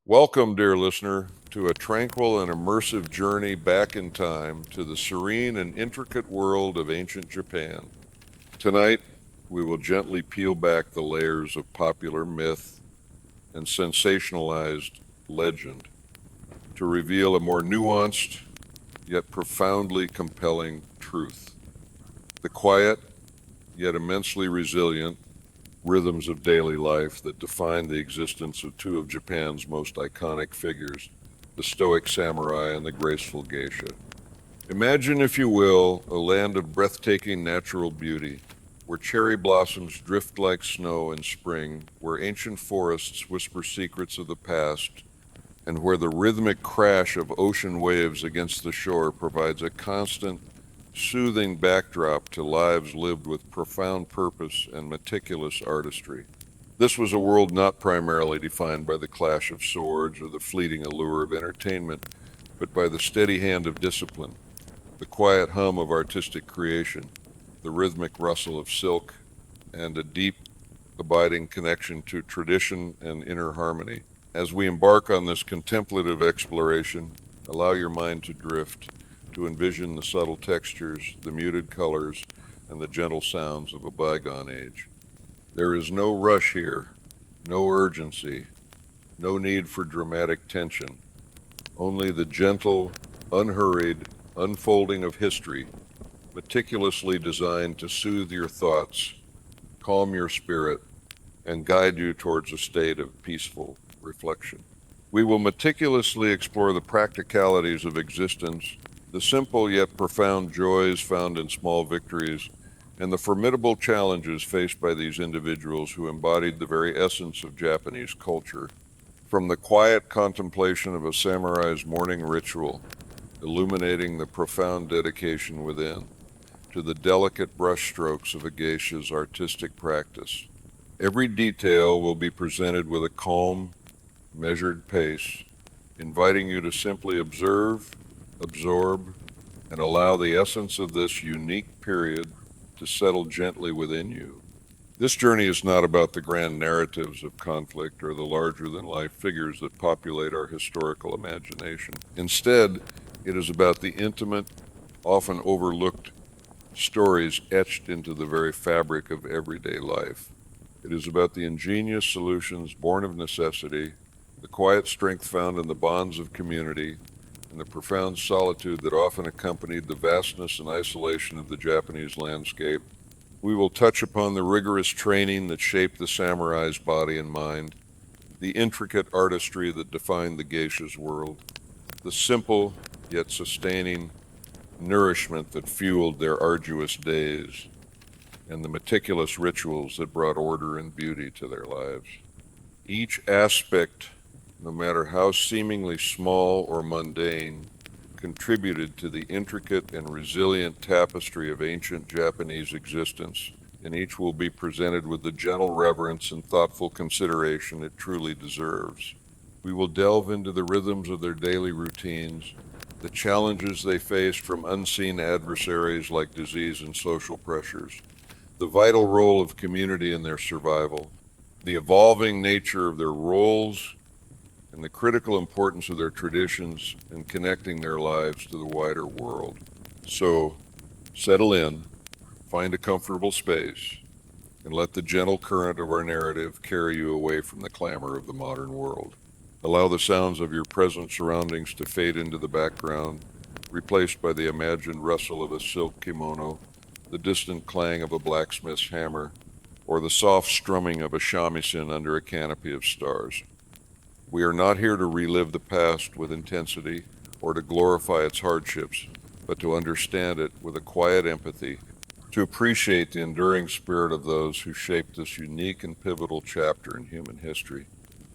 Welcome, dear listener, to a tranquil and immersive journey back in time to the serene and intricate world of ancient Japan. Tonight, we will gently peel back the layers of popular myth and sensationalized legend to reveal a more nuanced yet profoundly compelling truth. The quiet yet immensely resilient rhythms of daily life that define the existence of two of Japan's most iconic figures, the stoic samurai and the graceful geisha. Imagine, if you will, a land of breathtaking natural beauty, where cherry blossoms drift like snow in spring, where ancient forests whisper secrets of the past, and where the rhythmic crash of ocean waves against the shore provides a constant, soothing backdrop to lives lived with profound purpose and meticulous artistry. This was a world not primarily defined by the clash of swords or the fleeting allure of entertainment, but by the steady hand of discipline, the quiet hum of artistic creation, the rhythmic rustle of silk, and a deep, abiding connection to tradition and inner harmony. As we embark on this contemplative exploration, allow your mind to drift, to envision the subtle textures, the muted colors, and the gentle sounds of a bygone age. There is no rush here, no urgency, no need for dramatic tension, only the gentle, unhurried unfolding of history, meticulously designed to soothe your thoughts, calm your spirit, and guide you towards a state of peaceful reflection. We will meticulously explore the practicalities of existence, the simple yet profound joys found in small victories, and the formidable challenges faced by these individuals who embodied the very essence of Japanese culture. From the quiet contemplation of a samurai's morning ritual, illuminating the profound dedication within, to the delicate brushstrokes of a geisha's artistic practice, every detail will be presented with a calm, measured pace, inviting you to simply observe, absorb, and allow the essence of this unique period to settle gently within you. This journey is not about the grand narratives of conflict or the larger than life figures that populate our historical imagination. Instead, it is about the intimate, often overlooked stories etched into the very fabric of everyday life. It is about the ingenious solutions born of necessity, the quiet strength found in the bonds of community, and the profound solitude that often accompanied the vastness and isolation of the Japanese landscape. We will touch upon the rigorous training that shaped the samurai's body and mind, the intricate artistry that defined the geisha's world, the simple yet sustaining nourishment that fueled their arduous days, and the meticulous rituals that brought order and beauty to their lives. Each aspect, no matter how seemingly small or mundane, contributed to the intricate and resilient tapestry of ancient Japanese existence, and each will be presented with the gentle reverence and thoughtful consideration it truly deserves. We will delve into the rhythms of their daily routines, the challenges they faced from unseen adversaries like disease and social pressures, the vital role of community in their survival, the evolving nature of their roles, and the critical importance of their traditions in connecting their lives to the wider world. So, settle in, find a comfortable space, and let the gentle current of our narrative carry you away from the clamor of the modern world. Allow the sounds of your present surroundings to fade into the background, replaced by the imagined rustle of a silk kimono, the distant clang of a blacksmith's hammer, or the soft strumming of a shamisen under a canopy of stars. We are not here to relive the past with intensity or to glorify its hardships, but to understand it with a quiet empathy, to appreciate the enduring spirit of those who shaped this unique and pivotal chapter in human history.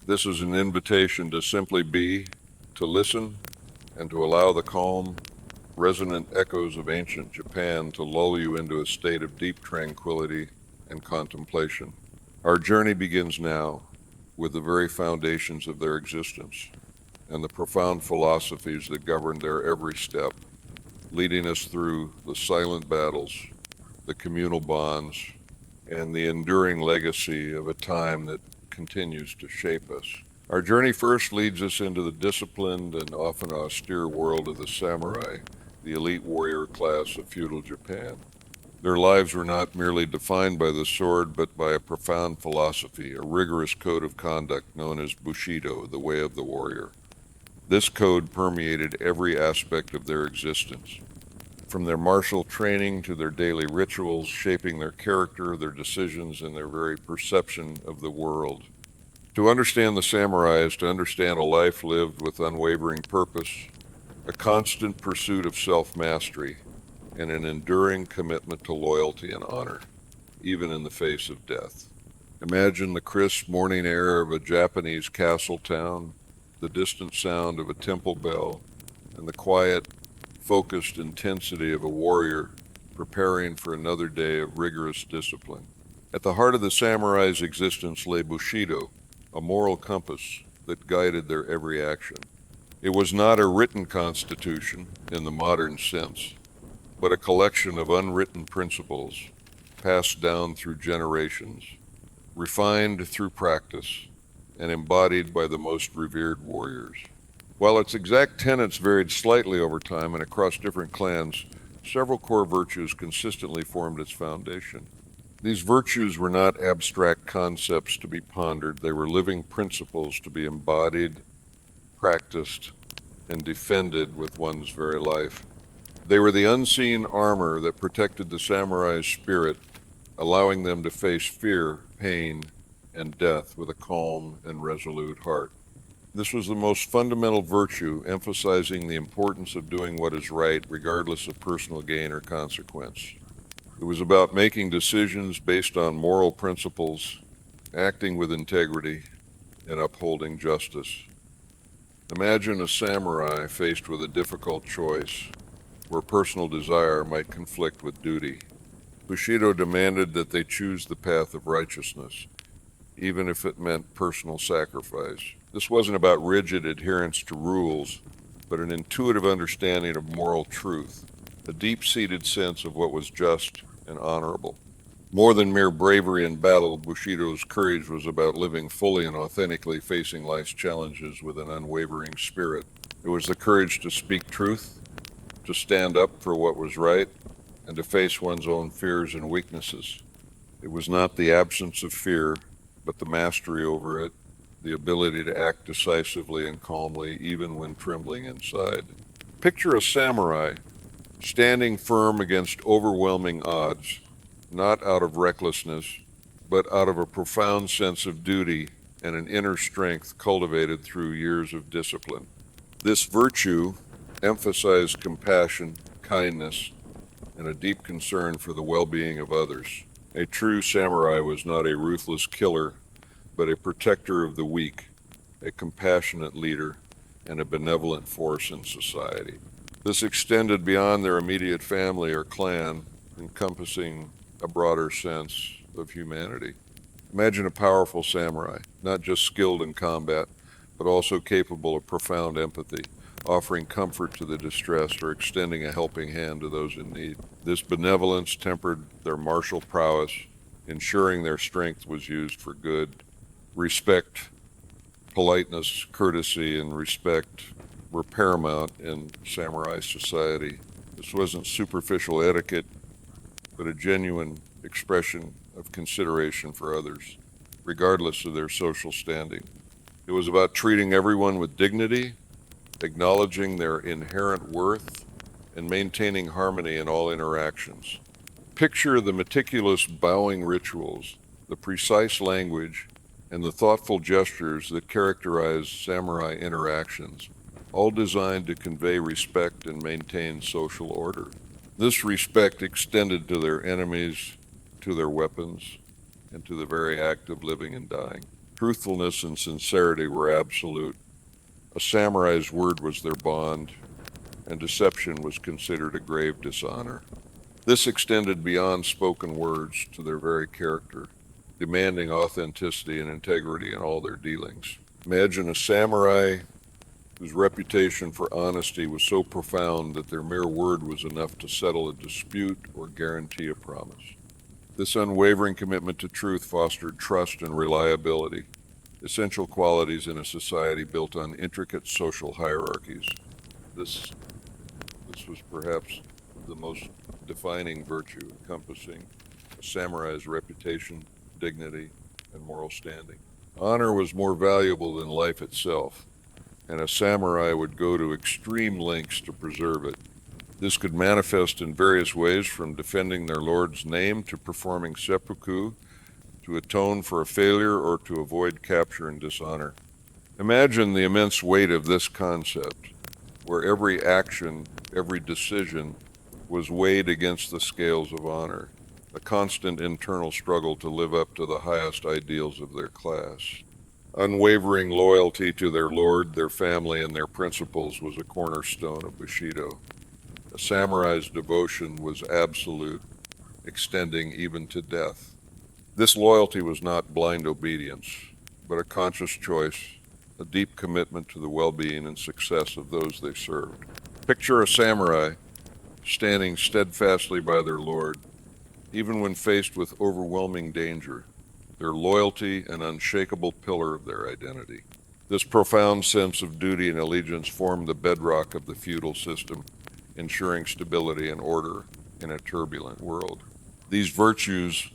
This is an invitation to simply be, to listen, and to allow the calm, resonant echoes of ancient Japan to lull you into a state of deep tranquility and contemplation. Our journey begins now with the very foundations of their existence and the profound philosophies that govern their every step, leading us through the silent battles, the communal bonds, and the enduring legacy of a time that continues to shape us. Our journey first leads us into the disciplined and often austere world of the samurai, the elite warrior class of feudal Japan. Their lives were not merely defined by the sword, but by a profound philosophy, a rigorous code of conduct known as Bushido, the way of the warrior. This code permeated every aspect of their existence, from their martial training to their daily rituals, shaping their character, their decisions, and their very perception of the world. To understand the samurai is to understand a life lived with unwavering purpose, a constant pursuit of self-mastery, and an enduring commitment to loyalty and honor, even in the face of death. Imagine the crisp morning air of a Japanese castle town, the distant sound of a temple bell, and the quiet, focused intensity of a warrior preparing for another day of rigorous discipline. At the heart of the samurai's existence lay Bushido, a moral compass that guided their every action. It was not a written constitution in the modern sense, but a collection of unwritten principles passed down through generations, refined through practice, and embodied by the most revered warriors. While its exact tenets varied slightly over time and across different clans, several core virtues consistently formed its foundation. These virtues were not abstract concepts to be pondered, they were living principles to be embodied, practiced, and defended with one's very life. They were the unseen armor that protected the samurai's spirit, allowing them to face fear, pain, and death with a calm and resolute heart. This was the most fundamental virtue, emphasizing the importance of doing what is right, regardless of personal gain or consequence. It was about making decisions based on moral principles, acting with integrity, and upholding justice. Imagine a samurai faced with a difficult choice, where personal desire might conflict with duty. Bushido demanded that they choose the path of righteousness, even if it meant personal sacrifice. This wasn't about rigid adherence to rules, but an intuitive understanding of moral truth, a deep-seated sense of what was just and honorable. More than mere bravery in battle, Bushido's courage was about living fully and authentically, facing life's challenges with an unwavering spirit. It was the courage to speak truth, to stand up for what was right, and to face one's own fears and weaknesses. It was not the absence of fear, but the mastery over it, the ability to act decisively and calmly, even when trembling inside. Picture a samurai standing firm against overwhelming odds, not out of recklessness, but out of a profound sense of duty and an inner strength cultivated through years of discipline. This virtue emphasized compassion, kindness, and a deep concern for the well-being of others. A true samurai was not a ruthless killer, but a protector of the weak, a compassionate leader, and a benevolent force in society. This extended beyond their immediate family or clan, encompassing a broader sense of humanity. Imagine a powerful samurai, not just skilled in combat, but also capable of profound empathy, offering comfort to the distressed or extending a helping hand to those in need. This benevolence tempered their martial prowess, ensuring their strength was used for good. Respect, politeness, courtesy, and respect were paramount in samurai society. This wasn't superficial etiquette, but a genuine expression of consideration for others, regardless of their social standing. It was about treating everyone with dignity, acknowledging their inherent worth, and maintaining harmony in all interactions. Picture the meticulous bowing rituals, the precise language, and the thoughtful gestures that characterize samurai interactions, all designed to convey respect and maintain social order. This respect extended to their enemies, to their weapons, and to the very act of living and dying. Truthfulness and sincerity were absolute. A samurai's word was their bond, and deception was considered a grave dishonor. This extended beyond spoken words to their very character, demanding authenticity and integrity in all their dealings. Imagine a samurai whose reputation for honesty was so profound that their mere word was enough to settle a dispute or guarantee a promise. This unwavering commitment to truth fostered trust and reliability, essential qualities in a society built on intricate social hierarchies. This, this was perhaps the most defining virtue, encompassing a samurai's reputation, dignity, and moral standing. Honor was more valuable than life itself, and a samurai would go to extreme lengths to preserve it. This could manifest in various ways, from defending their lord's name to performing seppuku, to atone for a failure or to avoid capture and dishonor. Imagine the immense weight of this concept, where every action, every decision was weighed against the scales of honor, a constant internal struggle to live up to the highest ideals of their class. Unwavering loyalty to their lord, their family, and their principles was a cornerstone of Bushido. A samurai's devotion was absolute, extending even to death. This loyalty was not blind obedience, but a conscious choice, a deep commitment to the well-being and success of those they served. Picture a samurai standing steadfastly by their lord, even when faced with overwhelming danger, their loyalty an unshakable pillar of their identity. This profound sense of duty and allegiance formed the bedrock of the feudal system, ensuring stability and order in a turbulent world. These virtues,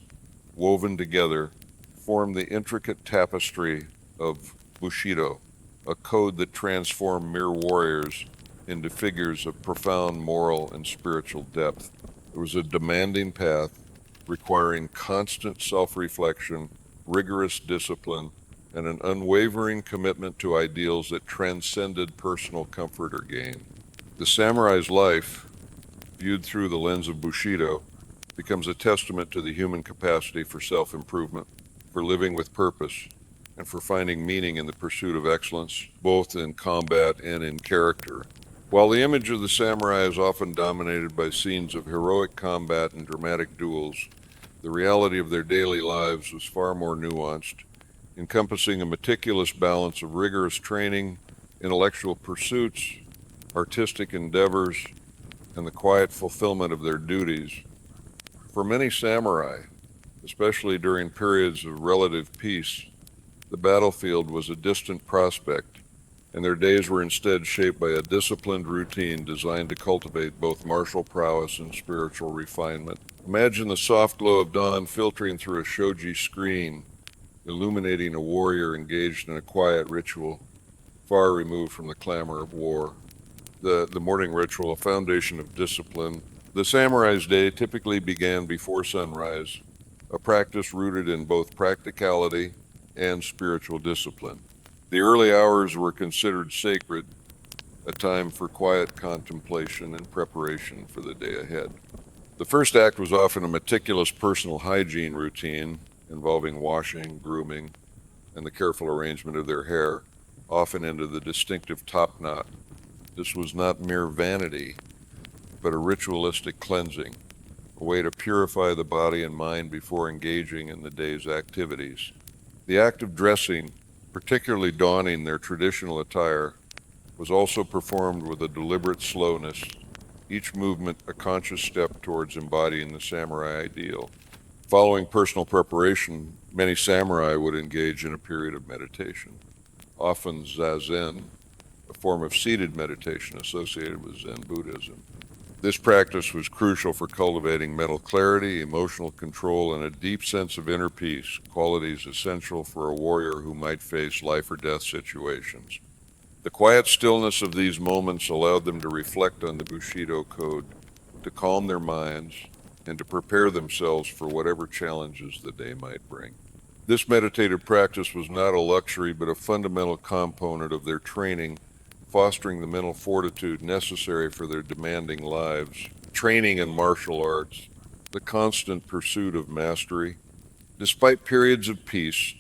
woven together, form the intricate tapestry of Bushido, a code that transformed mere warriors into figures of profound moral and spiritual depth. It was a demanding path requiring constant self-reflection, rigorous discipline, and an unwavering commitment to ideals that transcended personal comfort or gain. The samurai's life, viewed through the lens of Bushido, becomes a testament to the human capacity for self-improvement, for living with purpose, and for finding meaning in the pursuit of excellence, both in combat and in character. While the image of the samurai is often dominated by scenes of heroic combat and dramatic duels, the reality of their daily lives was far more nuanced, encompassing a meticulous balance of rigorous training, intellectual pursuits, artistic endeavors, and the quiet fulfillment of their duties. For many samurai, especially during periods of relative peace, the battlefield was a distant prospect, and their days were instead shaped by a disciplined routine designed to cultivate both martial prowess and spiritual refinement. Imagine the soft glow of dawn filtering through a shoji screen, illuminating a warrior engaged in a quiet ritual, far removed from the clamor of war. The morning ritual, a foundation of discipline. The samurai's day typically began before sunrise, a practice rooted in both practicality and spiritual discipline. The early hours were considered sacred, a time for quiet contemplation and preparation for the day ahead. The first act was often a meticulous personal hygiene routine involving washing, grooming, and the careful arrangement of their hair, often into the distinctive top knot. This was not mere vanity, but a ritualistic cleansing, a way to purify the body and mind before engaging in the day's activities. The act of dressing, particularly donning their traditional attire, was also performed with a deliberate slowness, each movement a conscious step towards embodying the samurai ideal. Following personal preparation, many samurai would engage in a period of meditation, often zazen, a form of seated meditation associated with Zen Buddhism. This practice was crucial for cultivating mental clarity, emotional control, and a deep sense of inner peace, qualities essential for a warrior who might face life or death situations. The quiet stillness of these moments allowed them to reflect on the Bushido code, to calm their minds, and to prepare themselves for whatever challenges the day might bring. This meditative practice was not a luxury, but a fundamental component of their training, fostering the mental fortitude necessary for their demanding lives. Training in martial arts, the constant pursuit of mastery. Despite periods of peace,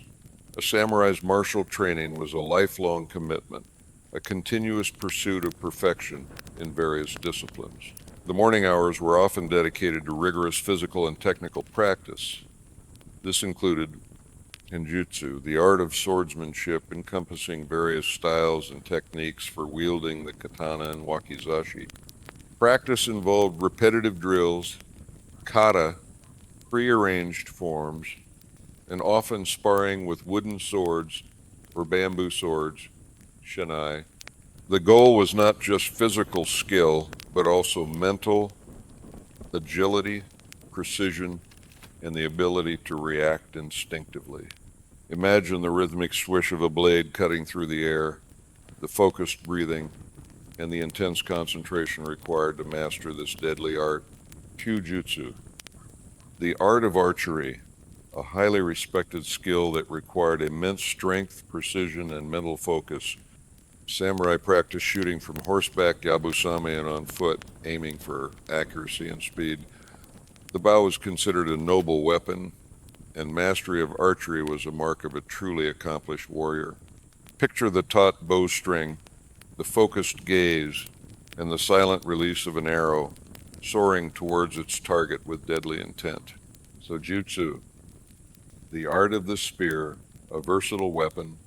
a samurai's martial training was a lifelong commitment, a continuous pursuit of perfection in various disciplines. The morning hours were often dedicated to rigorous physical and technical practice. This included Ninjutsu, the art of swordsmanship encompassing various styles and techniques for wielding the katana and wakizashi. Practice involved repetitive drills, kata, prearranged forms, and often sparring with wooden swords or bamboo swords, shinai. The goal was not just physical skill, but also mental agility, precision, and the ability to react instinctively. Imagine the rhythmic swish of a blade cutting through the air, the focused breathing, and the intense concentration required to master this deadly art. Kyujutsu, the art of archery, a highly respected skill that required immense strength, precision, and mental focus. Samurai practiced shooting from horseback, yabusame, and on foot, aiming for accuracy and speed. The bow was considered a noble weapon, and mastery of archery was a mark of a truly accomplished warrior. Picture the taut bowstring, the focused gaze, and the silent release of an arrow soaring towards its target with deadly intent. So jutsu, the art of the spear, a versatile weapon,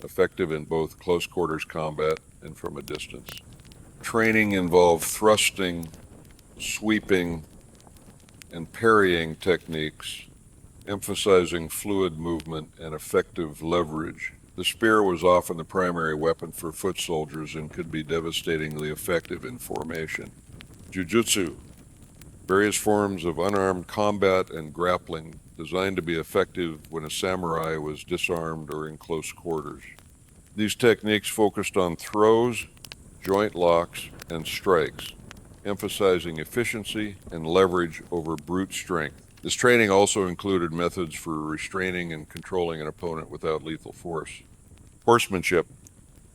effective in both close quarters combat and from a distance. Training involved thrusting, sweeping, and parrying techniques, emphasizing fluid movement and effective leverage. The spear was often the primary weapon for foot soldiers and could be devastatingly effective in formation. Jujutsu, various forms of unarmed combat and grappling designed to be effective when a samurai was disarmed or in close quarters. These techniques focused on throws, joint locks, and strikes, emphasizing efficiency and leverage over brute strength. This training also included methods for restraining and controlling an opponent without lethal force. Horsemanship.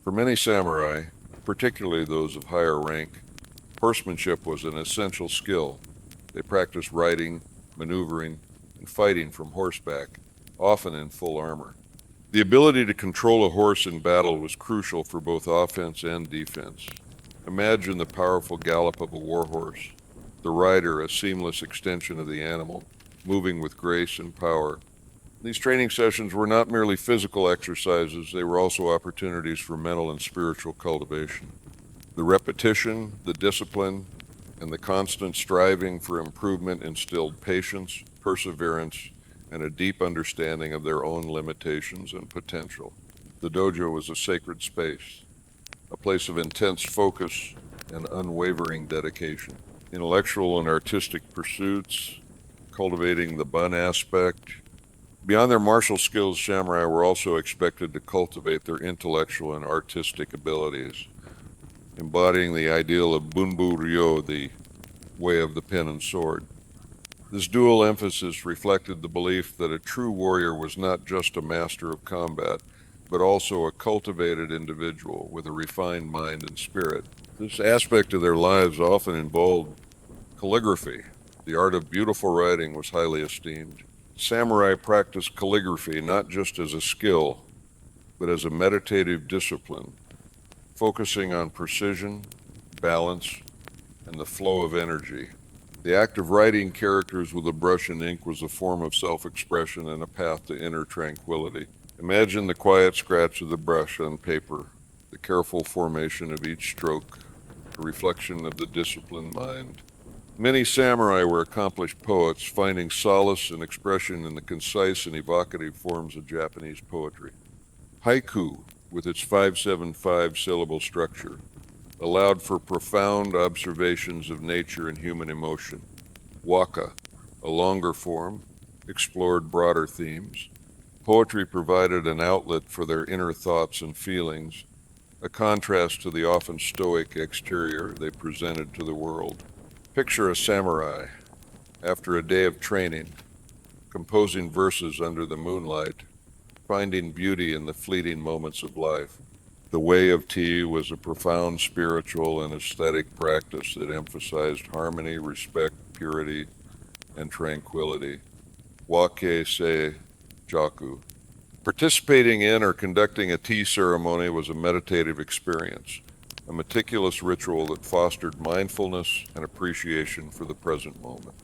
For many samurai, particularly those of higher rank, horsemanship was an essential skill. They practiced riding, maneuvering, and fighting from horseback, often in full armor. The ability to control a horse in battle was crucial for both offense and defense. Imagine the powerful gallop of a warhorse, the rider a seamless extension of the animal, moving with grace and power. These training sessions were not merely physical exercises, they were also opportunities for mental and spiritual cultivation. The repetition, the discipline, and the constant striving for improvement instilled patience, perseverance, and a deep understanding of their own limitations and potential. The dojo was a sacred space, a place of intense focus and unwavering dedication. Intellectual and artistic pursuits, cultivating the bun aspect. Beyond their martial skills, samurai were also expected to cultivate their intellectual and artistic abilities, embodying the ideal of bunbu ryo, the way of the pen and sword. This dual emphasis reflected the belief that a true warrior was not just a master of combat, but also a cultivated individual with a refined mind and spirit. This aspect of their lives often involved calligraphy. The art of beautiful writing was highly esteemed. Samurai practiced calligraphy not just as a skill, but as a meditative discipline, focusing on precision, balance, and the flow of energy. The act of writing characters with a brush and ink was a form of self-expression and a path to inner tranquility. Imagine the quiet scratch of the brush on paper, the careful formation of each stroke, a reflection of the disciplined mind. Many samurai were accomplished poets, finding solace and expression in the concise and evocative forms of Japanese poetry. Haiku, with its 575 syllable structure, allowed for profound observations of nature and human emotion. Waka, a longer form, explored broader themes. Poetry provided an outlet for their inner thoughts and feelings, a contrast to the often stoic exterior they presented to the world. Picture a samurai, after a day of training, composing verses under the moonlight, finding beauty in the fleeting moments of life. The way of tea was a profound spiritual and aesthetic practice that emphasized harmony, respect, purity, and tranquility. Wake se jaku. Participating in or conducting a tea ceremony was a meditative experience, a meticulous ritual that fostered mindfulness and appreciation for the present moment.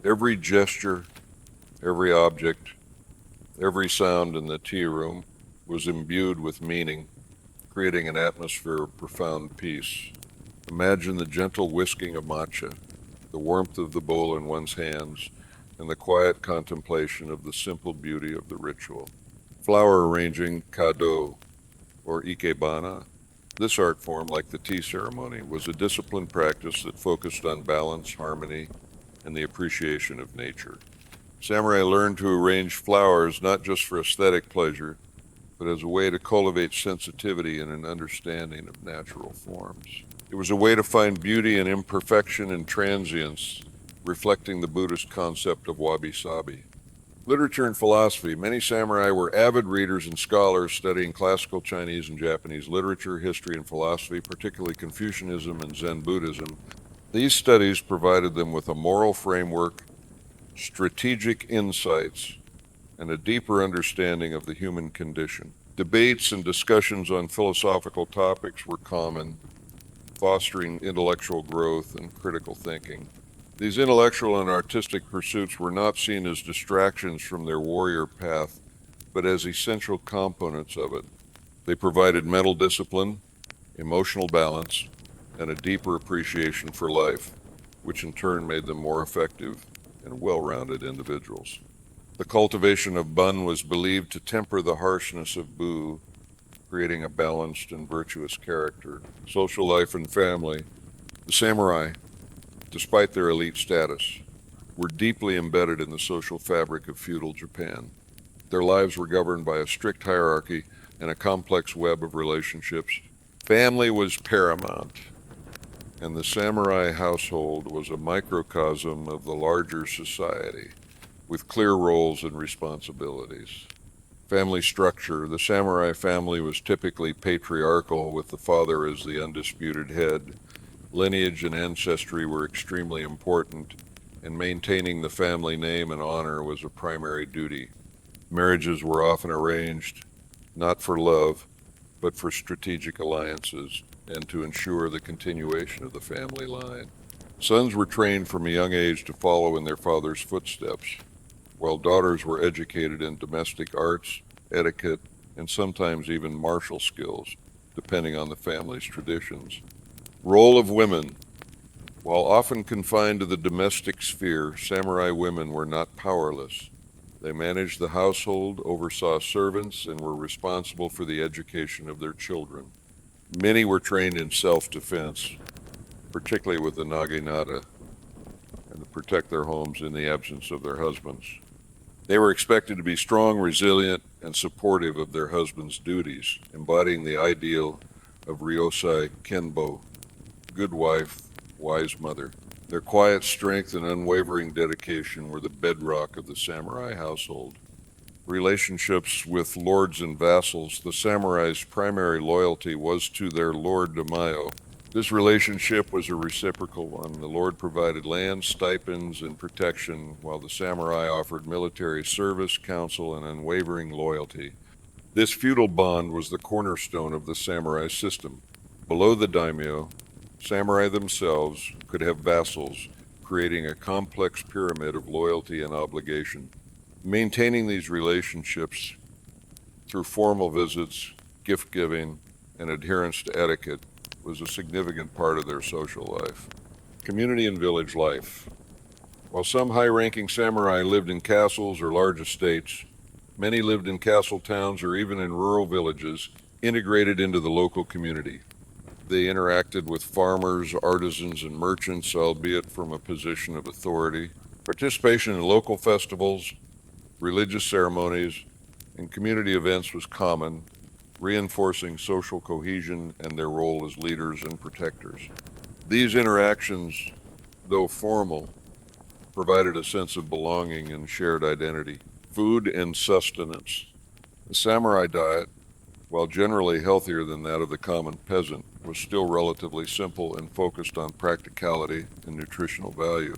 Every gesture, every object, every sound in the tea room was imbued with meaning, creating an atmosphere of profound peace. Imagine the gentle whisking of matcha, the warmth of the bowl in one's hands, and the quiet contemplation of the simple beauty of the ritual. flower arranging kado, or ikebana. This art form, like the tea ceremony, was a disciplined practice that focused on balance, harmony, and the appreciation of nature. Samurai learned to arrange flowers not just for aesthetic pleasure, but as a way to cultivate sensitivity and an understanding of natural forms. It was a way to find beauty in imperfection and transience, reflecting the Buddhist concept of wabi-sabi. Literature and philosophy. Many samurai were avid readers and scholars studying classical Chinese and Japanese literature, history, and philosophy, particularly Confucianism and Zen Buddhism. These studies provided them with a moral framework, strategic insights, and a deeper understanding of the human condition. Debates and discussions on philosophical topics were common, fostering intellectual growth and critical thinking. These intellectual and artistic pursuits were not seen as distractions from their warrior path, but as essential components of it. They provided mental discipline, emotional balance, and a deeper appreciation for life, which in turn made them more effective and well-rounded individuals. The cultivation of bun was believed to temper the harshness of bu, creating a balanced and virtuous character. Social life and family. The samurai, despite their elite status, were deeply embedded in the social fabric of feudal Japan. Their lives were governed by a strict hierarchy and a complex web of relationships. Family was paramount, and the samurai household was a microcosm of the larger society, with clear roles and responsibilities. Family structure. The samurai family was typically patriarchal, with the father as the undisputed head. Lineage and ancestry were extremely important, and maintaining the family name and honor was a primary duty. Marriages were often arranged, not for love, but for strategic alliances and to ensure the continuation of the family line. Sons were trained from a young age to follow in their father's footsteps, while daughters were educated in domestic arts, etiquette, and sometimes even martial skills, depending on the family's traditions. Role of women. While often confined to the domestic sphere, samurai women were not powerless. They managed the household, oversaw servants, and were responsible for the education of their children. Many were trained in self-defense, particularly with the naginata, and to protect their homes in the absence of their husbands. They were expected to be strong, resilient, and supportive of their husbands' duties, embodying the ideal of Ryosai Kenbo, good wife, wise mother. Their quiet strength and unwavering dedication were the bedrock of the samurai household. Relationships with lords and vassals. The samurai's primary loyalty was to their lord daimyo. This relationship was a reciprocal one. The lord provided land, stipends, and protection, while the samurai offered military service, counsel, and unwavering loyalty. This feudal bond was the cornerstone of the samurai system. Below the daimyo, samurai themselves could have vassals, creating a complex pyramid of loyalty and obligation. Maintaining these relationships through formal visits, gift-giving, and adherence to etiquette was a significant part of their social life. Community and village life. While some high-ranking samurai lived in castles or large estates, many lived in castle towns or even in rural villages, integrated into the local community. They interacted with farmers, artisans, and merchants, albeit from a position of authority. Participation in local festivals, religious ceremonies, and community events was common, reinforcing social cohesion and their role as leaders and protectors. These interactions, though formal, provided a sense of belonging and shared identity. Food and sustenance. The samurai diet, while generally healthier than that of the common peasant, was still relatively simple and focused on practicality and nutritional value.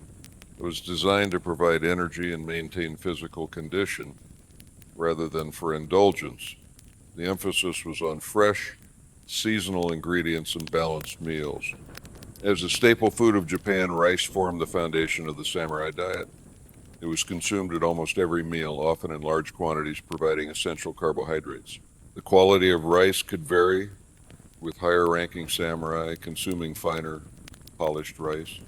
It was designed to provide energy and maintain physical condition rather than for indulgence. The emphasis was on fresh, seasonal ingredients and balanced meals. As a staple food of Japan, rice formed the foundation of the samurai diet. It was consumed at almost every meal, often in large quantities, providing essential carbohydrates. The quality of rice could vary, with higher-ranking samurai consuming finer, polished rice.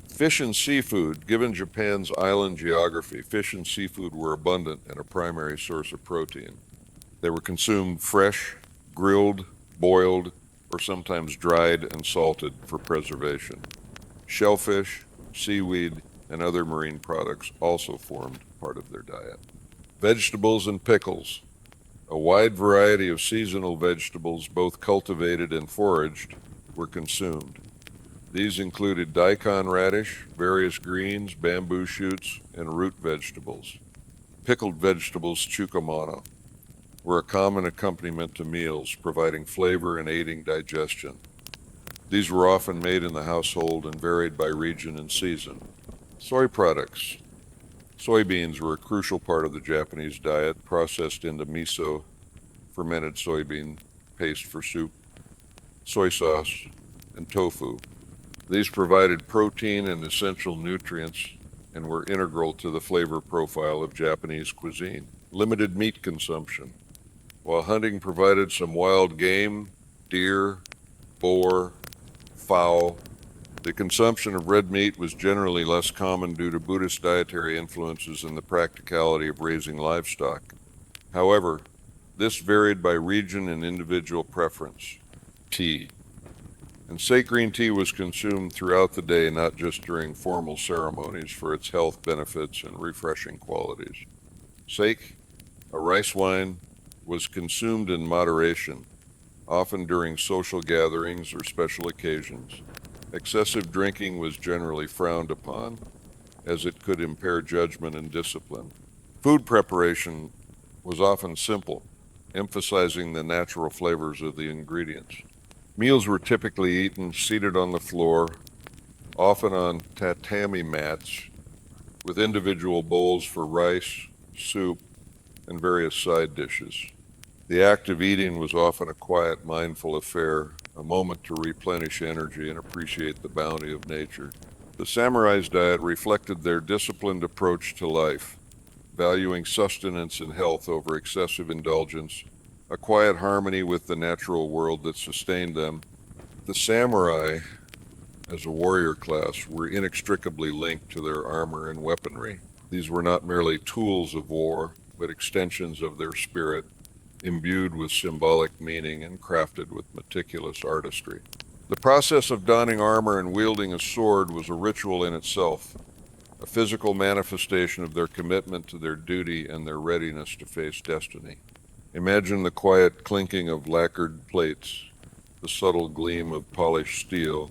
Fish and seafood. Given Japan's island geography, fish and seafood were abundant and a primary source of protein. They were consumed fresh, grilled, boiled, or sometimes dried and salted for preservation. Shellfish, seaweed, and other marine products also formed part of their diet. Vegetables and pickles. A wide variety of seasonal vegetables, both cultivated and foraged, were consumed. These included daikon radish, various greens, bamboo shoots, and root vegetables. Pickled vegetables, chukamano, were a common accompaniment to meals, providing flavor and aiding digestion. These were often made in the household and varied by region and season. Soy products. Soybeans were a crucial part of the Japanese diet, processed into miso, fermented soybean paste for soup, soy sauce, and tofu. These provided protein and essential nutrients and were integral to the flavor profile of Japanese cuisine. Limited meat consumption. While hunting provided some wild game, deer, boar, fowl, the consumption of red meat was generally less common due to Buddhist dietary influences and the practicality of raising livestock. However, this varied by region and individual preference. Tea. And sake green tea was consumed throughout the day, not just during formal ceremonies, for its health benefits and refreshing qualities. Sake, a rice wine, was consumed in moderation, often during social gatherings or special occasions. Excessive drinking was generally frowned upon, as it could impair judgment and discipline. Food preparation was often simple, emphasizing the natural flavors of the ingredients. Meals were typically eaten seated on the floor, often on tatami mats, with individual bowls for rice, soup, and various side dishes. The act of eating was often a quiet, mindful affair, a moment to replenish energy and appreciate the bounty of nature. The samurai's diet reflected their disciplined approach to life, valuing sustenance and health over excessive indulgence, a quiet harmony with the natural world that sustained them. The samurai, as a warrior class, were inextricably linked to their armor and weaponry. These were not merely tools of war, but extensions of their spirit, imbued with symbolic meaning and crafted with meticulous artistry. The process of donning armor and wielding a sword was a ritual in itself, a physical manifestation of their commitment to their duty and their readiness to face destiny. Imagine the quiet clinking of lacquered plates, the subtle gleam of polished steel,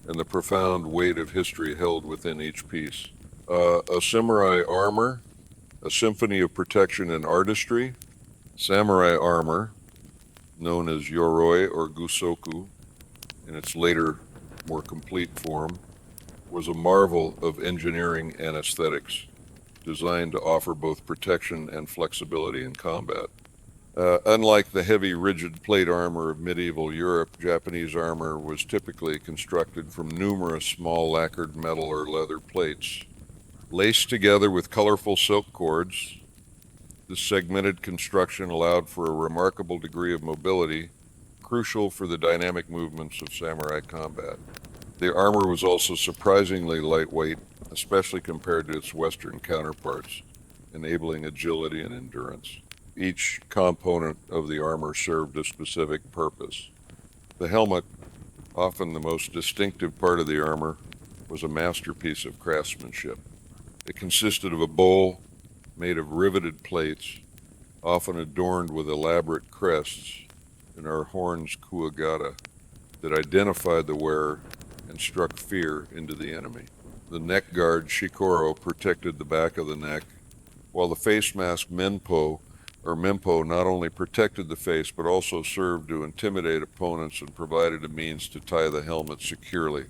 and the profound weight of history held within each piece. A samurai armor, a symphony of protection and artistry. Samurai armor, known as yoroi or gusoku, in its later, more complete form, was a marvel of engineering and aesthetics, designed to offer both protection and flexibility in combat. Unlike the heavy, rigid plate armor of medieval Europe, Japanese armor was typically constructed from numerous small lacquered metal or leather plates. Laced together with colorful silk cords, this segmented construction allowed for a remarkable degree of mobility, crucial for the dynamic movements of samurai combat. The armor was also surprisingly lightweight, especially compared to its Western counterparts, enabling agility and endurance. Each component of the armor served a specific purpose. The helmet, often the most distinctive part of the armor, was a masterpiece of craftsmanship. It consisted of a bowl made of riveted plates, often adorned with elaborate crests, and our horns kuwagata, that identified the wearer and struck fear into the enemy. The neck guard shikoro protected the back of the neck, while the face mask mempo not only protected the face but also served to intimidate opponents and provided a means to tie the helmet securely.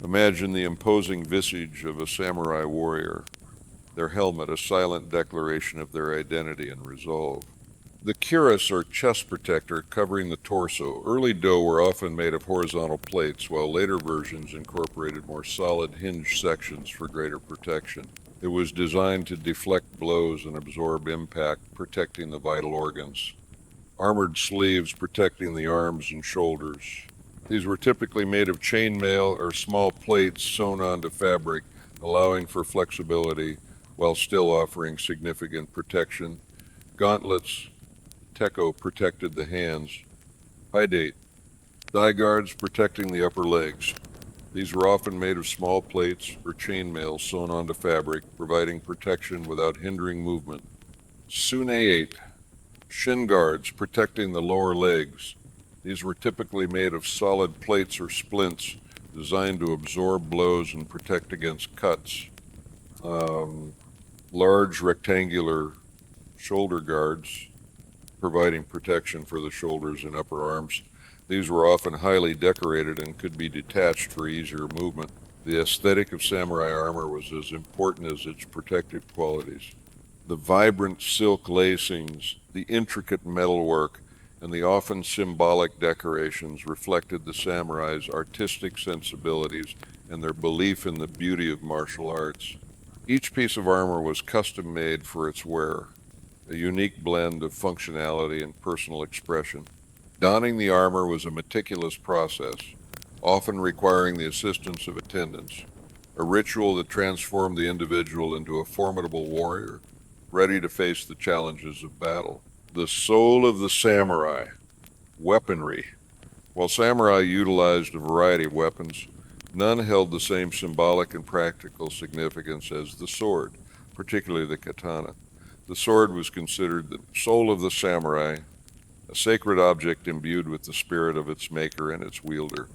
Imagine the imposing visage of a samurai warrior, their helmet a silent declaration of their identity and resolve. The cuirass, or chest protector, covering the torso. Early do were often made of horizontal plates, while later versions incorporated more solid hinged sections for greater protection. It was designed to deflect blows and absorb impact, protecting the vital organs. Armored sleeves protecting the arms and shoulders. These were typically made of chainmail or small plates sewn onto fabric, allowing for flexibility while still offering significant protection. Gauntlets, teko protected the hands. Hidate, thigh guards protecting the upper legs. These were often made of small plates or chainmail sewn onto fabric, providing protection without hindering movement. Suneate, shin guards protecting the lower legs. These were typically made of solid plates or splints designed to absorb blows and protect against cuts. Large rectangular shoulder guards providing protection for the shoulders and upper arms. These were often highly decorated and could be detached for easier movement. The aesthetic of samurai armor was as important as its protective qualities. The vibrant silk lacings, the intricate metalwork, and the often symbolic decorations reflected the samurai's artistic sensibilities and their belief in the beauty of martial arts. Each piece of armor was custom made for its wearer, a unique blend of functionality and personal expression. Donning the armor was a meticulous process, often requiring the assistance of attendants, a ritual that transformed the individual into a formidable warrior, ready to face the challenges of battle. The soul of the samurai, weaponry. While samurai utilized a variety of weapons, none held the same symbolic and practical significance as the sword, particularly the katana. The sword was considered the soul of the samurai, a sacred object imbued with the spirit of its maker and its wielder.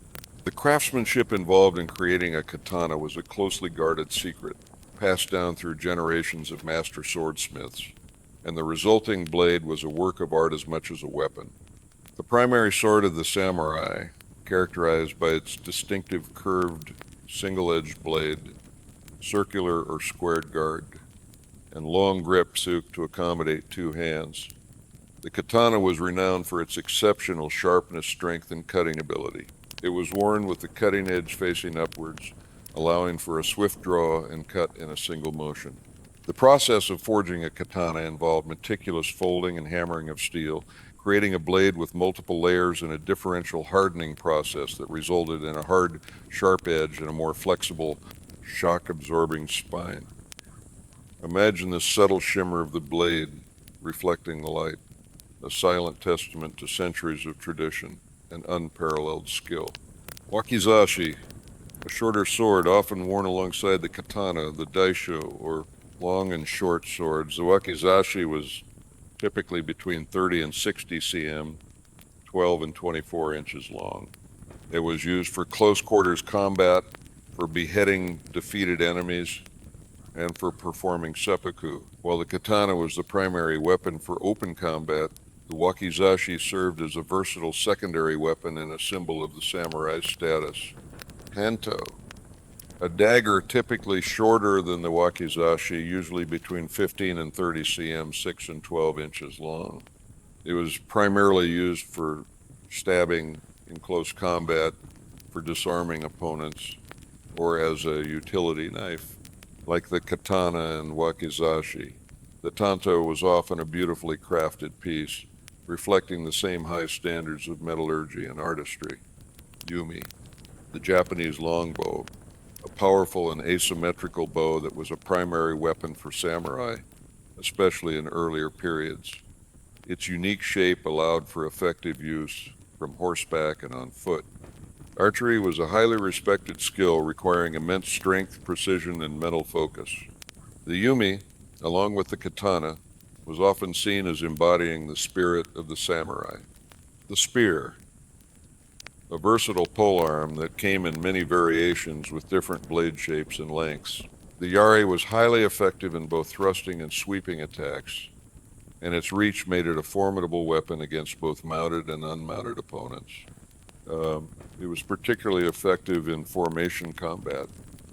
The craftsmanship involved in creating a katana was a closely guarded secret, passed down through generations of master swordsmiths, and the resulting blade was a work of art as much as a weapon. The primary sword of the samurai, characterized by its distinctive curved, single-edged blade, circular or squared guard, and long grip suit to accommodate two hands. The katana was renowned for its exceptional sharpness, strength, and cutting ability. It was worn with the cutting edge facing upwards, allowing for a swift draw and cut in a single motion. The process of forging a katana involved meticulous folding and hammering of steel, creating a blade with multiple layers and a differential hardening process that resulted in a hard, sharp edge and a more flexible, shock-absorbing spine. Imagine the subtle shimmer of the blade reflecting the light, a silent testament to centuries of tradition and unparalleled skill. Wakizashi, a shorter sword often worn alongside the katana, the daisho, or long and short swords. The wakizashi was typically between 30 and 60 cm, 12 and 24 inches long. It was used for close quarters combat, for beheading defeated enemies, and for performing seppuku. While the katana was the primary weapon for open combat, the wakizashi served as a versatile secondary weapon and a symbol of the samurai's status. Hanto, a dagger typically shorter than the wakizashi, usually between 15 and 30 cm, 6 and 12 inches long. It was primarily used for stabbing in close combat, for disarming opponents, or as a utility knife. Like the katana and wakizashi, the tanto was often a beautifully crafted piece, reflecting the same high standards of metallurgy and artistry. Yumi, the Japanese longbow, a powerful and asymmetrical bow that was a primary weapon for samurai, especially in earlier periods. Its unique shape allowed for effective use from horseback and on foot. Archery was a highly respected skill requiring immense strength, precision, and mental focus. The yumi, along with the katana, was often seen as embodying the spirit of the samurai. The spear, a versatile polearm that came in many variations with different blade shapes and lengths. The yari was highly effective in both thrusting and sweeping attacks, and its reach made it a formidable weapon against both mounted and unmounted opponents. It was particularly effective in formation combat,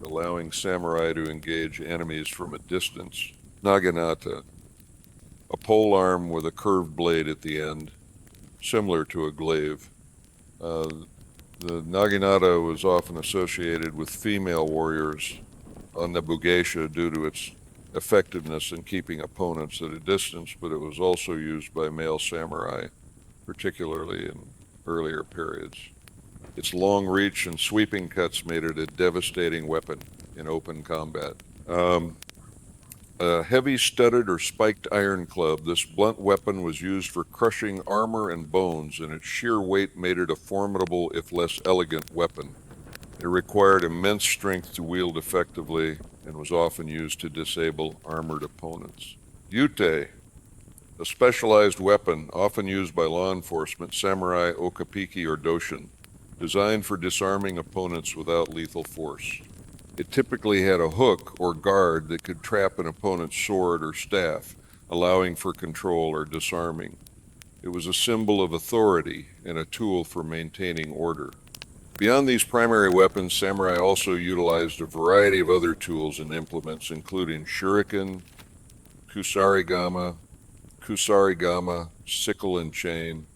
allowing samurai to engage enemies from a distance. Naginata, a polearm with a curved blade at the end, similar to a glaive. The naginata was often associated with female warriors on the Geisha due to its effectiveness in keeping opponents at a distance, but it was also used by male samurai, particularly in earlier periods. Its long reach and sweeping cuts made it a devastating weapon in open combat. A heavy studded or spiked iron club, this blunt weapon was used for crushing armor and bones, and its sheer weight made it a formidable, if less elegant, weapon. It required immense strength to wield effectively and was often used to disable armored opponents. Yute, a specialized weapon often used by law enforcement, samurai, okapiki, or doshin, designed for disarming opponents without lethal force. It typically had a hook or guard that could trap an opponent's sword or staff, allowing for control or disarming. It was a symbol of authority and a tool for maintaining order. Beyond these primary weapons, samurai also utilized a variety of other tools and implements, including shuriken, kusarigama, sickle and chain,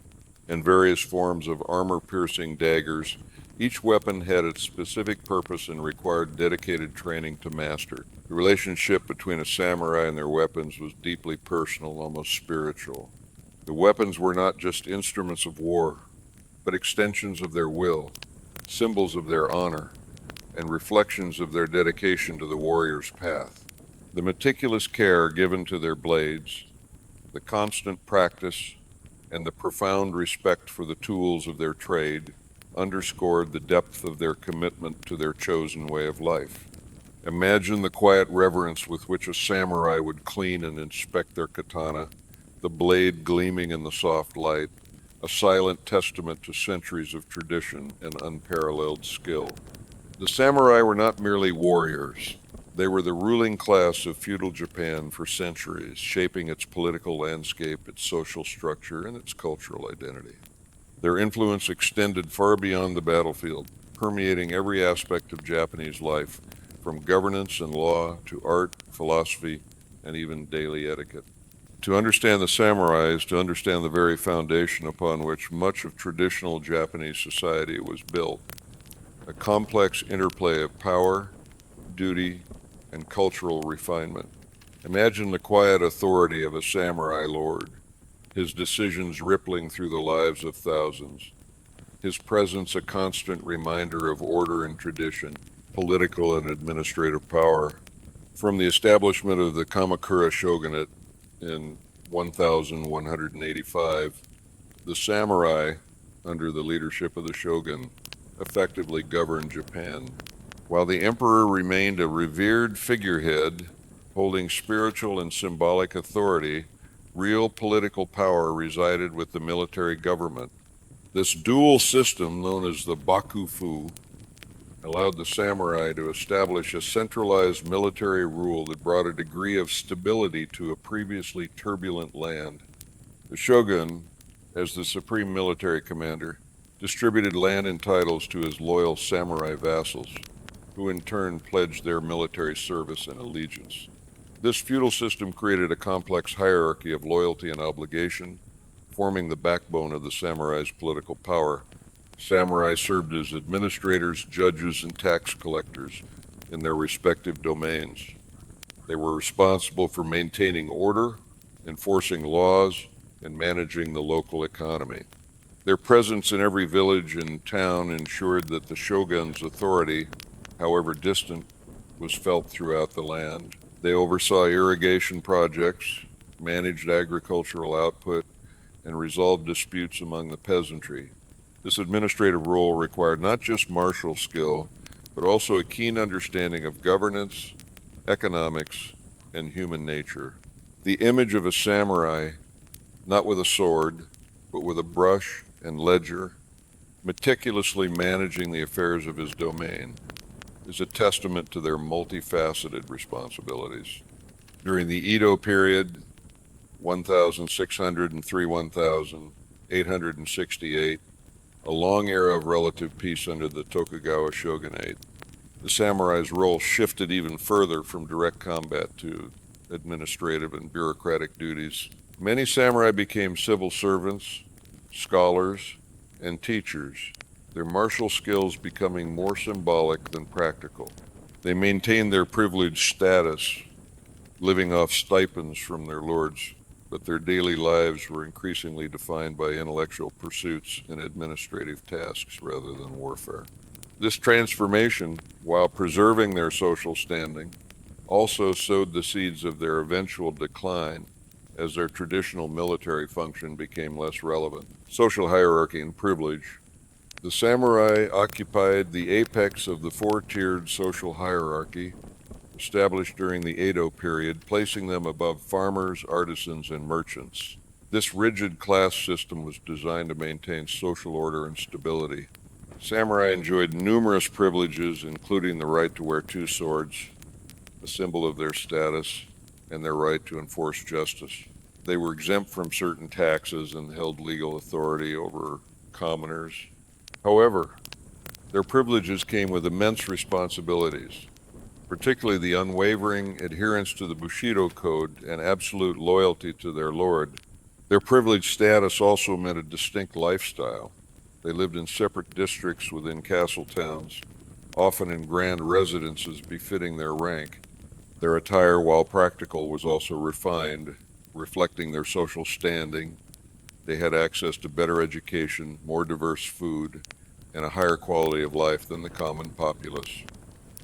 and various forms of armor-piercing daggers. Each weapon had its specific purpose and required dedicated training to master. The relationship between a samurai and their weapons was deeply personal, almost spiritual. The weapons were not just instruments of war, but extensions of their will, symbols of their honor, and reflections of their dedication to the warrior's path. The meticulous care given to their blades, the constant practice, and the profound respect for the tools of their trade underscored the depth of their commitment to their chosen way of life. Imagine the quiet reverence with which a samurai would clean and inspect their katana, the blade gleaming in the soft light, a silent testament to centuries of tradition and unparalleled skill. The samurai were not merely warriors. They were the ruling class of feudal Japan for centuries, shaping its political landscape, its social structure, and its cultural identity. Their influence extended far beyond the battlefield, permeating every aspect of Japanese life, from governance and law to art, philosophy, and even daily etiquette. To understand the samurai is to understand the very foundation upon which much of traditional Japanese society was built, a complex interplay of power, duty, and cultural refinement. Imagine the quiet authority of a samurai lord, his decisions rippling through the lives of thousands, his presence a constant reminder of order and tradition, political and administrative power. From the establishment of the Kamakura shogunate in 1185, the samurai, under the leadership of the shogun, effectively governed Japan, while the emperor remained a revered figurehead holding spiritual and symbolic authority. Real political power resided with the military government. This dual system, known as the bakufu, allowed the samurai to establish a centralized military rule that brought a degree of stability to a previously turbulent land. The shogun, as the supreme military commander, distributed land and titles to his loyal samurai vassals, who in turn pledged their military service and allegiance. This feudal system created a complex hierarchy of loyalty and obligation, forming the backbone of the samurai's political power. Samurai served as administrators, judges, and tax collectors in their respective domains. They were responsible for maintaining order, enforcing laws, and managing the local economy. Their presence in every village and town ensured that the shogun's authority, however distant, was felt throughout the land. They oversaw irrigation projects, managed agricultural output, and resolved disputes among the peasantry. This administrative role required not just martial skill, but also a keen understanding of governance, economics, and human nature. The image of a samurai, not with a sword, but with a brush and ledger, meticulously managing the affairs of his domain, is a testament to their multifaceted responsibilities. During the Edo period, 1668, a long era of relative peace under the Tokugawa shogunate, the samurai's role shifted even further from direct combat to administrative and bureaucratic duties. Many samurai became civil servants, scholars, and teachers, their martial skills becoming more symbolic than practical. They maintained their privileged status, living off stipends from their lords, but their daily lives were increasingly defined by intellectual pursuits and administrative tasks rather than warfare. This transformation, while preserving their social standing, also sowed the seeds of their eventual decline as their traditional military function became less relevant. Social hierarchy and privilege. The samurai occupied the apex of the four-tiered social hierarchy established during the Edo period, placing them above farmers, artisans, and merchants. This rigid class system was designed to maintain social order and stability. Samurai enjoyed numerous privileges, including the right to wear two swords, a symbol of their status, and their right to enforce justice. They were exempt from certain taxes and held legal authority over commoners. However, their privileges came with immense responsibilities, particularly the unwavering adherence to the Bushido Code and absolute loyalty to their lord. Their privileged status also meant a distinct lifestyle. They lived in separate districts within castle towns, often in grand residences befitting their rank. Their attire, while practical, was also refined, reflecting their social standing. They had access to better education, more diverse food, and a higher quality of life than the common populace.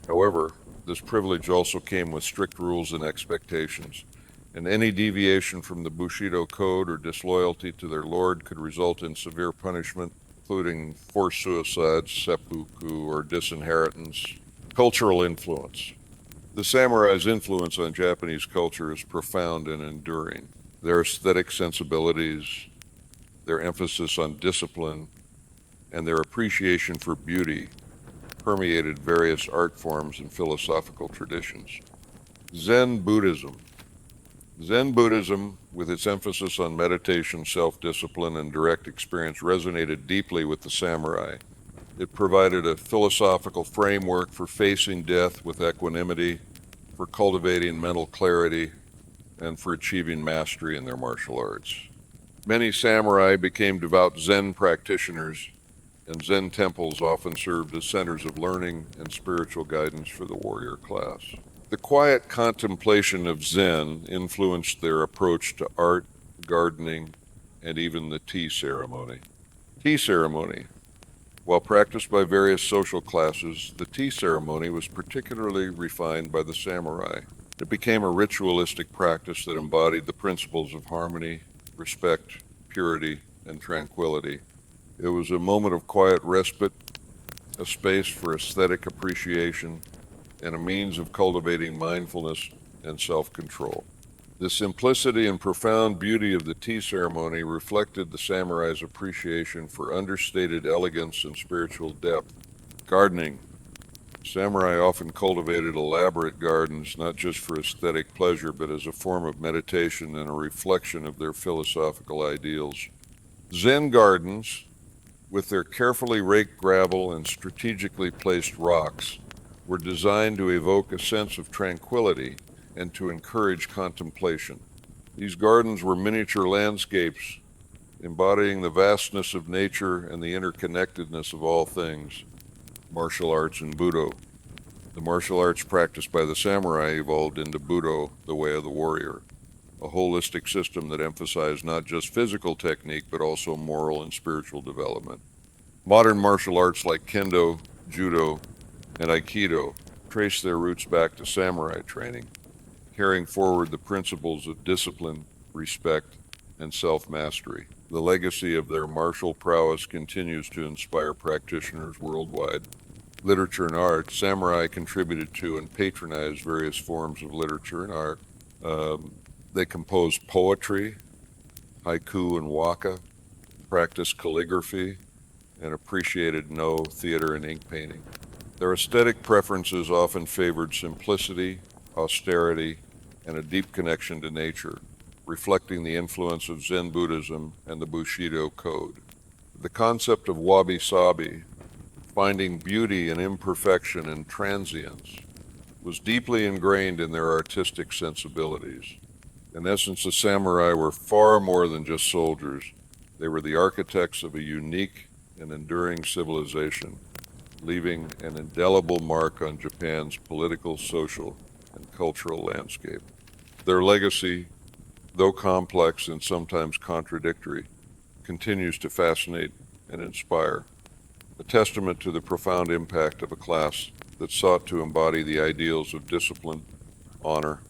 However, this privilege also came with strict rules and expectations, and any deviation from the Bushido Code or disloyalty to their lord could result in severe punishment, including forced suicides, seppuku, or disinheritance. Cultural influence. The samurai's influence on Japanese culture is profound and enduring. Their aesthetic sensibilities, their emphasis on discipline, and their appreciation for beauty permeated various art forms and philosophical traditions. Zen Buddhism. Zen Buddhism, with its emphasis on meditation, self-discipline, and direct experience, resonated deeply with the samurai. It provided a philosophical framework for facing death with equanimity, for cultivating mental clarity, and for achieving mastery in their martial arts. Many samurai became devout Zen practitioners, and Zen temples often served as centers of learning and spiritual guidance for the warrior class. The quiet contemplation of Zen influenced their approach to art, gardening, and even the tea ceremony. Tea ceremony. While practiced by various social classes, the tea ceremony was particularly refined by the samurai. It became a ritualistic practice that embodied the principles of harmony, respect, purity, and tranquility. It was a moment of quiet respite, a space for aesthetic appreciation, and a means of cultivating mindfulness and self-control. The simplicity and profound beauty of the tea ceremony reflected the samurai's appreciation for understated elegance and spiritual depth. Gardening. Samurai often cultivated elaborate gardens, not just for aesthetic pleasure, but as a form of meditation and a reflection of their philosophical ideals. Zen gardens, with their carefully raked gravel and strategically placed rocks, were designed to evoke a sense of tranquility and to encourage contemplation. These gardens were miniature landscapes, embodying the vastness of nature and the interconnectedness of all things. Martial arts and Budo. The martial arts practiced by the samurai evolved into Budo, the way of the warrior, a holistic system that emphasized not just physical technique, but also moral and spiritual development. Modern martial arts like Kendo, Judo, and Aikido trace their roots back to samurai training, carrying forward the principles of discipline, respect, and self-mastery. The legacy of their martial prowess continues to inspire practitioners worldwide. Literature and art. Samurai contributed to and patronized various forms of literature and art. They composed poetry, haiku and waka, practiced calligraphy, and appreciated no theater and ink painting. Their aesthetic preferences often favored simplicity, austerity, and a deep connection to nature, reflecting the influence of Zen Buddhism and the Bushido Code. The concept of wabi-sabi, finding beauty in imperfection and transience, was deeply ingrained in their artistic sensibilities. In essence, the samurai were far more than just soldiers. They were the architects of a unique and enduring civilization, leaving an indelible mark on Japan's political, social, and cultural landscape. Their legacy, though complex and sometimes contradictory, continues to fascinate and inspire, a testament to the profound impact of a class that sought to embody the ideals of discipline, honor,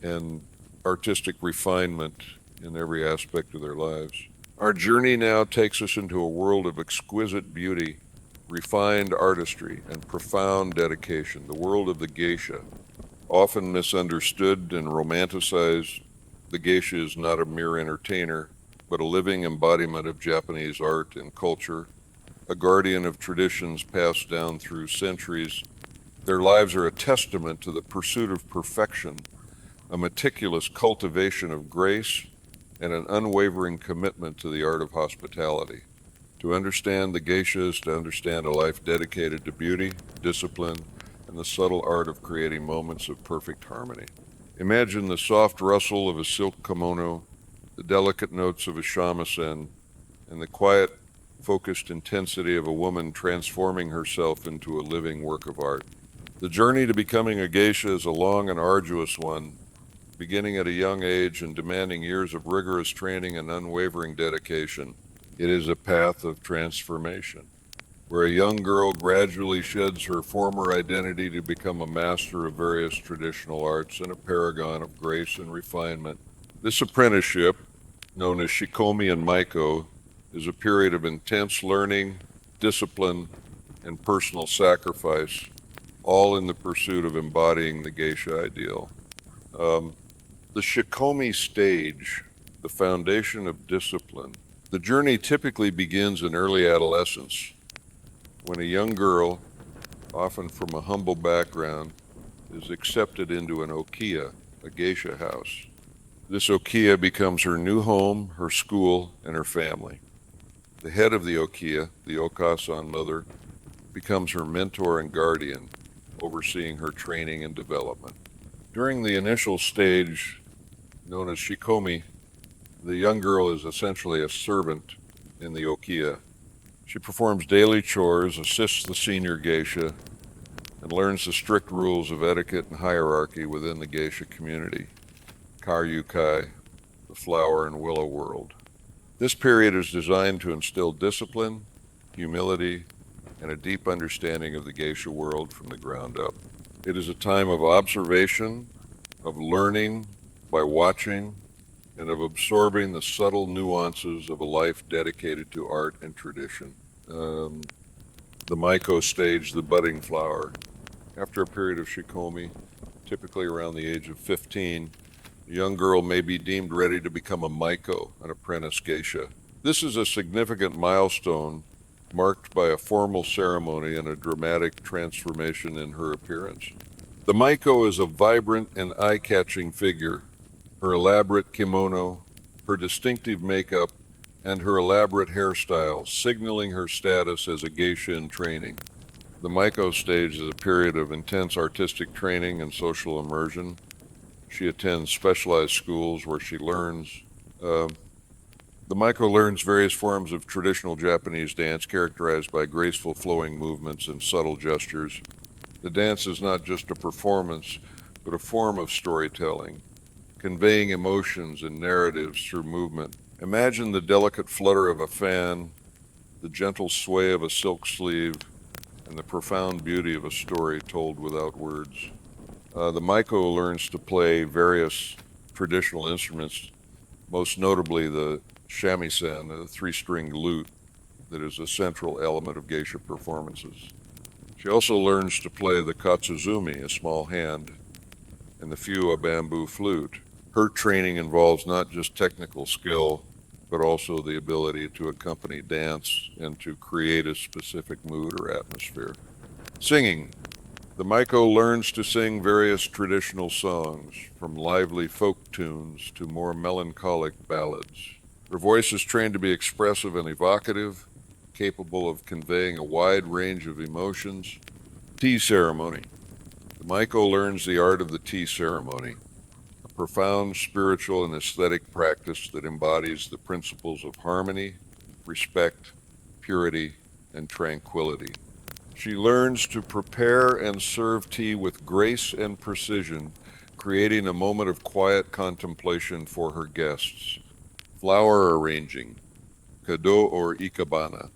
and artistic refinement in every aspect of their lives. Our journey now takes us into a world of exquisite beauty, refined artistry, and profound dedication, the world of the geisha. Often misunderstood and romanticized, the geisha is not a mere entertainer, but a living embodiment of Japanese art and culture, a guardian of traditions passed down through centuries. Their lives are a testament to the pursuit of perfection, a meticulous cultivation of grace, and an unwavering commitment to the art of hospitality. To understand the geisha is to understand a life dedicated to beauty, discipline, and the subtle art of creating moments of perfect harmony. Imagine the soft rustle of a silk kimono, the delicate notes of a shamisen, and the quiet, focused intensity of a woman transforming herself into a living work of art. The journey to becoming a geisha is a long and arduous one, beginning at a young age and demanding years of rigorous training and unwavering dedication. It is a path of transformation, where a young girl gradually sheds her former identity to become a master of various traditional arts and a paragon of grace and refinement. This apprenticeship, known as shikomi and maiko, is a period of intense learning, discipline, and personal sacrifice, all in the pursuit of embodying the geisha ideal. The shikomi stage, the foundation of discipline. The journey typically begins in early adolescence, when a young girl, often from a humble background, is accepted into an okiya, a geisha house. This okiya becomes her new home, her school, and her family. The head of the okiya, the okasan mother, becomes her mentor and guardian, overseeing her training and development. During the initial stage, known as shikomi, the young girl is essentially a servant in the okiya. She performs daily chores, assists the senior geisha, and learns the strict rules of etiquette and hierarchy within the geisha community, Karyukai, the flower and willow world. This period is designed to instill discipline, humility, and a deep understanding of the geisha world from the ground up. It is a time of observation, of learning by watching, and of absorbing the subtle nuances of a life dedicated to art and tradition. The maiko stage, the budding flower. After a period of shikomi, typically around the age of 15, a young girl may be deemed ready to become a maiko, an apprentice geisha. This is a significant milestone marked by a formal ceremony and a dramatic transformation in her appearance. The maiko is a vibrant and eye-catching figure. Her elaborate kimono, her distinctive makeup, and her elaborate hairstyle, signaling her status as a geisha in training. The maiko stage is a period of intense artistic training and social immersion. She attends specialized schools where she learns. The maiko learns various forms of traditional Japanese dance characterized by graceful flowing movements and subtle gestures. The dance is not just a performance, but a form of storytelling, conveying emotions and narratives through movement. Imagine the delicate flutter of a fan, the gentle sway of a silk sleeve, and the profound beauty of a story told without words. The maiko learns to play various traditional instruments, most notably the shamisen, a three-stringed lute that is a central element of geisha performances. She also learns to play the katsuzumi, a small hand, and the fu, a bamboo flute. Her training involves not just technical skill, but also the ability to accompany dance and to create a specific mood or atmosphere. Singing. The maiko learns to sing various traditional songs, from lively folk tunes to more melancholic ballads. Her voice is trained to be expressive and evocative, capable of conveying a wide range of emotions. Tea ceremony. The maiko learns the art of the tea ceremony, a profound spiritual and aesthetic practice that embodies the principles of harmony, respect, purity, and tranquility. She learns to prepare and serve tea with grace and precision, creating a moment of quiet contemplation for her guests. Flower arranging, kado or ikebana.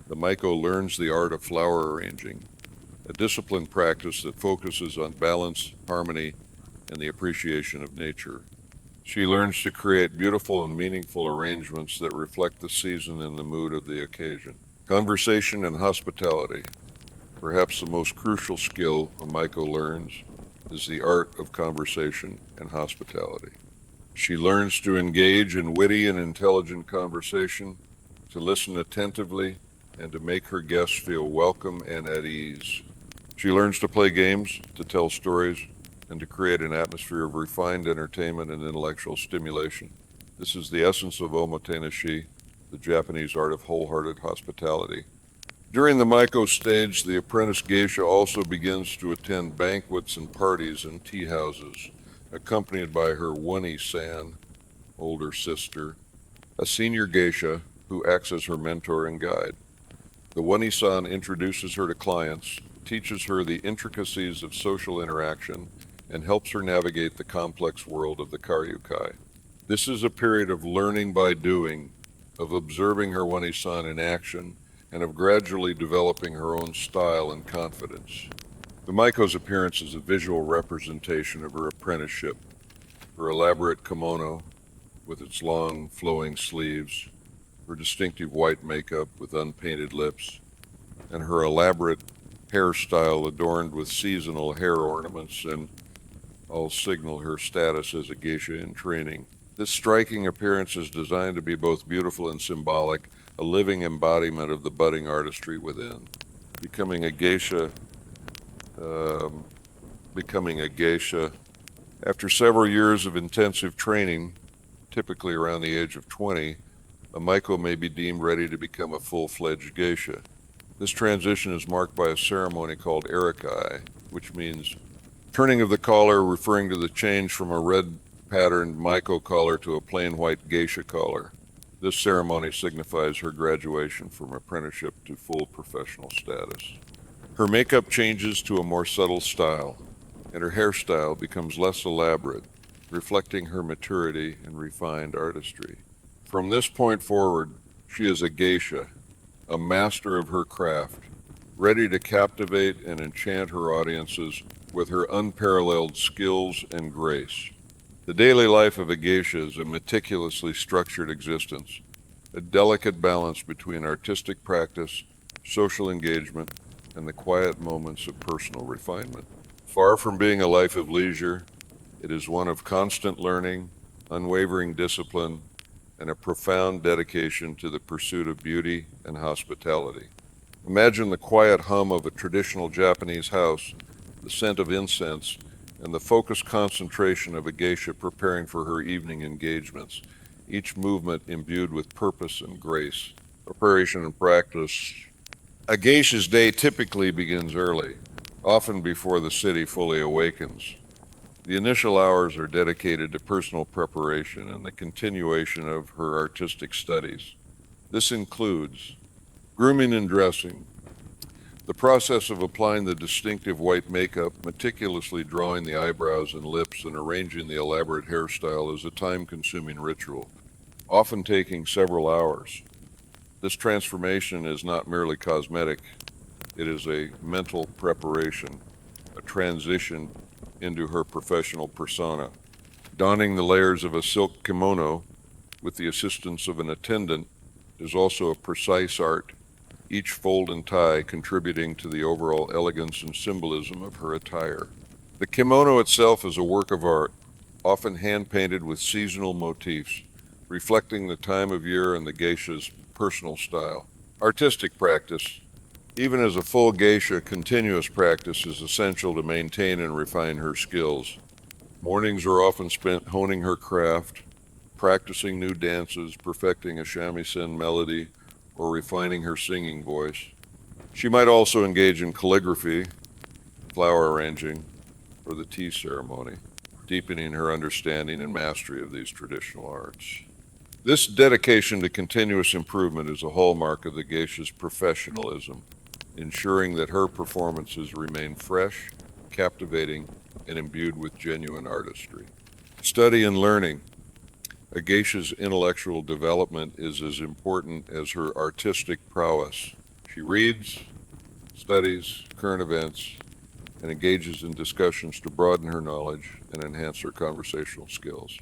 The maiko learns the art of flower arranging, a disciplined practice that focuses on balance, harmony, and the appreciation of nature. She learns to create beautiful and meaningful arrangements that reflect the season and the mood of the occasion. Conversation and hospitality. Perhaps the most crucial skill a Maiko learns is the art of conversation and hospitality. She learns to engage in witty and intelligent conversation, to listen attentively, and to make her guests feel welcome and at ease. She learns to play games, to tell stories, and to create an atmosphere of refined entertainment and intellectual stimulation. This is the essence of omotenashi, the Japanese art of wholehearted hospitality. During the Maiko stage, the apprentice geisha also begins to attend banquets and parties in tea houses, accompanied by her wani-san, older sister, a senior geisha who acts as her mentor and guide. The wani-san introduces her to clients, teaches her the intricacies of social interaction, and helps her navigate the complex world of the karyukai. This is a period of learning by doing, of observing her wani-san in action, and of gradually developing her own style and confidence. The Maiko's appearance is a visual representation of her apprenticeship. Her elaborate kimono, with its long, flowing sleeves, her distinctive white makeup with unpainted lips, and her elaborate hairstyle adorned with seasonal hair ornaments and all signal her status as a geisha in training. This striking appearance is designed to be both beautiful and symbolic, a living embodiment of the budding artistry within. Becoming a geisha. After several years of intensive training, typically around the age of 20, a Maiko may be deemed ready to become a full-fledged geisha. This transition is marked by a ceremony called arikai, which means turning of the collar, referring to the change from a red patterned Maiko collar to a plain white geisha collar. This ceremony signifies her graduation from apprenticeship to full professional status. Her makeup changes to a more subtle style, and her hairstyle becomes less elaborate, reflecting her maturity and refined artistry. From this point forward, she is a geisha, a master of her craft, ready to captivate and enchant her audiences with her unparalleled skills and grace. The daily life of a geisha is a meticulously structured existence, a delicate balance between artistic practice, social engagement, and the quiet moments of personal refinement. Far from being a life of leisure, it is one of constant learning, unwavering discipline, and a profound dedication to the pursuit of beauty and hospitality. Imagine the quiet hum of a traditional Japanese house, the scent of incense, and the focused concentration of a geisha preparing for her evening engagements, each movement imbued with purpose and grace. Preparation and practice. A geisha's day typically begins early, often before the city fully awakens. The initial hours are dedicated to personal preparation and the continuation of her artistic studies. This includes grooming and dressing. The process of applying the distinctive white makeup, meticulously drawing the eyebrows and lips, and arranging the elaborate hairstyle is a time-consuming ritual, often taking several hours. This transformation is not merely cosmetic, it is a mental preparation, a transition into her professional persona. Donning the layers of a silk kimono with the assistance of an attendant is also a precise art, each fold and tie contributing to the overall elegance and symbolism of her attire. The kimono itself is a work of art, often hand-painted with seasonal motifs, reflecting the time of year and the geisha's personal style. Artistic practice. Even as a full geisha, continuous practice is essential to maintain and refine her skills. Mornings are often spent honing her craft, practicing new dances, perfecting a shamisen melody, or refining her singing voice. She might also engage in calligraphy, flower arranging, or the tea ceremony, deepening her understanding and mastery of these traditional arts. This dedication to continuous improvement is a hallmark of the geisha's professionalism, ensuring that her performances remain fresh, captivating, and imbued with genuine artistry. Study and learning. A geisha's intellectual development is as important as her artistic prowess. She reads, studies current events, and engages in discussions to broaden her knowledge and enhance her conversational skills.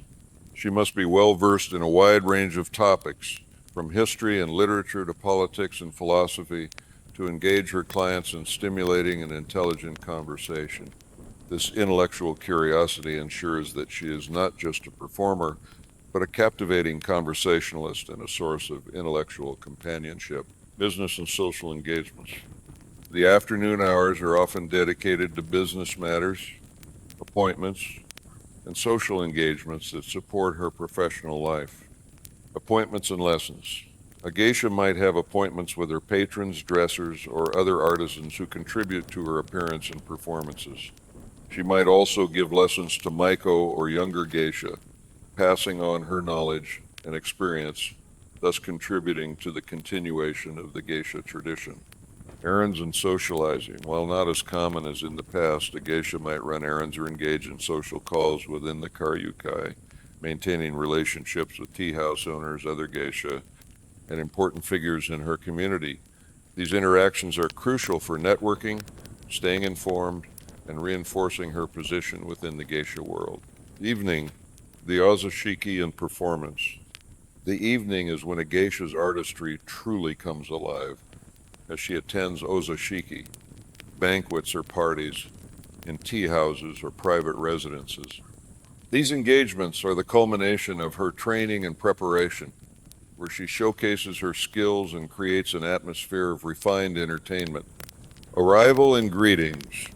She must be well versed in a wide range of topics, from history and literature to politics and philosophy, to engage her clients in stimulating and intelligent conversation. This intellectual curiosity ensures that she is not just a performer, but a captivating conversationalist and a source of intellectual companionship. Business and social engagements. The afternoon hours are often dedicated to business matters, appointments, and social engagements that support her professional life. Appointments and lessons. A geisha might have appointments with her patrons, dressers, or other artisans who contribute to her appearance and performances. She might also give lessons to maiko or younger geisha, passing on her knowledge and experience, thus contributing to the continuation of the geisha tradition. Errands and socializing. While not as common as in the past, a geisha might run errands or engage in social calls within the karyukai, maintaining relationships with tea house owners, other geisha, and important figures in her community. These interactions are crucial for networking, staying informed, and reinforcing her position within the geisha world. Evening, the ozoshiki and performance. The evening is when a geisha's artistry truly comes alive, as she attends ozoshiki, banquets or parties, in tea houses or private residences. These engagements are the culmination of her training and preparation, where she showcases her skills and creates an atmosphere of refined entertainment. Arrival and greetings.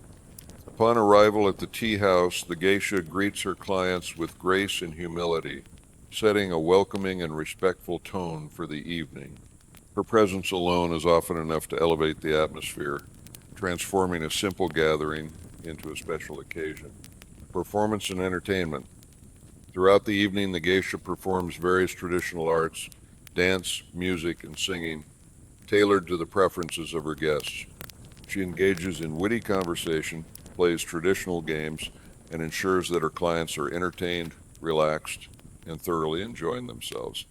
Upon arrival at the tea house, the geisha greets her clients with grace and humility, setting a welcoming and respectful tone for the evening. Her presence alone is often enough to elevate the atmosphere, transforming a simple gathering into a special occasion. Performance and entertainment. Throughout the evening, the geisha performs various traditional arts, dance, music, and singing, tailored to the preferences of her guests. She engages in witty conversation, plays traditional games, and ensures that her clients are entertained, relaxed, and thoroughly enjoying themselves.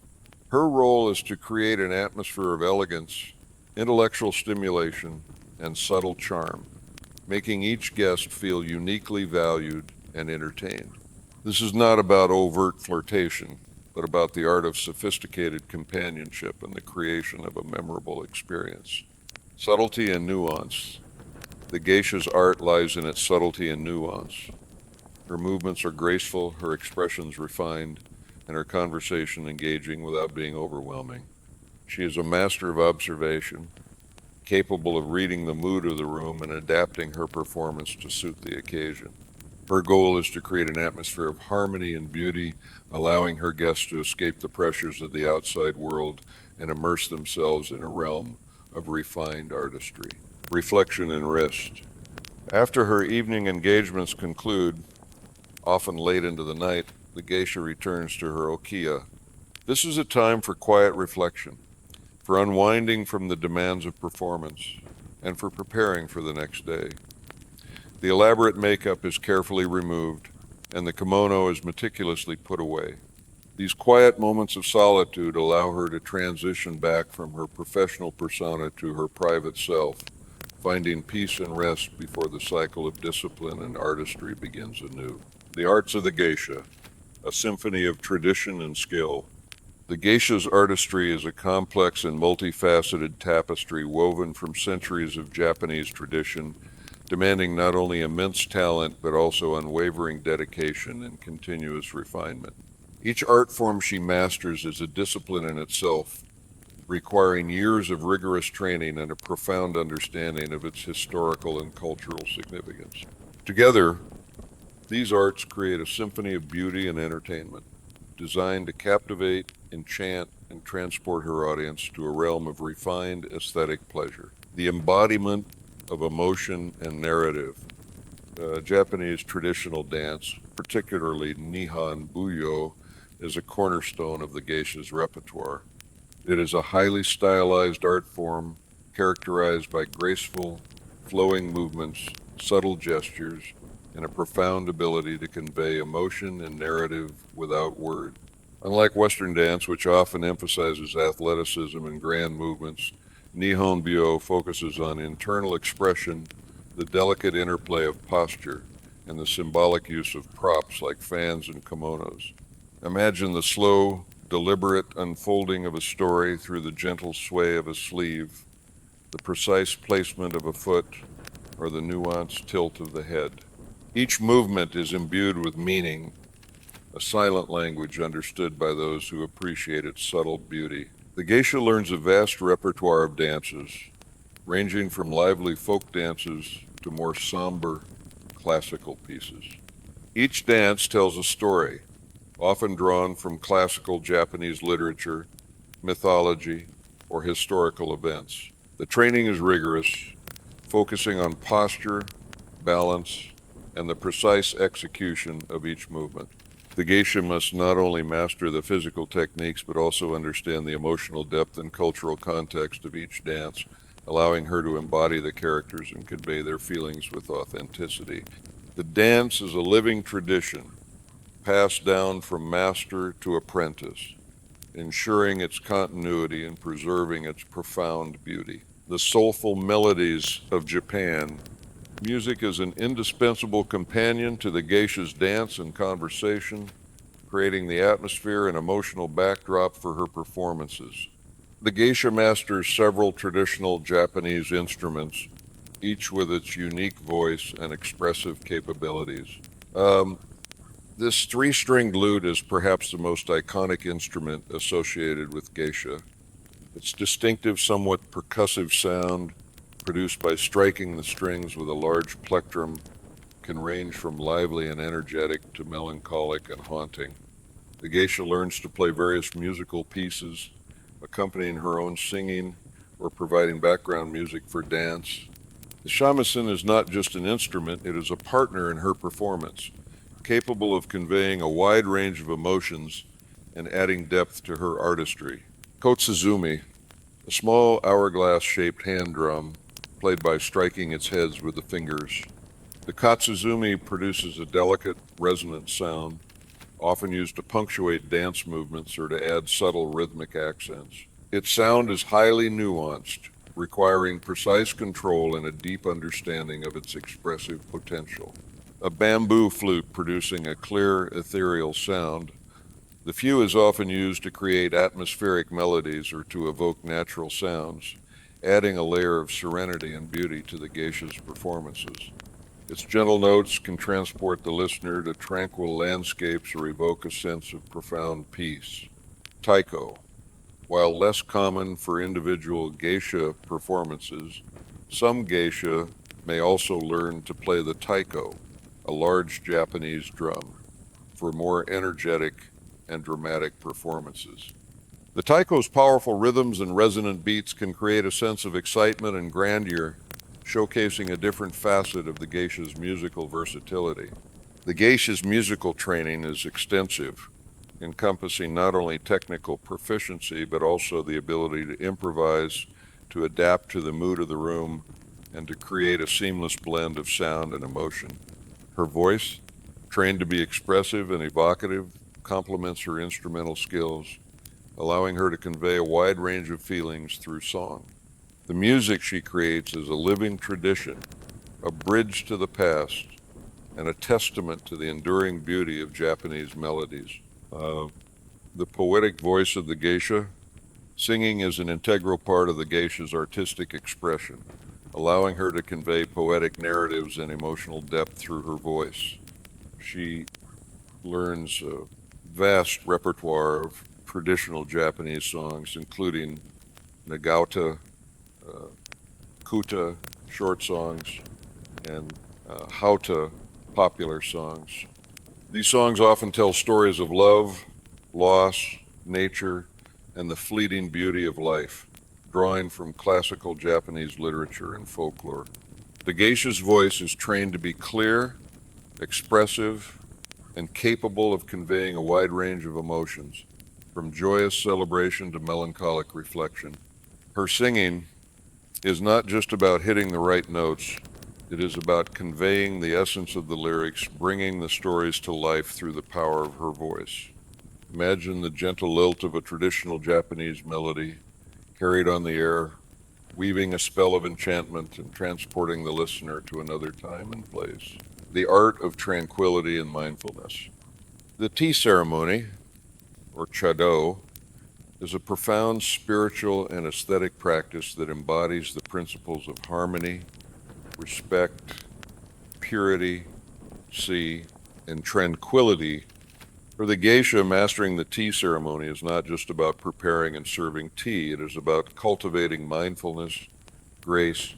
Her role is to create an atmosphere of elegance, intellectual stimulation, and subtle charm, making each guest feel uniquely valued and entertained. This is not about overt flirtation, but about the art of sophisticated companionship and the creation of a memorable experience. Subtlety and nuance. The geisha's art lies in its subtlety and nuance. Her movements are graceful, her expressions refined, and her conversation engaging without being overwhelming. She is a master of observation, capable of reading the mood of the room and adapting her performance to suit the occasion. Her goal is to create an atmosphere of harmony and beauty, allowing her guests to escape the pressures of the outside world and immerse themselves in a realm of refined artistry. Reflection and rest. After her evening engagements conclude, often late into the night, the geisha returns to her okiya. This is a time for quiet reflection, for unwinding from the demands of performance, and for preparing for the next day. The elaborate makeup is carefully removed, and the kimono is meticulously put away. These quiet moments of solitude allow her to transition back from her professional persona to her private self, finding peace and rest before the cycle of discipline and artistry begins anew. The arts of the geisha, a symphony of tradition and skill. The geisha's artistry is a complex and multifaceted tapestry woven from centuries of Japanese tradition, demanding not only immense talent but also unwavering dedication and continuous refinement. Each art form she masters is a discipline in itself, requiring years of rigorous training and a profound understanding of its historical and cultural significance. Together, these arts create a symphony of beauty and entertainment, designed to captivate, enchant, and transport her audience to a realm of refined aesthetic pleasure. The embodiment of emotion and narrative. Japanese traditional dance, particularly Nihon Buyo, is a cornerstone of the geisha's repertoire. It is a highly stylized art form characterized by graceful, flowing movements, subtle gestures, and a profound ability to convey emotion and narrative without word. Unlike Western dance, which often emphasizes athleticism and grand movements, Nihon Byo focuses on internal expression the delicate interplay of posture, and the symbolic use of props like fans and kimonos. Imagine the slow, deliberate unfolding of a story through the gentle sway of a sleeve, the precise placement of a foot, or the nuanced tilt of the head. Each movement is imbued with meaning, a silent language understood by those who appreciate its subtle beauty. The geisha learns a vast repertoire of dances, ranging from lively folk dances to more somber classical pieces. Each dance tells a story, often drawn from classical Japanese literature, mythology, or historical events. The training is rigorous, focusing on posture, balance, and the precise execution of each movement. The geisha must not only master the physical techniques, but also understand the emotional depth and cultural context of each dance, allowing her to embody the characters and convey their feelings with authenticity. The dance is a living tradition, passed down from master to apprentice, ensuring its continuity and preserving its profound beauty. The soulful melodies of Japan. Music is an indispensable companion to the geisha's dance and conversation, creating the atmosphere and emotional backdrop for her performances. The geisha masters several traditional Japanese instruments, each with its unique voice and expressive capabilities. This three-stringed lute is perhaps the most iconic instrument associated with geisha. Its distinctive, somewhat percussive sound, produced by striking the strings with a large plectrum, can range from lively and energetic to melancholic and haunting. The geisha learns to play various musical pieces, accompanying her own singing or providing background music for dance. The shamisen is not just an instrument, it is a partner in her performance, capable of conveying a wide range of emotions and adding depth to her artistry. Kotsuzumi, a small hourglass-shaped hand drum, played by striking its heads with the fingers. The kotsuzumi produces a delicate, resonant sound, often used to punctuate dance movements or to add subtle rhythmic accents. Its sound is highly nuanced, requiring precise control and a deep understanding of its expressive potential. A bamboo flute producing a clear, ethereal sound. The fu is often used to create atmospheric melodies or to evoke natural sounds, adding a layer of serenity and beauty to the geisha's performances. Its gentle notes can transport the listener to tranquil landscapes or evoke a sense of profound peace. Taiko. While less common for individual geisha performances, some geisha may also learn to play the taiko, a large Japanese drum, for more energetic and dramatic performances. The taiko's powerful rhythms and resonant beats can create a sense of excitement and grandeur, showcasing a different facet of the geisha's musical versatility. The geisha's musical training is extensive, encompassing not only technical proficiency, but also the ability to improvise, to adapt to the mood of the room, and to create a seamless blend of sound and emotion. Her voice, trained to be expressive and evocative, complements her instrumental skills, allowing her to convey a wide range of feelings through song. The music she creates is a living tradition, a bridge to the past, and a testament to the enduring beauty of Japanese melodies. The poetic voice of the geisha. Singing is an integral part of the geisha's artistic expression, allowing her to convey poetic narratives and emotional depth through her voice. She learns a vast repertoire of traditional Japanese songs, including nagauta, kuta, short songs, and hauta, popular songs. These songs often tell stories of love, loss, nature, and the fleeting beauty of life, drawing from classical Japanese literature and folklore. The geisha's voice is trained to be clear, expressive, and capable of conveying a wide range of emotions, from joyous celebration to melancholic reflection. Her singing is not just about hitting the right notes, it is about conveying the essence of the lyrics, bringing the stories to life through the power of her voice. Imagine the gentle lilt of a traditional Japanese melody carried on the air weaving a spell of enchantment and transporting the listener to another time and place. The art of tranquility and mindfulness. The tea ceremony, or chado, is a profound spiritual and aesthetic practice that embodies the principles of harmony, respect, purity, and tranquility. For the geisha, mastering the tea ceremony is not just about preparing and serving tea, it is about cultivating mindfulness, grace,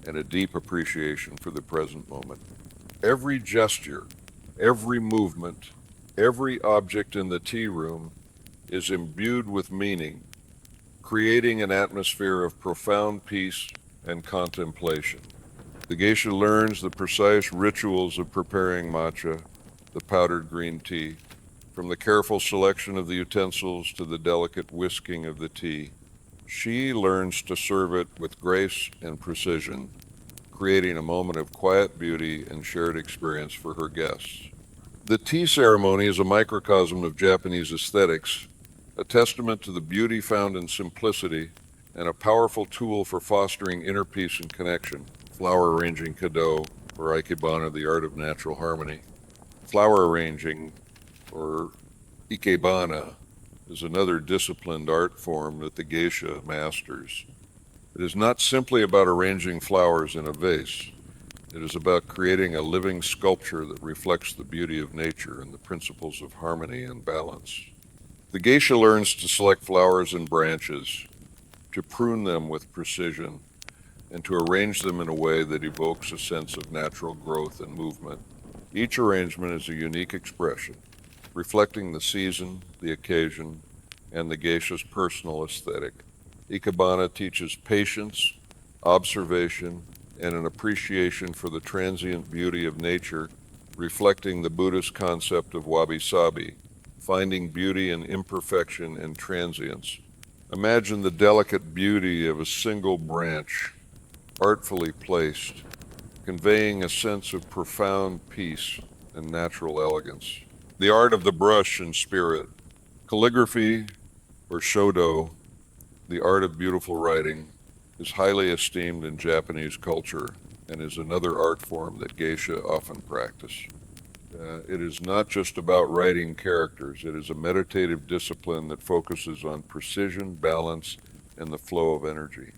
and a deep appreciation for the present moment. Every gesture, every movement, every object in the tea room is imbued with meaning, creating an atmosphere of profound peace and contemplation. The geisha learns the precise rituals of preparing matcha, the powdered green tea, from the careful selection of the utensils to the delicate whisking of the tea. She learns to serve it with grace and precision, creating a moment of quiet beauty and shared experience for her guests. The tea ceremony is a microcosm of Japanese aesthetics, a testament to the beauty found in simplicity and a powerful tool for fostering inner peace and connection. Flower arranging kado, or ikebana, the art of natural harmony. Flower arranging, or ikebana, is another disciplined art form that the geisha masters. It is not simply about arranging flowers in a vase. It is about creating a living sculpture that reflects the beauty of nature and the principles of harmony and balance. The geisha learns to select flowers and branches, to prune them with precision, and to arrange them in a way that evokes a sense of natural growth and movement. Each arrangement is a unique expression, reflecting the season, the occasion, and the geisha's personal aesthetic. Ikebana teaches patience, observation, and an appreciation for the transient beauty of nature, reflecting the Buddhist concept of wabi-sabi, finding beauty in imperfection and transience. Imagine the delicate beauty of a single branch, artfully placed, conveying a sense of profound peace and natural elegance. The art of the brush and spirit. Calligraphy, or shodo, the art of beautiful writing, is highly esteemed in Japanese culture and is another art form that geisha often practice. It is not just about writing characters, it is a meditative discipline that focuses on precision, balance, and the flow of energy.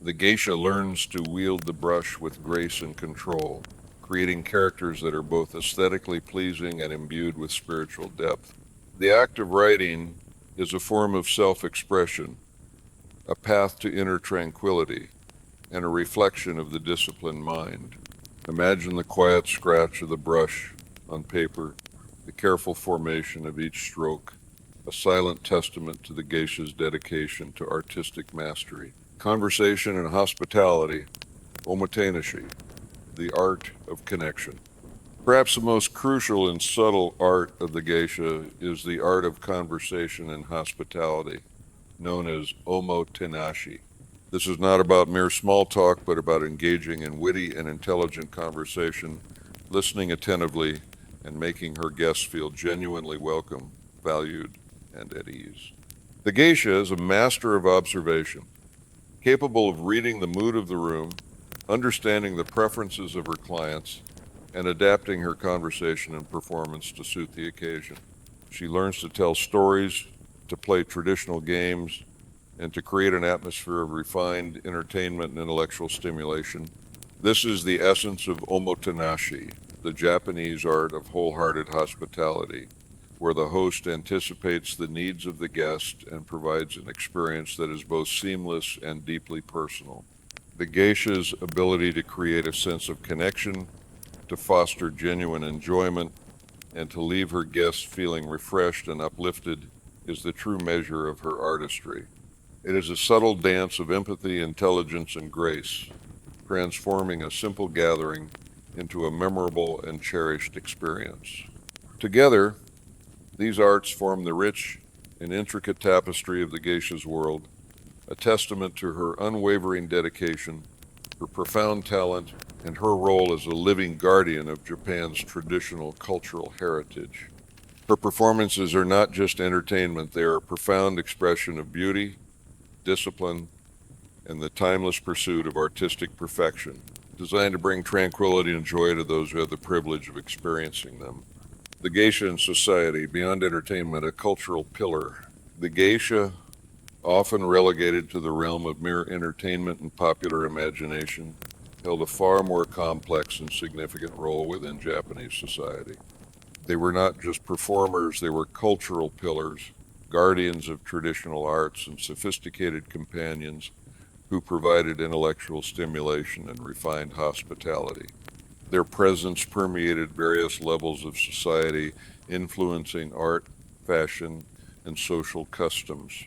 The geisha learns to wield the brush with grace and control, creating characters that are both aesthetically pleasing and imbued with spiritual depth. The act of writing is a form of self-expression, a path to inner tranquility, and a reflection of the disciplined mind. Imagine the quiet scratch of the brush on paper, the careful formation of each stroke, a silent testament to the geisha's dedication to artistic mastery. Conversation and hospitality, omotenashi, the art of connection. Perhaps the most crucial and subtle art of the geisha is the art of conversation and hospitality, known as omotenashi. This is not about mere small talk, but about engaging in witty and intelligent conversation, listening attentively, and making her guests feel genuinely welcome, valued, and at ease. The geisha is a master of observation, capable of reading the mood of the room, understanding the preferences of her clients, and adapting her conversation and performance to suit the occasion. She learns to tell stories, to play traditional games, and to create an atmosphere of refined entertainment and intellectual stimulation. This is the essence of omotenashi, the Japanese art of wholehearted hospitality, where the host anticipates the needs of the guest and provides an experience that is both seamless and deeply personal. The geisha's ability to create a sense of connection, to foster genuine enjoyment, and to leave her guests feeling refreshed and uplifted is the true measure of her artistry. It is a subtle dance of empathy, intelligence, and grace, transforming a simple gathering into a memorable and cherished experience. Together, these arts form the rich and intricate tapestry of the geisha's world, a testament to her unwavering dedication, her profound talent, and her role as a living guardian of Japan's traditional cultural heritage. Her performances are not just entertainment, they are a profound expression of beauty, discipline, and the timeless pursuit of artistic perfection, designed to bring tranquility and joy to those who have the privilege of experiencing them. The geisha in society, beyond entertainment, a cultural pillar. The geisha, often relegated to the realm of mere entertainment and popular imagination, held a far more complex and significant role within Japanese society. They were not just performers, they were cultural pillars, guardians of traditional arts, and sophisticated companions who provided intellectual stimulation and refined hospitality. Their presence permeated various levels of society, influencing art, fashion, and social customs.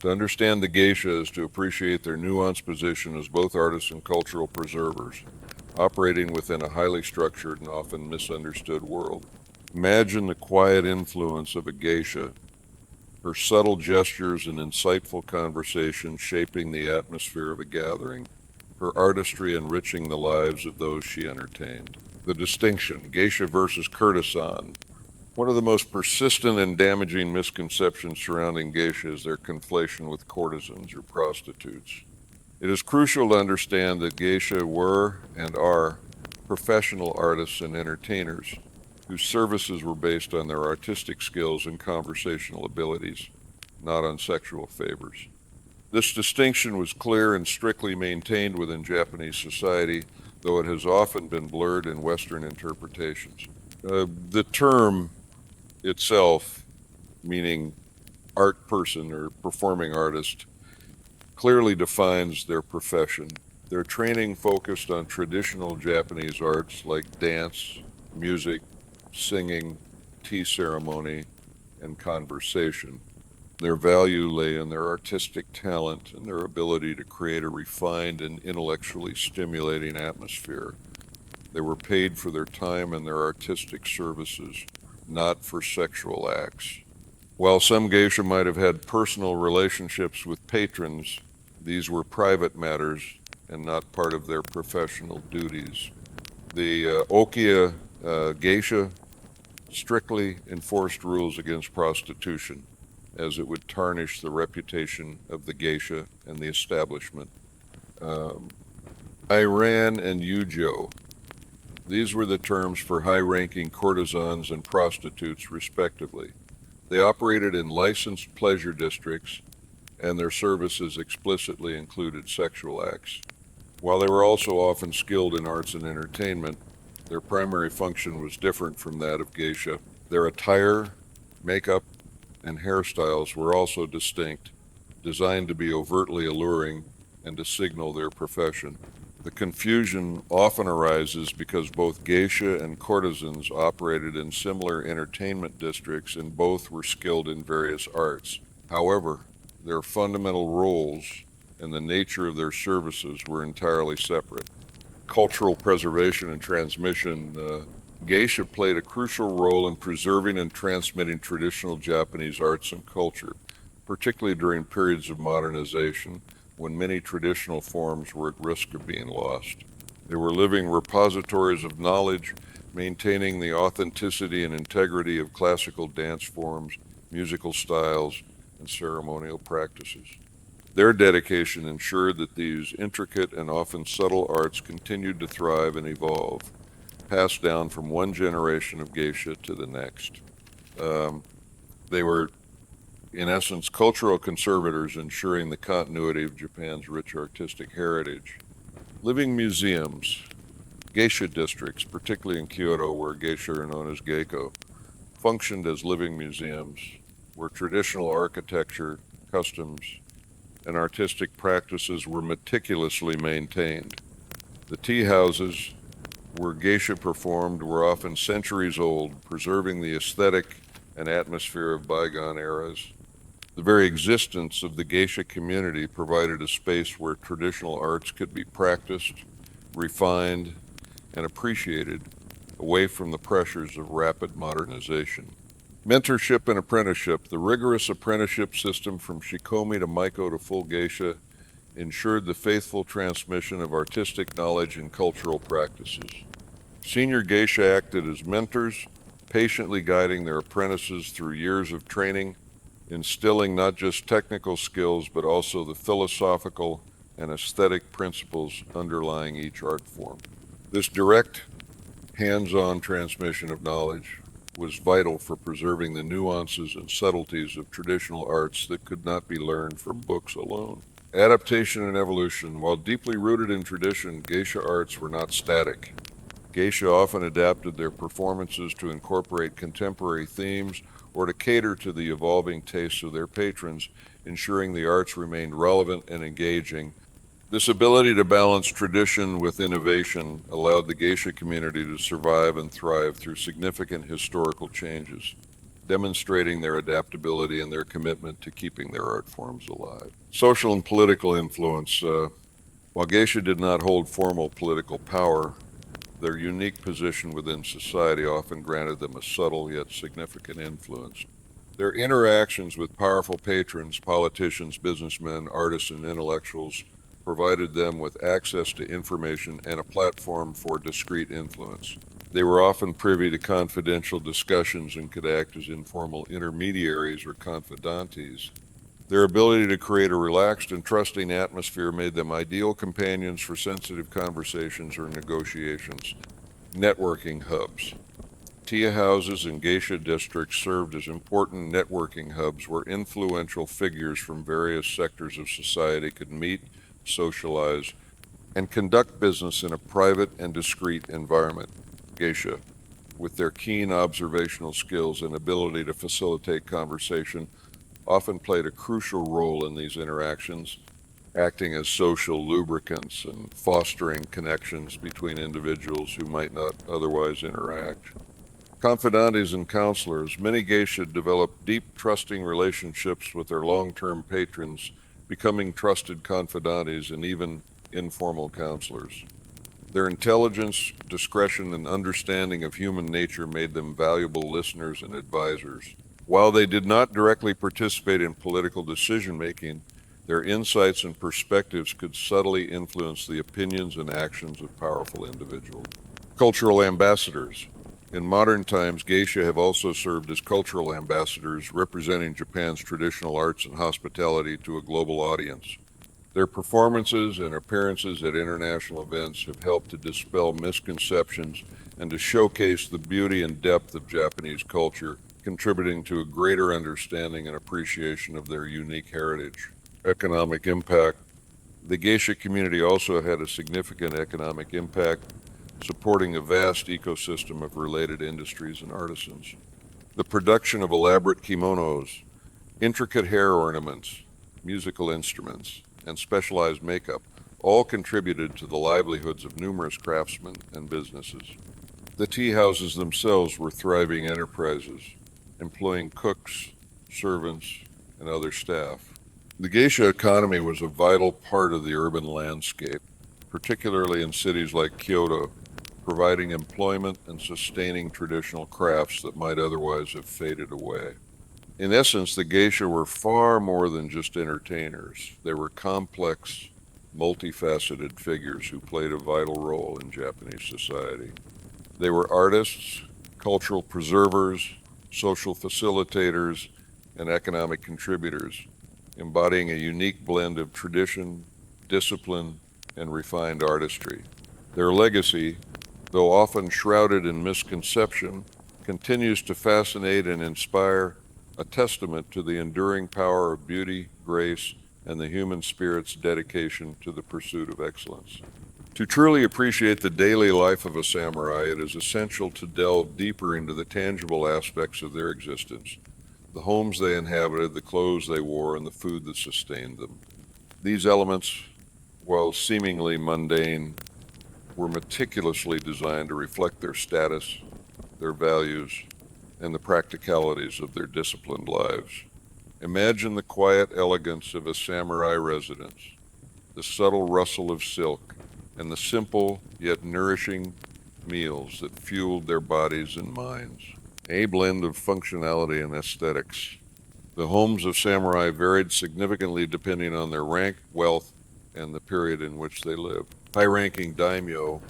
To understand the geisha is to appreciate their nuanced position as both artists and cultural preservers, operating within a highly structured and often misunderstood world. Imagine the quiet influence of a geisha, her subtle gestures and insightful conversation shaping the atmosphere of a gathering, her artistry enriching the lives of those she entertained. The distinction, geisha versus courtesan. One of the most persistent and damaging misconceptions surrounding geisha is their conflation with courtesans or prostitutes. It is crucial to understand that geisha were and are professional artists and entertainers whose services were based on their artistic skills and conversational abilities, not on sexual favors. This distinction was clear and strictly maintained within Japanese society, though it has often been blurred in Western interpretations. The term itself, meaning art person or performing artist, clearly defines their profession. Their training focused on traditional Japanese arts like dance, music, singing, tea ceremony, and conversation. Their value lay in their artistic talent and their ability to create a refined and intellectually stimulating atmosphere. They were paid for their time and their artistic services, not for sexual acts. While some geisha might have had personal relationships with patrons, these were private matters and not part of their professional duties. The Okiya geisha strictly enforced rules against prostitution, as it would tarnish the reputation of the geisha and the establishment. Um, Iran and Yujo, these were the terms for high-ranking courtesans and prostitutes, respectively. They operated in licensed pleasure districts, and their services explicitly included sexual acts. While they were also often skilled in arts and entertainment, their primary function was different from that of geisha. Their attire, makeup, and hairstyles were also distinct, designed to be overtly alluring and to signal their profession. The confusion often arises because both geisha and courtesans operated in similar entertainment districts and both were skilled in various arts. However, their fundamental roles and the nature of their services were entirely separate. Cultural preservation and transmission, geisha played a crucial role in preserving and transmitting traditional Japanese arts and culture, particularly during periods of modernization when many traditional forms were at risk of being lost. They were living repositories of knowledge, maintaining the authenticity and integrity of classical dance forms, musical styles, and ceremonial practices. Their dedication ensured that these intricate and often subtle arts continued to thrive and evolve, passed down from one generation of geisha to the next. Um, they were, in essence, cultural conservators ensuring the continuity of Japan's rich artistic heritage. Living museums, geisha districts, particularly in Kyoto, where geisha are known as geiko, functioned as living museums where traditional architecture, customs, and artistic practices were meticulously maintained. The tea houses where geisha performed were often centuries old, preserving the aesthetic and atmosphere of bygone eras. The very existence of the geisha community provided a space where traditional arts could be practiced, refined, and appreciated away from the pressures of rapid modernization. Mentorship and apprenticeship. The rigorous apprenticeship system from shikomi to maiko to full geisha ensured the faithful transmission of artistic knowledge and cultural practices. Senior geisha acted as mentors, patiently guiding their apprentices through years of training, instilling not just technical skills but also the philosophical, and aesthetic principles underlying each art form. This direct, hands-on transmission of knowledge was vital for preserving the nuances and subtleties of traditional arts that could not be learned from books alone. Adaptation and evolution. While deeply rooted in tradition, geisha arts were not static. Geisha often adapted their performances to incorporate contemporary themes or to cater to the evolving tastes of their patrons, ensuring the arts remained relevant and engaging. This ability to balance tradition with innovation allowed the geisha community to survive and thrive through significant historical changes, demonstrating their adaptability and their commitment to keeping their art forms alive. Social and political influence. While geisha did not hold formal political power, their unique position within society often granted them a subtle yet significant influence. Their interactions with powerful patrons, politicians, businessmen, artists, and intellectuals provided them with access to information and a platform for discreet influence. They were often privy to confidential discussions and could act as informal intermediaries or confidantes. Their ability to create a relaxed and trusting atmosphere made them ideal companions for sensitive conversations or negotiations. Networking hubs. Tea houses and geisha districts served as important networking hubs where influential figures from various sectors of society could meet, socialize, and conduct business in a private and discreet environment. Geisha, with their keen observational skills and ability to facilitate conversation, often played a crucial role in these interactions, acting as social lubricants and fostering connections between individuals who might not otherwise interact. Confidantes and counselors. Many geisha developed deep, trusting relationships with their long-term patrons, becoming trusted confidantes and even informal counselors. Their intelligence, discretion, and understanding of human nature made them valuable listeners and advisors. While they did not directly participate in political decision-making, their insights and perspectives could subtly influence the opinions and actions of powerful individuals. Cultural ambassadors. In modern times, geisha have also served as cultural ambassadors, representing Japan's traditional arts and hospitality to a global audience. Their performances and appearances at international events have helped to dispel misconceptions and to showcase the beauty and depth of Japanese culture, contributing to a greater understanding and appreciation of their unique heritage. Economic impact. The geisha community also had a significant economic impact, supporting a vast ecosystem of related industries and artisans. The production of elaborate kimonos, intricate hair ornaments, musical instruments, and specialized makeup all contributed to the livelihoods of numerous craftsmen and businesses. The tea houses themselves were thriving enterprises, employing cooks, servants, and other staff. The geisha economy was a vital part of the urban landscape, particularly in cities like Kyoto, providing employment and sustaining traditional crafts that might otherwise have faded away. In essence, the geisha were far more than just entertainers. They were complex, multifaceted figures who played a vital role in Japanese society. They were artists, cultural preservers, social facilitators, and economic contributors, embodying a unique blend of tradition, discipline, and refined artistry. Their legacy, though often shrouded in misconception, continues to fascinate and inspire, a testament to the enduring power of beauty, grace, and the human spirit's dedication to the pursuit of excellence. To truly appreciate the daily life of a samurai, it is essential to delve deeper into the tangible aspects of their existence, the homes they inhabited, the clothes they wore, and the food that sustained them. These elements, while seemingly mundane, were meticulously designed to reflect their status, their values, and the practicalities of their disciplined lives. Imagine the quiet elegance of a samurai residence, the subtle rustle of silk, and the simple yet nourishing meals that fueled their bodies and minds. A blend of functionality and aesthetics. The homes of samurai varied significantly depending on their rank, wealth, and the period in which they lived. High-ranking daimyo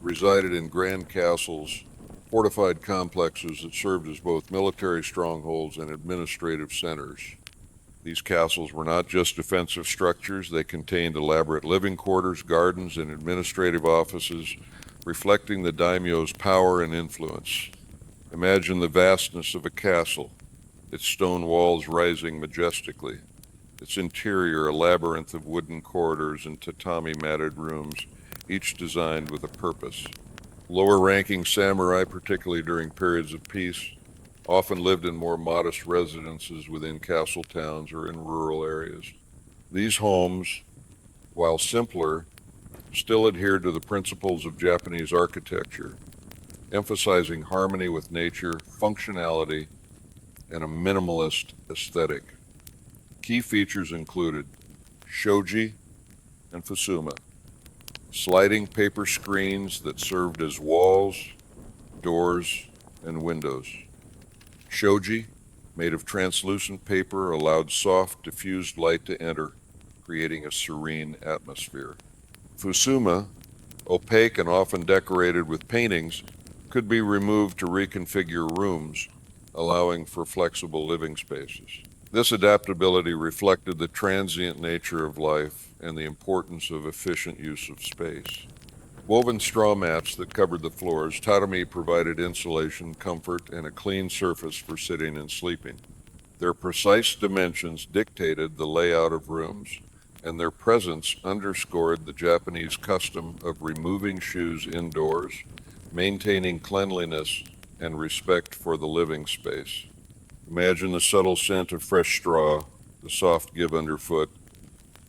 resided in grand castles, fortified complexes that served as both military strongholds and administrative centers. These castles were not just defensive structures, they contained elaborate living quarters, gardens, and administrative offices, reflecting the daimyo's power and influence. Imagine the vastness of a castle, its stone walls rising majestically, its interior a labyrinth of wooden corridors and tatami-matted rooms, each designed with a purpose. Lower-ranking samurai, particularly during periods of peace, often lived in more modest residences within castle towns or in rural areas. These homes, while simpler, still adhered to the principles of Japanese architecture, emphasizing harmony with nature, functionality, and a minimalist aesthetic. Key features included shoji and fusuma, sliding paper screens that served as walls, doors, and windows. Shoji, made of translucent paper, allowed soft, diffused light to enter, creating a serene atmosphere. Fusuma, opaque and often decorated with paintings, could be removed to reconfigure rooms, allowing for flexible living spaces. This adaptability reflected the transient nature of life and the importance of efficient use of space. Woven straw mats that covered the floors, tatami provided insulation, comfort, and a clean surface for sitting and sleeping. Their precise dimensions dictated the layout of rooms, and their presence underscored the Japanese custom of removing shoes indoors, maintaining cleanliness and respect for the living space. Imagine the subtle scent of fresh straw, the soft give underfoot,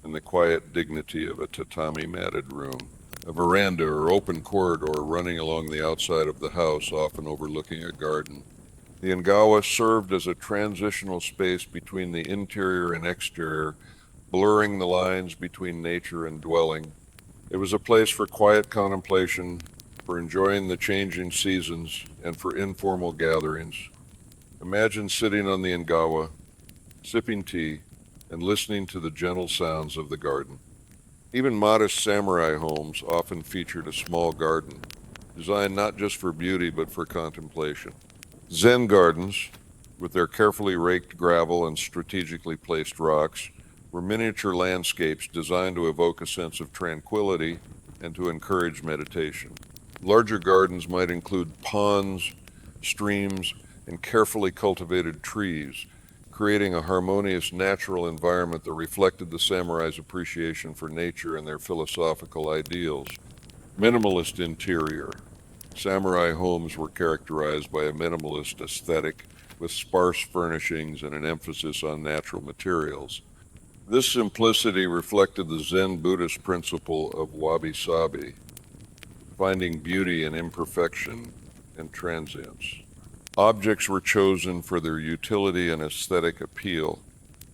and the quiet dignity of a tatami-matted room. A veranda or open corridor running along the outside of the house, often overlooking a garden. The Ingawa served as a transitional space between the interior and exterior, blurring the lines between nature and dwelling. It was a place for quiet contemplation, for enjoying the changing seasons, and for informal gatherings. Imagine sitting on the Ingawa, sipping tea, and listening to the gentle sounds of the garden. Even modest samurai homes often featured a small garden, designed not just for beauty but for contemplation. Zen gardens, with their carefully raked gravel and strategically placed rocks, were miniature landscapes designed to evoke a sense of tranquility and to encourage meditation. Larger gardens might include ponds, streams, and carefully cultivated trees, creating a harmonious natural environment that reflected the samurai's appreciation for nature and their philosophical ideals. Minimalist interior. Samurai homes were characterized by a minimalist aesthetic with sparse furnishings and an emphasis on natural materials. This simplicity reflected the Zen Buddhist principle of wabi-sabi, finding beauty in imperfection and transience. Objects were chosen for their utility and aesthetic appeal,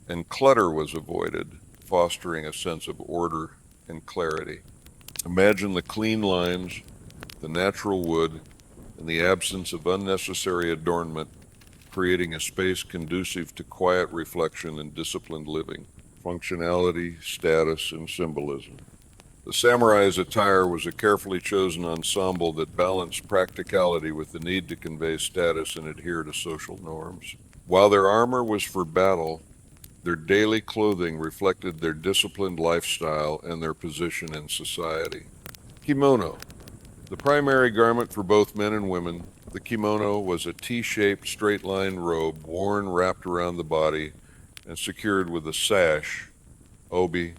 and clutter was avoided, fostering a sense of order and clarity. Imagine the clean lines, the natural wood, and the absence of unnecessary adornment, creating a space conducive to quiet reflection and disciplined living. Functionality, status, and symbolism. The samurai's attire was a carefully chosen ensemble that balanced practicality with the need to convey status and adhere to social norms. While their armor was for battle, their daily clothing reflected their disciplined lifestyle and their position in society. Kimono. The primary garment for both men and women, the kimono was a T-shaped straight-line robe worn wrapped around the body and secured with a sash, obi.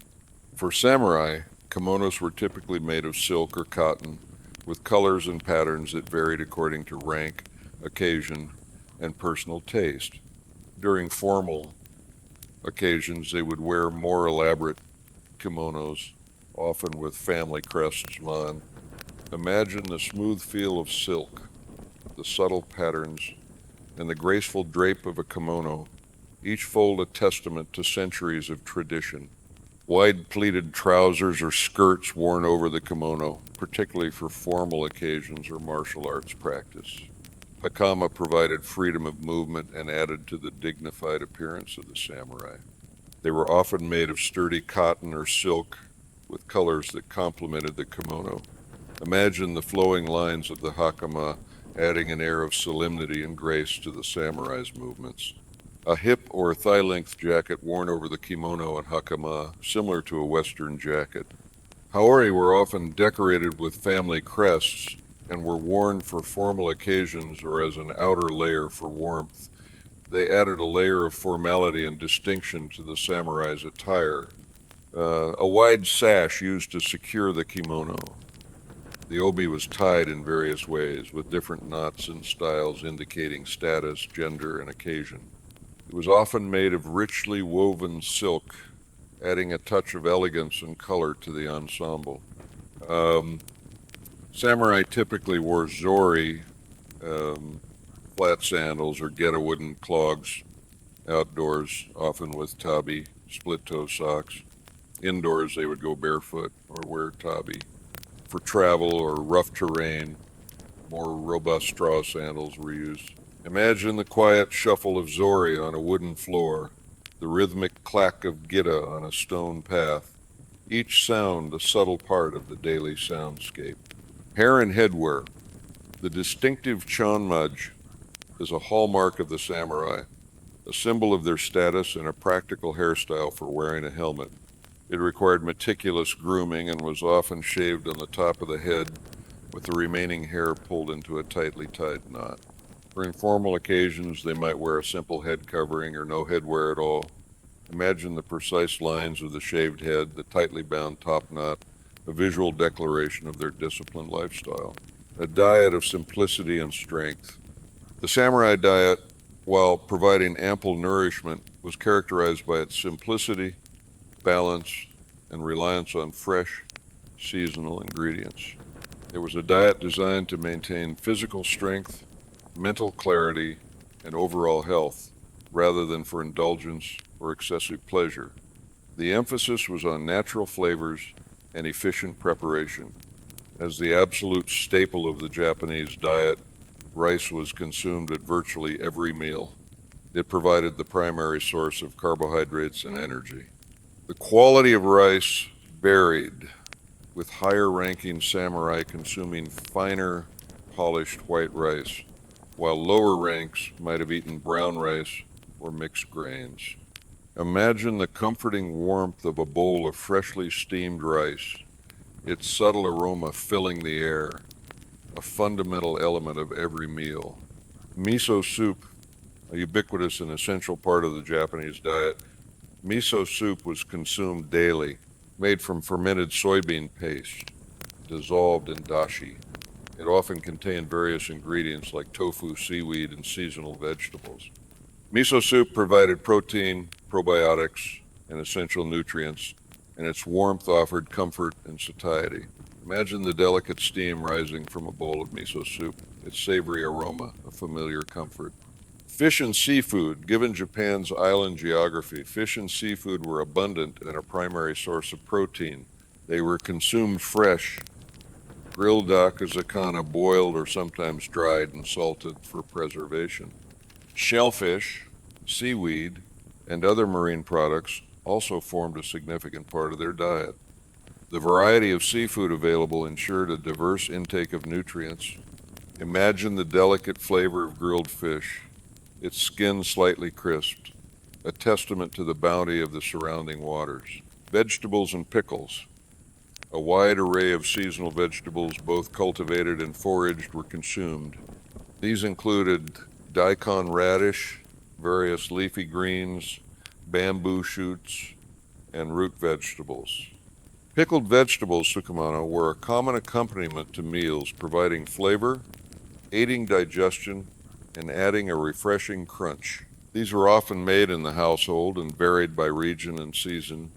For samurai, kimonos were typically made of silk or cotton, with colors and patterns that varied according to rank, occasion, and personal taste. During formal occasions, they would wear more elaborate kimonos, often with family crests on. Imagine the smooth feel of silk, the subtle patterns, and the graceful drape of a kimono, each fold a testament to centuries of tradition. Wide pleated trousers or skirts worn over the kimono, particularly for formal occasions or martial arts practice. Hakama provided freedom of movement and added to the dignified appearance of the samurai. They were often made of sturdy cotton or silk with colors that complemented the kimono. Imagine the flowing lines of the hakama adding an air of solemnity and grace to the samurai's movements. a hip or thigh-length jacket worn over the kimono and hakama, similar to a Western jacket. Haori were often decorated with family crests and were worn for formal occasions or as an outer layer for warmth. They added a layer of formality and distinction to the samurai's attire. A wide sash used to secure the kimono. The obi was tied in various ways, with different knots and styles indicating status, gender, and occasion. It was often made of richly woven silk, adding a touch of elegance and color to the ensemble. Samurai typically wore zori, flat sandals, or geta wooden clogs outdoors, often with tabi, split-toe socks. Indoors, they would go barefoot or wear tabi. For travel or rough terrain, more robust straw sandals were used. Imagine the quiet shuffle of zori on a wooden floor, the rhythmic clack of gita on a stone path, each sound a subtle part of the daily soundscape. Hair and headwear. The distinctive chonmaj is a hallmark of the samurai, a symbol of their status and a practical hairstyle for wearing a helmet. It required meticulous grooming and was often shaved on the top of the head with the remaining hair pulled into a tightly tied knot. For informal occasions, they might wear a simple head covering or no headwear at all. Imagine the precise lines of the shaved head, the tightly bound top knot, a visual declaration of their disciplined lifestyle. A diet of simplicity and strength. The samurai diet, while providing ample nourishment, was characterized by its simplicity, balance, and reliance on fresh, seasonal ingredients. It was a diet designed to maintain physical strength, mental clarity, and overall health, rather than for indulgence or excessive pleasure. The emphasis was on natural flavors and efficient preparation. As the absolute staple of the Japanese diet, rice was consumed at virtually every meal. It provided the primary source of carbohydrates and energy. The quality of rice varied, with higher-ranking samurai consuming finer, polished white rice, while lower ranks might have eaten brown rice or mixed grains. Imagine the comforting warmth of a bowl of freshly steamed rice, its subtle aroma filling the air, a fundamental element of every meal. Miso soup, a ubiquitous and essential part of the Japanese diet. Miso soup was consumed daily, made from fermented soybean paste, dissolved in dashi. It often contained various ingredients like tofu, seaweed, and seasonal vegetables. Miso soup provided protein, probiotics, and essential nutrients, and its warmth offered comfort and satiety. Imagine the delicate steam rising from a bowl of miso soup, its savory aroma, a familiar comfort. Fish and seafood. Given Japan's island geography, fish and seafood were abundant and a primary source of protein. They were consumed fresh, grilled dakazakana, boiled or sometimes dried and salted for preservation. Shellfish, seaweed, and other marine products also formed a significant part of their diet. The variety of seafood available ensured a diverse intake of nutrients. Imagine the delicate flavor of grilled fish, its skin slightly crisped, a testament to the bounty of the surrounding waters. Vegetables and pickles. A wide array of seasonal vegetables, both cultivated and foraged, were consumed. These included daikon radish, various leafy greens, bamboo shoots, and root vegetables. Pickled vegetables, sukumano, were a common accompaniment to meals, providing flavor, aiding digestion, and adding a refreshing crunch. These were often made in the household and varied by region and season,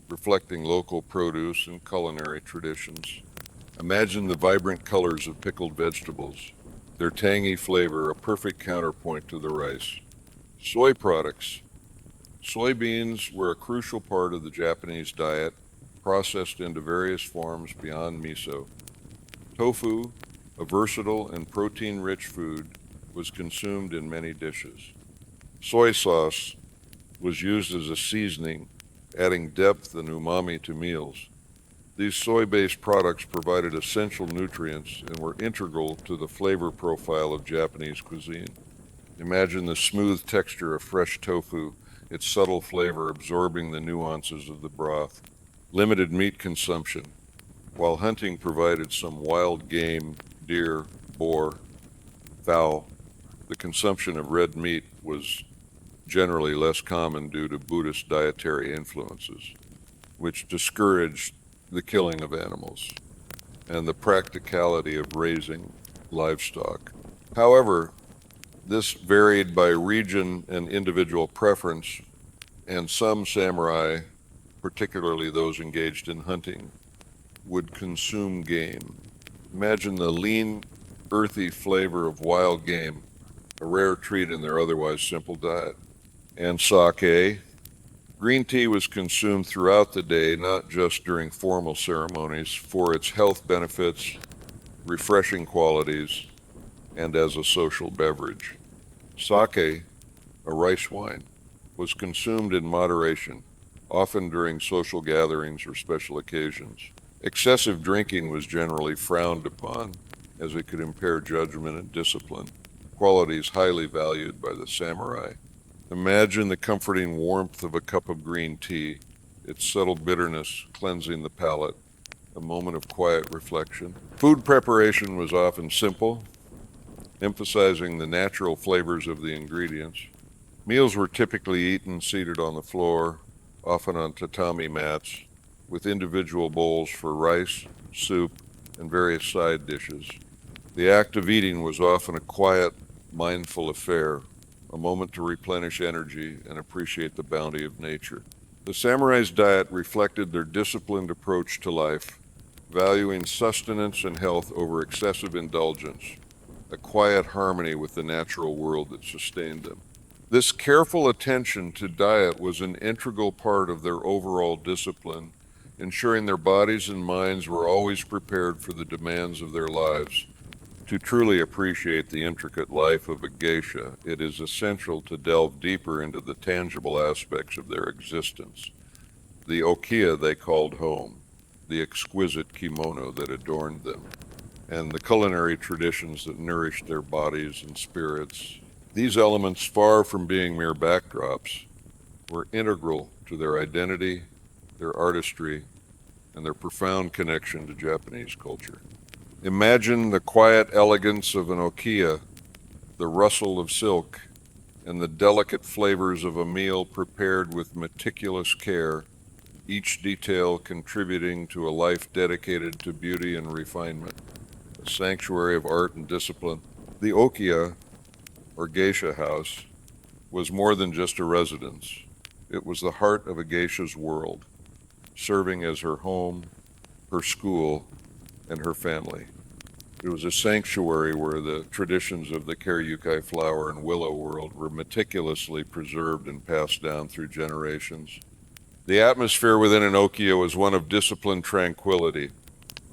reflecting local produce and culinary traditions. Imagine the vibrant colors of pickled vegetables, their tangy flavor a perfect counterpoint to the rice. Soy products. Soybeans were a crucial part of the Japanese diet, processed into various forms beyond miso. Tofu, a versatile and protein-rich food, was consumed in many dishes. Soy sauce was used as a seasoning, adding depth and umami to meals. These soy-based products provided essential nutrients and were integral to the flavor profile of Japanese cuisine. Imagine the smooth texture of fresh tofu, its subtle flavor absorbing the nuances of the broth. Limited meat consumption. While hunting provided some wild game, deer, boar, fowl, the consumption of red meat was generally less common due to Buddhist dietary influences, which discouraged the killing of animals and the practicality of raising livestock. However, this varied by region and individual preference, and some samurai, particularly those engaged in hunting, would consume game. Imagine the lean, earthy flavor of wild game, a rare treat in their otherwise simple diet. And sake. Green tea was consumed throughout the day, not just during formal ceremonies, for its health benefits, refreshing qualities, and as a social beverage. Sake, a rice wine, was consumed in moderation, often during social gatherings or special occasions. Excessive drinking was generally frowned upon, as it could impair judgment and discipline, qualities highly valued by the samurai. Imagine the comforting warmth of a cup of green tea, its subtle bitterness cleansing the palate, a moment of quiet reflection. Food preparation was often simple, emphasizing the natural flavors of the ingredients. Meals were typically eaten seated on the floor, often on tatami mats, with individual bowls for rice, soup, and various side dishes. The act of eating was often a quiet, mindful affair, a moment to replenish energy and appreciate the bounty of nature. The samurai's diet reflected their disciplined approach to life, valuing sustenance and health over excessive indulgence, a quiet harmony with the natural world that sustained them. This careful attention to diet was an integral part of their overall discipline, ensuring their bodies and minds were always prepared for the demands of their lives. To truly appreciate the intricate life of a geisha, it is essential to delve deeper into the tangible aspects of their existence. The okiya they called home, the exquisite kimono that adorned them, and the culinary traditions that nourished their bodies and spirits. These elements, far from being mere backdrops, were integral to their identity, their artistry, and their profound connection to Japanese culture. Imagine the quiet elegance of an okiya, the rustle of silk, and the delicate flavors of a meal prepared with meticulous care, each detail contributing to a life dedicated to beauty and refinement, a sanctuary of art and discipline. The okiya, or geisha house, was more than just a residence. It was the heart of a geisha's world, serving as her home, her school, and her family. It was a sanctuary where the traditions of the karyukai flower and willow world were meticulously preserved and passed down through generations. The atmosphere within an okiya was one of disciplined tranquility,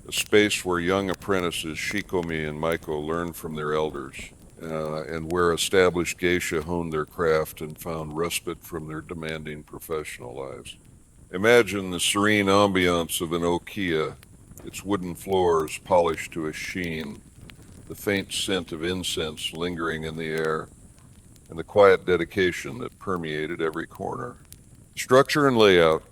a space where young apprentices Shikomi and Maiko learned from their elders, and where established geisha honed their craft and found respite from their demanding professional lives. Imagine the serene ambiance of an okiya, its wooden floors polished to a sheen, the faint scent of incense lingering in the air, and the quiet dedication that permeated every corner. Structure and layout.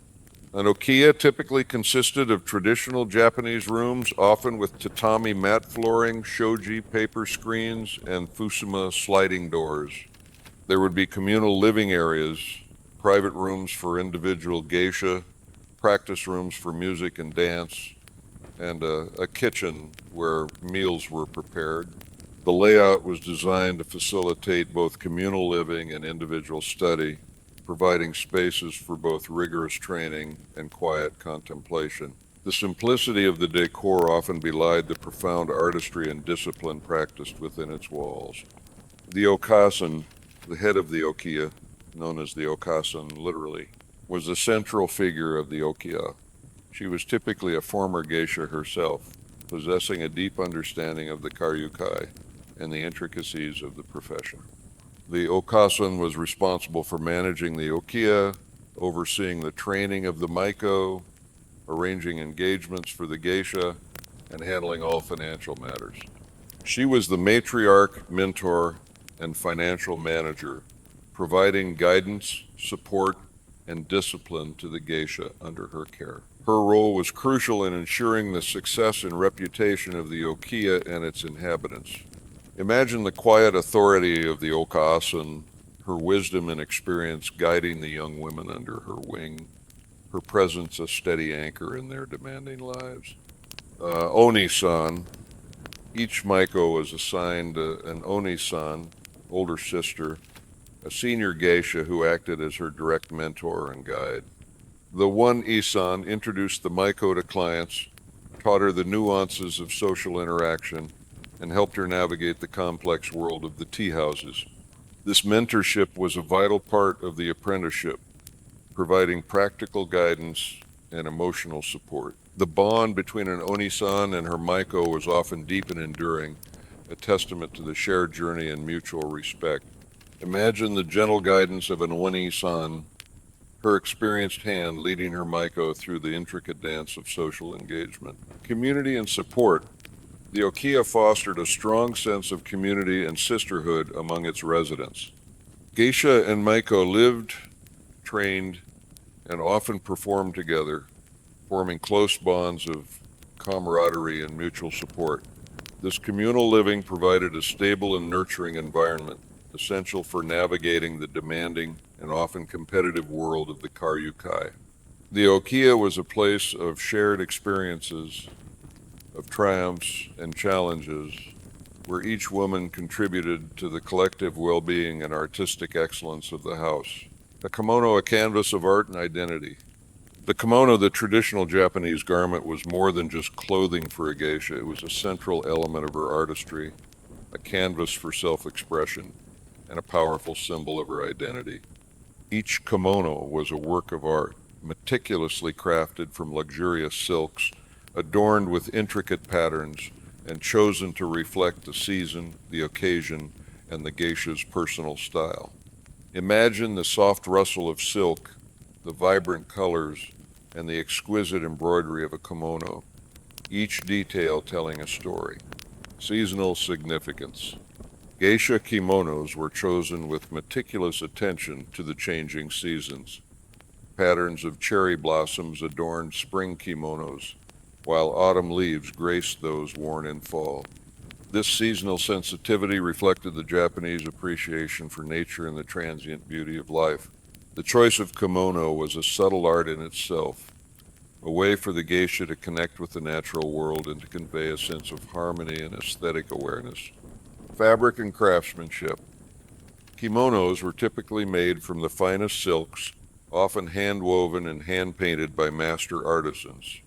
An okiya typically consisted of traditional Japanese rooms, often with tatami mat flooring, shoji paper screens, and fusuma sliding doors. There would be communal living areas, private rooms for individual geisha, practice rooms for music and dance, and a kitchen where meals were prepared. The layout was designed to facilitate both communal living and individual study, providing spaces for both rigorous training and quiet contemplation. The simplicity of the decor often belied the profound artistry and discipline practiced within its walls. The okasan, the head of the okiya, known as the okasan literally, was the central figure of the okiya. She was typically a former geisha herself, possessing a deep understanding of the karyukai and the intricacies of the profession. The okasan was responsible for managing the okiya, overseeing the training of the maiko, arranging engagements for the geisha, and handling all financial matters. She was the matriarch, mentor, and financial manager, providing guidance, support, and discipline to the geisha under her care. Her role was crucial in ensuring the success and reputation of the okiya and its inhabitants. Imagine the quiet authority of the okaasan, her wisdom and experience guiding the young women under her wing, her presence a steady anchor in their demanding lives. Oni-san, each Maiko was assigned an Oni-san, older sister, a senior geisha who acted as her direct mentor and guide. The one Isan introduced the Maiko to clients, taught her the nuances of social interaction, and helped her navigate the complex world of the tea houses. This mentorship was a vital part of the apprenticeship, providing practical guidance and emotional support. The bond between an Oni-san and her Maiko was often deep and enduring, a testament to the shared journey and mutual respect. Imagine the gentle guidance of an Oni-san, her experienced hand leading her Maiko through the intricate dance of social engagement. Community and support. The okiya fostered a strong sense of community and sisterhood among its residents. Geisha and Maiko lived, trained, and often performed together, forming close bonds of camaraderie and mutual support. This communal living provided a stable and nurturing environment, essential for navigating the demanding and often competitive world of the Karyukai. The okiya was a place of shared experiences, of triumphs and challenges, where each woman contributed to the collective well-being and artistic excellence of the house. A kimono, a canvas of art and identity. The kimono, the traditional Japanese garment, was more than just clothing for a geisha. It was a central element of her artistry, a canvas for self-expression, and a powerful symbol of her identity. Each kimono was a work of art, meticulously crafted from luxurious silks, adorned with intricate patterns, and chosen to reflect the season, the occasion, and the geisha's personal style. Imagine the soft rustle of silk, the vibrant colors, and the exquisite embroidery of a kimono, each detail telling a story. Seasonal significance. Geisha kimonos were chosen with meticulous attention to the changing seasons. Patterns of cherry blossoms adorned spring kimonos, while autumn leaves graced those worn in fall. This seasonal sensitivity reflected the Japanese appreciation for nature and the transient beauty of life. The choice of kimono was a subtle art in itself, a way for the geisha to connect with the natural world and to convey a sense of harmony and aesthetic awareness. Fabric and craftsmanship. Kimonos were typically made from the finest silks, often hand-woven and hand-painted by master artisans.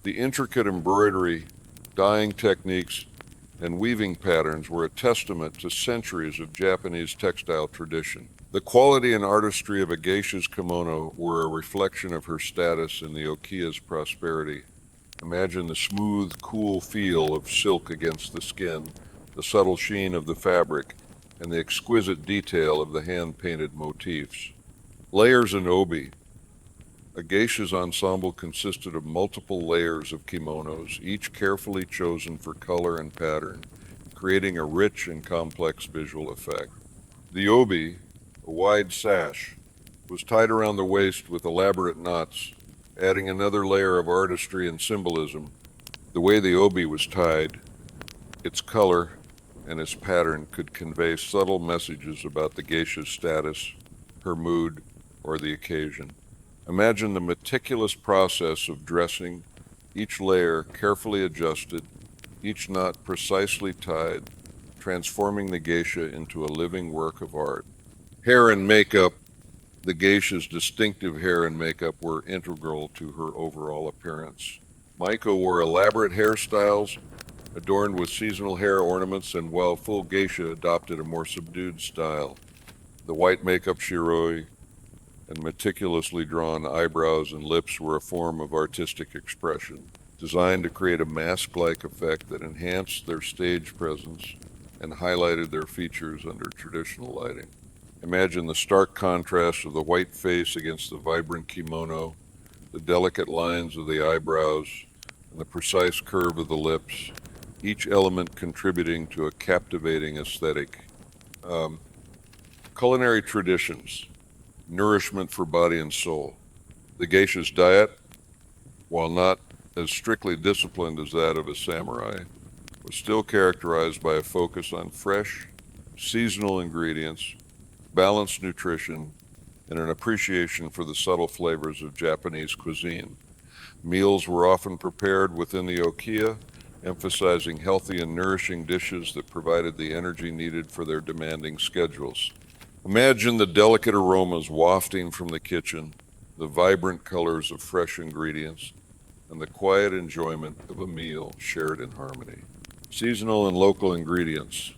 The intricate embroidery, dyeing techniques, and weaving patterns were a testament to centuries of Japanese textile tradition. The quality and artistry of a geisha's kimono were a reflection of her status in the okiya's prosperity. Imagine the smooth, cool feel of silk against the skin, the subtle sheen of the fabric, and the exquisite detail of the hand-painted motifs. Layers and obi. A geisha's ensemble consisted of multiple layers of kimonos, each carefully chosen for color and pattern, creating a rich and complex visual effect. The obi, a wide sash, was tied around the waist with elaborate knots, adding another layer of artistry and symbolism. The way the obi was tied, its color, and its pattern could convey subtle messages about the geisha's status, her mood, or the occasion. Imagine the meticulous process of dressing, each layer carefully adjusted, each knot precisely tied, transforming the geisha into a living work of art. Hair and makeup. The geisha's distinctive hair and makeup were integral to her overall appearance. Maiko wore elaborate hairstyles, adorned with seasonal hair ornaments, and while full geisha adopted a more subdued style. The white makeup shiroi and meticulously drawn eyebrows and lips were a form of artistic expression, designed to create a mask-like effect that enhanced their stage presence and highlighted their features under traditional lighting. Imagine the stark contrast of the white face against the vibrant kimono, the delicate lines of the eyebrows, and the precise curve of the lips, each element contributing to a captivating aesthetic. Um, Culinary traditions, nourishment for body and soul. The geisha's diet, while not as strictly disciplined as that of a samurai, was still characterized by a focus on fresh, seasonal ingredients, balanced nutrition, and an appreciation for the subtle flavors of Japanese cuisine. Meals were often prepared within the okiya, emphasizing healthy and nourishing dishes that provided the energy needed for their demanding schedules. Imagine the delicate aromas wafting from the kitchen, the vibrant colors of fresh ingredients, and the quiet enjoyment of a meal shared in harmony. Seasonal and local ingredients.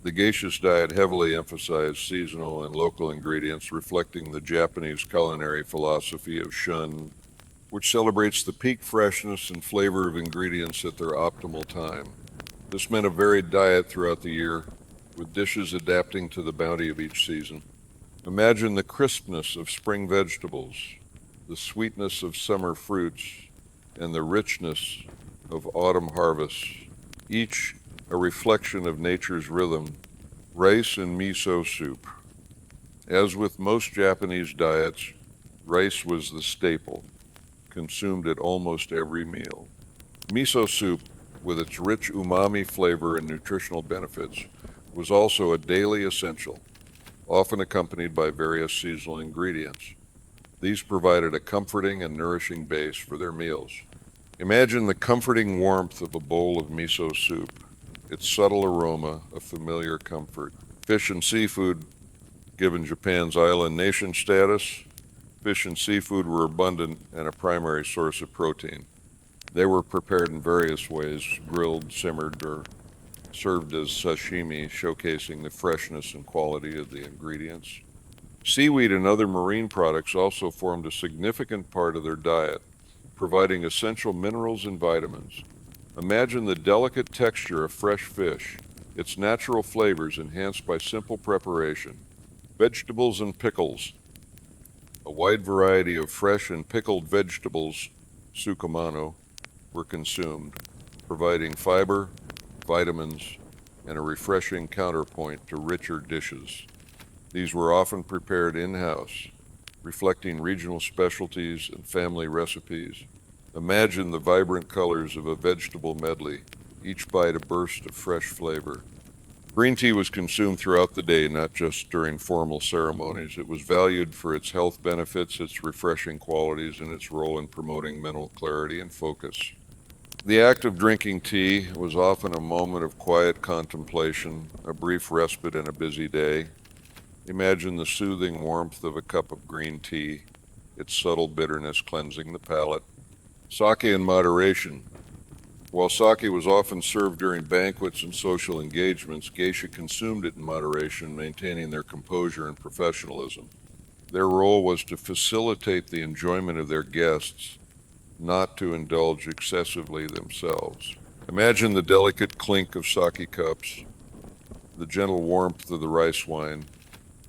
The geisha's diet heavily emphasized seasonal and local ingredients, reflecting the Japanese culinary philosophy of shun, which celebrates the peak freshness and flavor of ingredients at their optimal time. This meant a varied diet throughout the year, with dishes adapting to the bounty of each season. Imagine the crispness of spring vegetables, the sweetness of summer fruits, and the richness of autumn harvests, each a reflection of nature's rhythm. Rice and miso soup. As with most Japanese diets, rice was the staple, consumed at almost every meal. Miso soup, with its rich umami flavor and nutritional benefits, was also a daily essential, often accompanied by various seasonal ingredients. These provided a comforting and nourishing base for their meals. Imagine the comforting warmth of a bowl of miso soup, its subtle aroma, a familiar comfort. Fish and seafood, given Japan's island nation status, fish and seafood were abundant and a primary source of protein. They were prepared in various ways, grilled, simmered, or served as sashimi, showcasing the freshness and quality of the ingredients. Seaweed and other marine products also formed a significant part of their diet, providing essential minerals and vitamins. Imagine the delicate texture of fresh fish, its natural flavors enhanced by simple preparation. Vegetables and pickles. A wide variety of fresh and pickled vegetables, sukumano, were consumed, providing fiber, vitamins, and a refreshing counterpoint to richer dishes. These were often prepared in-house, reflecting regional specialties and family recipes. Imagine the vibrant colors of a vegetable medley, each bite a burst of fresh flavor. Green tea was consumed throughout the day, not just during formal ceremonies. It was valued for its health benefits, its refreshing qualities, and its role in promoting mental clarity and focus. The act of drinking tea was often a moment of quiet contemplation, a brief respite in a busy day. Imagine the soothing warmth of a cup of green tea, its subtle bitterness cleansing the palate. Sake in moderation. While sake was often served during banquets and social engagements, geisha consumed it in moderation, maintaining their composure and professionalism. Their role was to facilitate the enjoyment of their guests, not to indulge excessively themselves. Imagine the delicate clink of sake cups, the gentle warmth of the rice wine,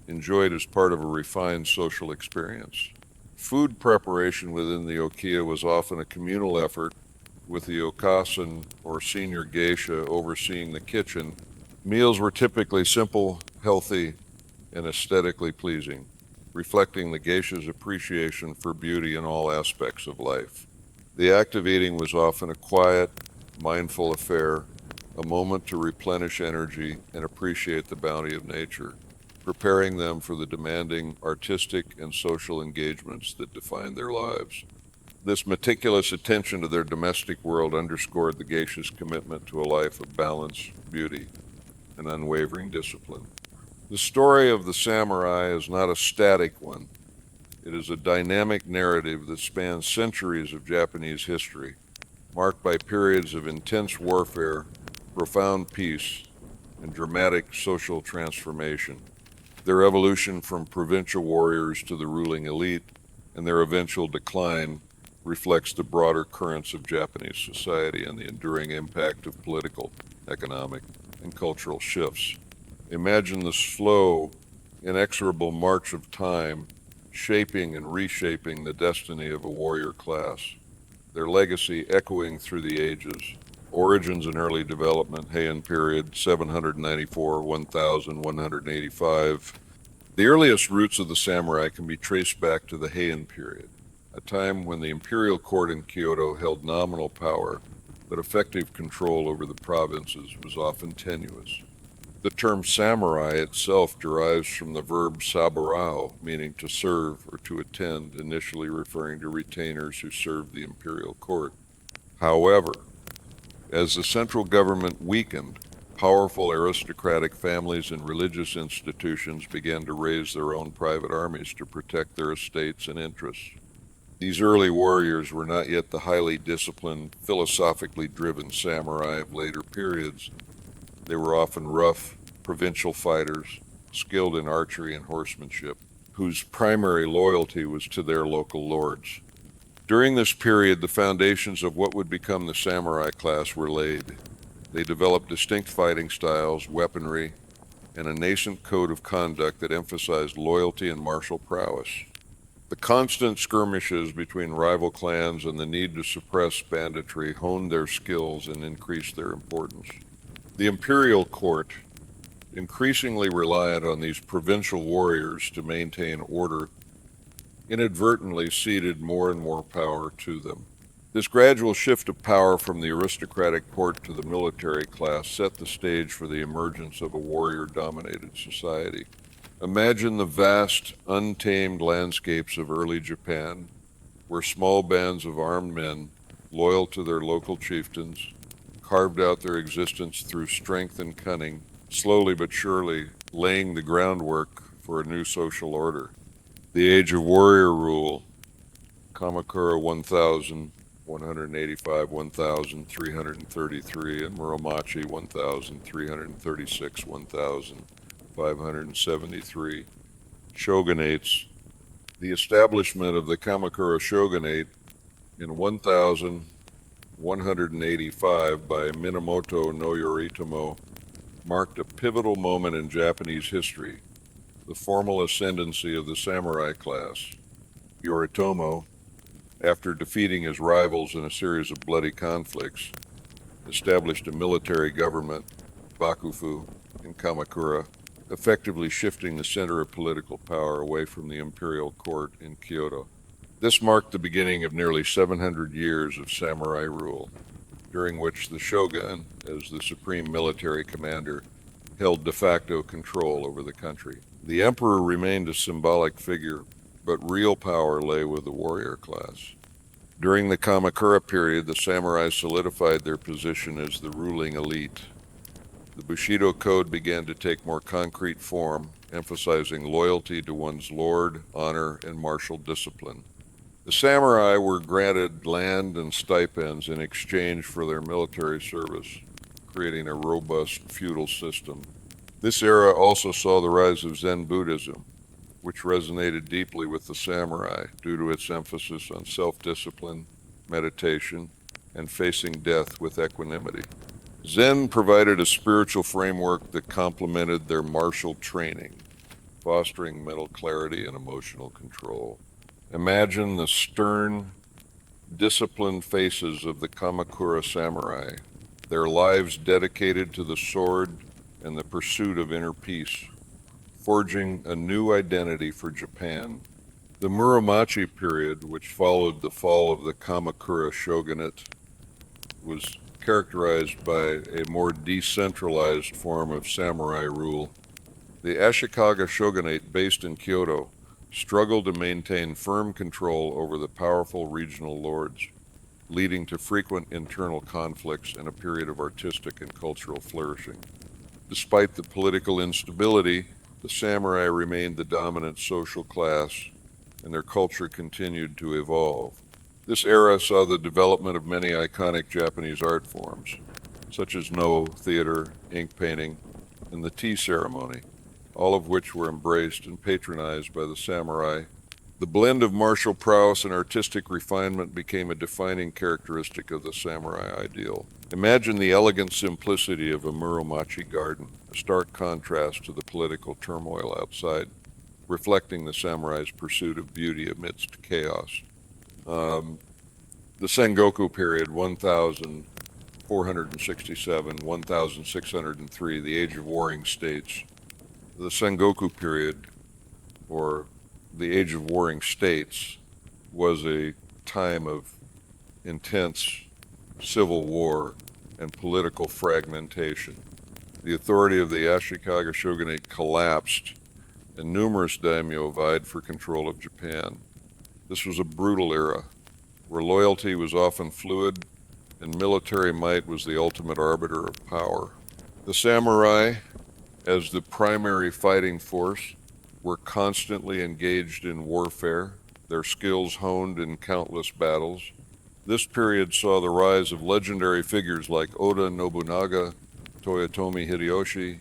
enjoyed as part of a refined social experience. Food preparation within the okiya was often a communal effort, with the okasan or senior geisha overseeing the kitchen. Meals were typically simple, healthy, and aesthetically pleasing, reflecting the geisha's appreciation for beauty in all aspects of life. The act of eating was often a quiet, mindful affair, a moment to replenish energy and appreciate the bounty of nature, preparing them for the demanding artistic and social engagements that defined their lives. This meticulous attention to their domestic world underscored the geisha's commitment to a life of balance, beauty, and unwavering discipline. The story of the samurai is not a static one. It is a dynamic narrative that spans centuries of Japanese history, marked by periods of intense warfare, profound peace, and dramatic social transformation. Their evolution from provincial warriors to the ruling elite, and their eventual decline, reflects the broader currents of Japanese society and the enduring impact of political, economic, and cultural shifts. Imagine the slow, inexorable march of time shaping and reshaping the destiny of a warrior class, their legacy echoing through the ages, Origins and early development, Heian period, 794, 1185. The earliest roots of the samurai can be traced back to the Heian period, a time when the imperial court in Kyoto held nominal power, but effective control over the provinces was often tenuous. The term samurai itself derives from the verb saburao, meaning to serve or to attend, initially referring to retainers who served the imperial court. However, as the central government weakened, powerful aristocratic families and religious institutions began to raise their own private armies to protect their estates and interests. These early warriors were not yet the highly disciplined, philosophically driven samurai of later periods. They were often rough, provincial fighters, skilled in archery and horsemanship, whose primary loyalty was to their local lords. During this period, the foundations of what would become the samurai class were laid. They developed distinct fighting styles, weaponry, and a nascent code of conduct that emphasized loyalty and martial prowess. The constant skirmishes between rival clans and the need to suppress banditry honed their skills and increased their importance. The imperial court, increasingly reliant on these provincial warriors to maintain order, inadvertently ceded more and more power to them. This gradual shift of power from the aristocratic court to the military class set the stage for the emergence of a warrior-dominated society. Imagine the vast, untamed landscapes of early Japan, where small bands of armed men, loyal to their local chieftains, carved out their existence through strength and cunning, slowly but surely laying the groundwork for a new social order. The age of warrior rule, Kamakura 1185-1333, and Muromachi 1336-1573. Shogunates. The establishment of the Kamakura shogunate in 1185 by Minamoto no Yoritomo marked a pivotal moment in Japanese history, the formal ascendancy of the samurai class. Yoritomo, after defeating his rivals in a series of bloody conflicts, established a military government, Bakufu, in Kamakura, effectively shifting the center of political power away from the imperial court in Kyoto. This marked the beginning of nearly 700 years of samurai rule, during which the shogun, as the supreme military commander, held de facto control over the country. The emperor remained a symbolic figure, but real power lay with the warrior class. During the Kamakura period, the samurai solidified their position as the ruling elite. The Bushido Code began to take more concrete form, emphasizing loyalty to one's lord, honor, and martial discipline. The samurai were granted land and stipends in exchange for their military service, creating a robust feudal system. This era also saw the rise of Zen Buddhism, which resonated deeply with the samurai due to its emphasis on self-discipline, meditation, and facing death with equanimity. Zen provided a spiritual framework that complemented their martial training, fostering mental clarity and emotional control. Imagine the stern, disciplined faces of the Kamakura samurai, their lives dedicated to the sword and the pursuit of inner peace, forging a new identity for Japan. The Muromachi period, which followed the fall of the Kamakura shogunate, was characterized by a more decentralized form of samurai rule. The Ashikaga shogunate, based in Kyoto, struggled to maintain firm control over the powerful regional lords, leading to frequent internal conflicts and a period of artistic and cultural flourishing. Despite the political instability, the samurai remained the dominant social class, and their culture continued to evolve. This era saw the development of many iconic Japanese art forms, such as No theater, ink painting, and the tea ceremony, all of which were embraced and patronized by the samurai. The blend of martial prowess and artistic refinement became a defining characteristic of the samurai ideal. Imagine the elegant simplicity of a Muromachi garden, a stark contrast to the political turmoil outside, reflecting the samurai's pursuit of beauty amidst chaos. The Sengoku period, 1000 467, 1603, the Age of Warring States. The Sengoku period, or the Age of Warring States, was a time of intense civil war and political fragmentation. The authority of the Ashikaga shogunate collapsed, and numerous daimyo vied for control of Japan. This was a brutal era, where loyalty was often fluid and military might was the ultimate arbiter of power. The samurai, as the primary fighting force, were constantly engaged in warfare, their skills honed in countless battles. This period saw the rise of legendary figures like Oda Nobunaga, Toyotomi Hideyoshi,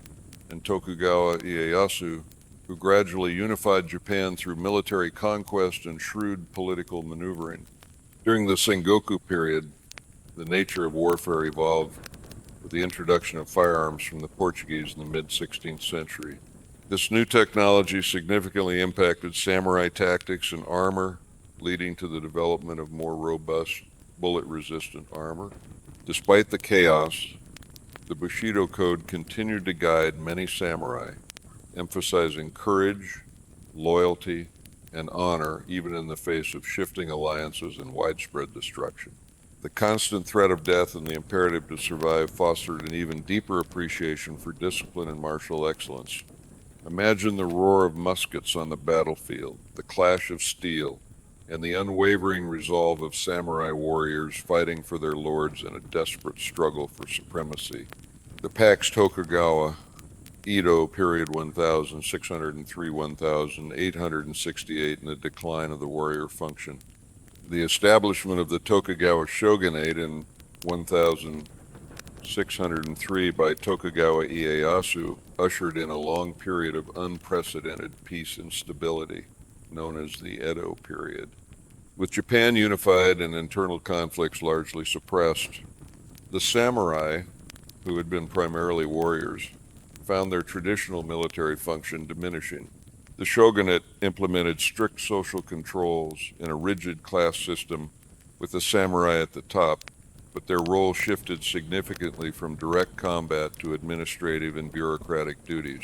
and Tokugawa Ieyasu, who gradually unified Japan through military conquest and shrewd political maneuvering. During the Sengoku period, the nature of warfare evolved with the introduction of firearms from the Portuguese in the mid-16th century. This new technology significantly impacted samurai tactics and armor, leading to the development of more robust, bullet-resistant armor. Despite the chaos, the Bushido Code continued to guide many samurai, emphasizing courage, loyalty, and honor even in the face of shifting alliances and widespread destruction. The constant threat of death and the imperative to survive fostered an even deeper appreciation for discipline and martial excellence. Imagine the roar of muskets on the battlefield, the clash of steel, and the unwavering resolve of samurai warriors fighting for their lords in a desperate struggle for supremacy. The Pax Tokugawa, Edo period 1603-1868, and the decline of the warrior function. The establishment of the Tokugawa shogunate in 1603 by Tokugawa Ieyasu ushered in a long period of unprecedented peace and stability, known as the Edo period. With Japan unified and internal conflicts largely suppressed, the samurai, who had been primarily warriors, found their traditional military function diminishing. The shogunate implemented strict social controls in a rigid class system with the samurai at the top, but their role shifted significantly from direct combat to administrative and bureaucratic duties.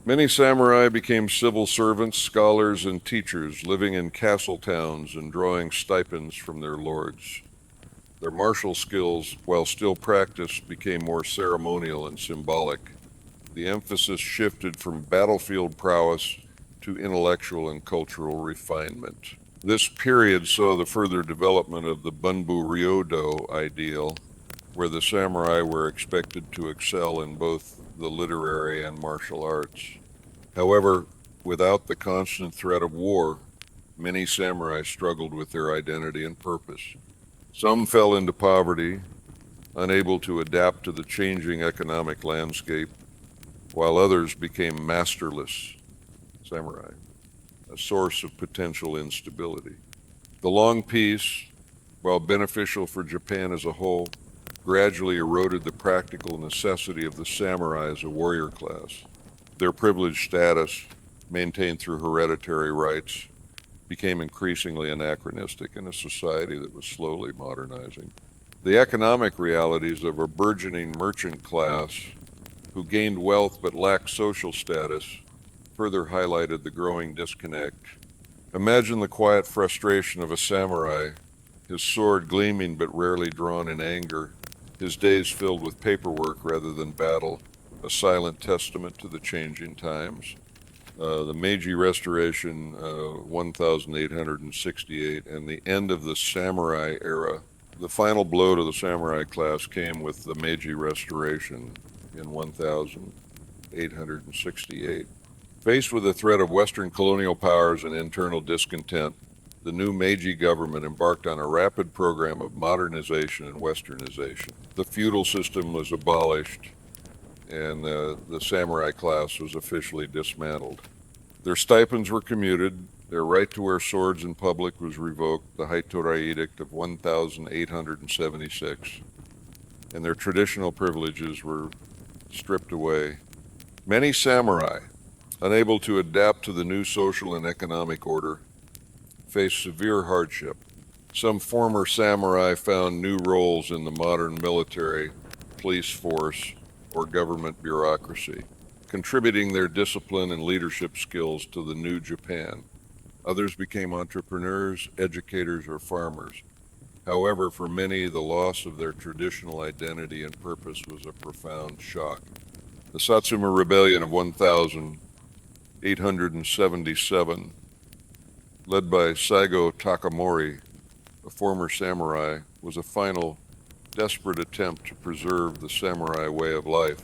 Many samurai became civil servants, scholars, and teachers, living in castle towns and drawing stipends from their lords. Their martial skills, while still practiced, became more ceremonial and symbolic. The emphasis shifted from battlefield prowess to intellectual and cultural refinement. This period saw the further development of the Bunbu Ryodo ideal, where the samurai were expected to excel in both the literary and martial arts. However, without the constant threat of war, many samurai struggled with their identity and purpose. Some fell into poverty, unable to adapt to the changing economic landscape, while others became masterless samurai, a source of potential instability. The long peace, while beneficial for Japan as a whole, gradually eroded the practical necessity of the samurai as a warrior class. Their privileged status, maintained through hereditary rights, became increasingly anachronistic in a society that was slowly modernizing. The economic realities of a burgeoning merchant class who gained wealth but lacked social status further highlighted the growing disconnect. Imagine the quiet frustration of a samurai, his sword gleaming but rarely drawn in anger, his days filled with paperwork rather than battle, a silent testament to the changing times. The Meiji Restoration, 1868, and the end of the samurai era. The final blow to the samurai class came with the Meiji Restoration in 1868. Faced with the threat of Western colonial powers and internal discontent, the new Meiji government embarked on a rapid program of modernization and westernization. The feudal system was abolished, and the samurai class was officially dismantled. Their stipends were commuted, their right to wear swords in public was revoked, the Haitorai Edict of 1876, and their traditional privileges were stripped away. Many samurai, unable to adapt to the new social and economic order, faced severe hardship. Some former samurai found new roles in the modern military, police force, or government bureaucracy, contributing their discipline and leadership skills to the new Japan. Others became entrepreneurs, educators, or farmers. However, for many, the loss of their traditional identity and purpose was a profound shock. The Satsuma Rebellion of 1877, led by Saigo Takamori, a former samurai, was a final, desperate attempt to preserve the samurai way of life,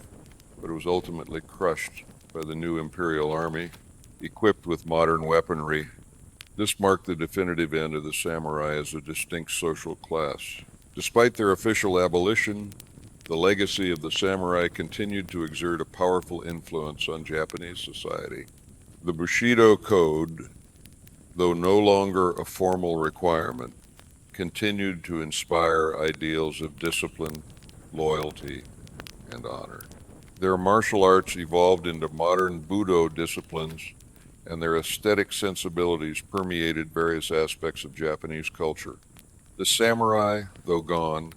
but it was ultimately crushed by the new imperial army, equipped with modern weaponry. This marked the definitive end of the samurai as a distinct social class. Despite their official abolition, the legacy of the samurai continued to exert a powerful influence on Japanese society. The Bushido Code, though no longer a formal requirement, continued to inspire ideals of discipline, loyalty, and honor. Their martial arts evolved into modern Budo disciplines, and their aesthetic sensibilities permeated various aspects of Japanese culture. The samurai, though gone,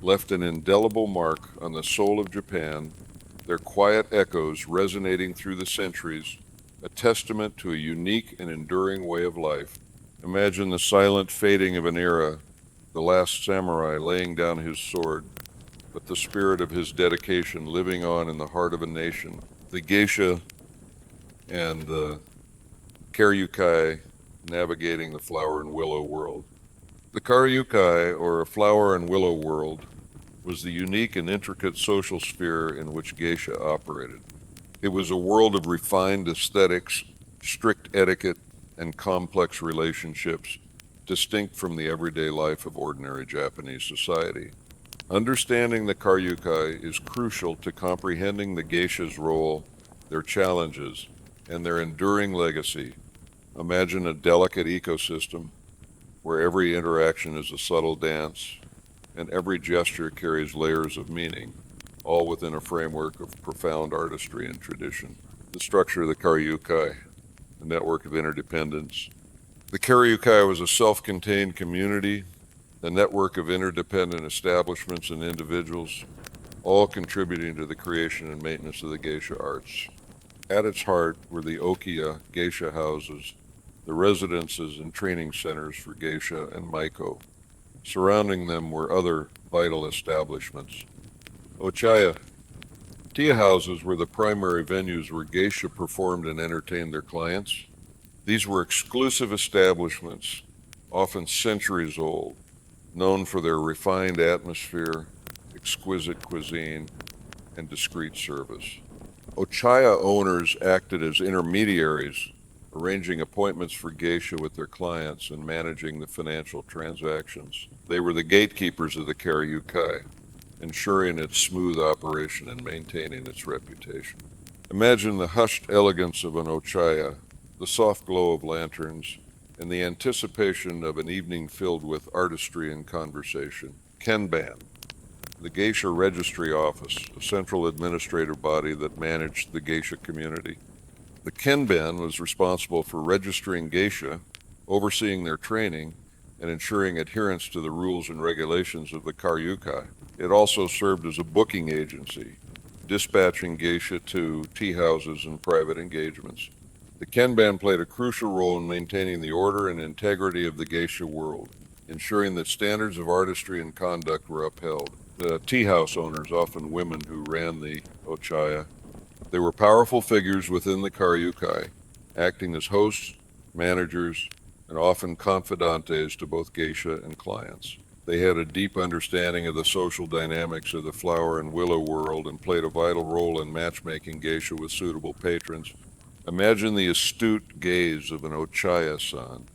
left an indelible mark on the soul of Japan, their quiet echoes resonating through the centuries, a testament to a unique and enduring way of life. Imagine the silent fading of an era, the last samurai laying down his sword, but the spirit of his dedication living on in the heart of a nation. The geisha and the karyukai navigating the flower and willow world. The karyukai, or a flower and willow world, was the unique and intricate social sphere in which geisha operated. It was a world of refined aesthetics, strict etiquette, and complex relationships, distinct from the everyday life of ordinary Japanese society. Understanding the karyukai is crucial to comprehending the geisha's role, their challenges, and their enduring legacy. Imagine a delicate ecosystem where every interaction is a subtle dance and every gesture carries layers of meaning, all within a framework of profound artistry and tradition. The structure of the karyukai, a network of interdependence. The karyukai was a self-contained community, a network of interdependent establishments and individuals, all contributing to the creation and maintenance of the geisha arts. At its heart were the okiya, geisha houses, the residences and training centers for geisha and maiko. Surrounding them were other vital establishments. Ochaya, tea houses were the primary venues where geisha performed and entertained their clients. These were exclusive establishments, often centuries old, known for their refined atmosphere, exquisite cuisine, and discreet service. Ochaya owners acted as intermediaries, arranging appointments for geisha with their clients and managing the financial transactions. They were the gatekeepers of the karyukai, ensuring its smooth operation and maintaining its reputation. Imagine the hushed elegance of an ochaya, the soft glow of lanterns, and the anticipation of an evening filled with artistry and conversation. Kenban, the geisha registry office, a central administrative body that managed the geisha community. The kenban was responsible for registering geisha, overseeing their training, and ensuring adherence to the rules and regulations of the karyukai. It also served as a booking agency, dispatching geisha to tea houses and private engagements. The kenban played a crucial role in maintaining the order and integrity of the geisha world, ensuring that standards of artistry and conduct were upheld. The tea house owners, often women who ran the ochaya, they were powerful figures within the karyukai, acting as hosts, managers, and often confidantes to both geisha and clients. They had a deep understanding of the social dynamics of the flower and willow world and played a vital role in matchmaking geisha with suitable patrons. Imagine the astute gaze of an ochaya-san,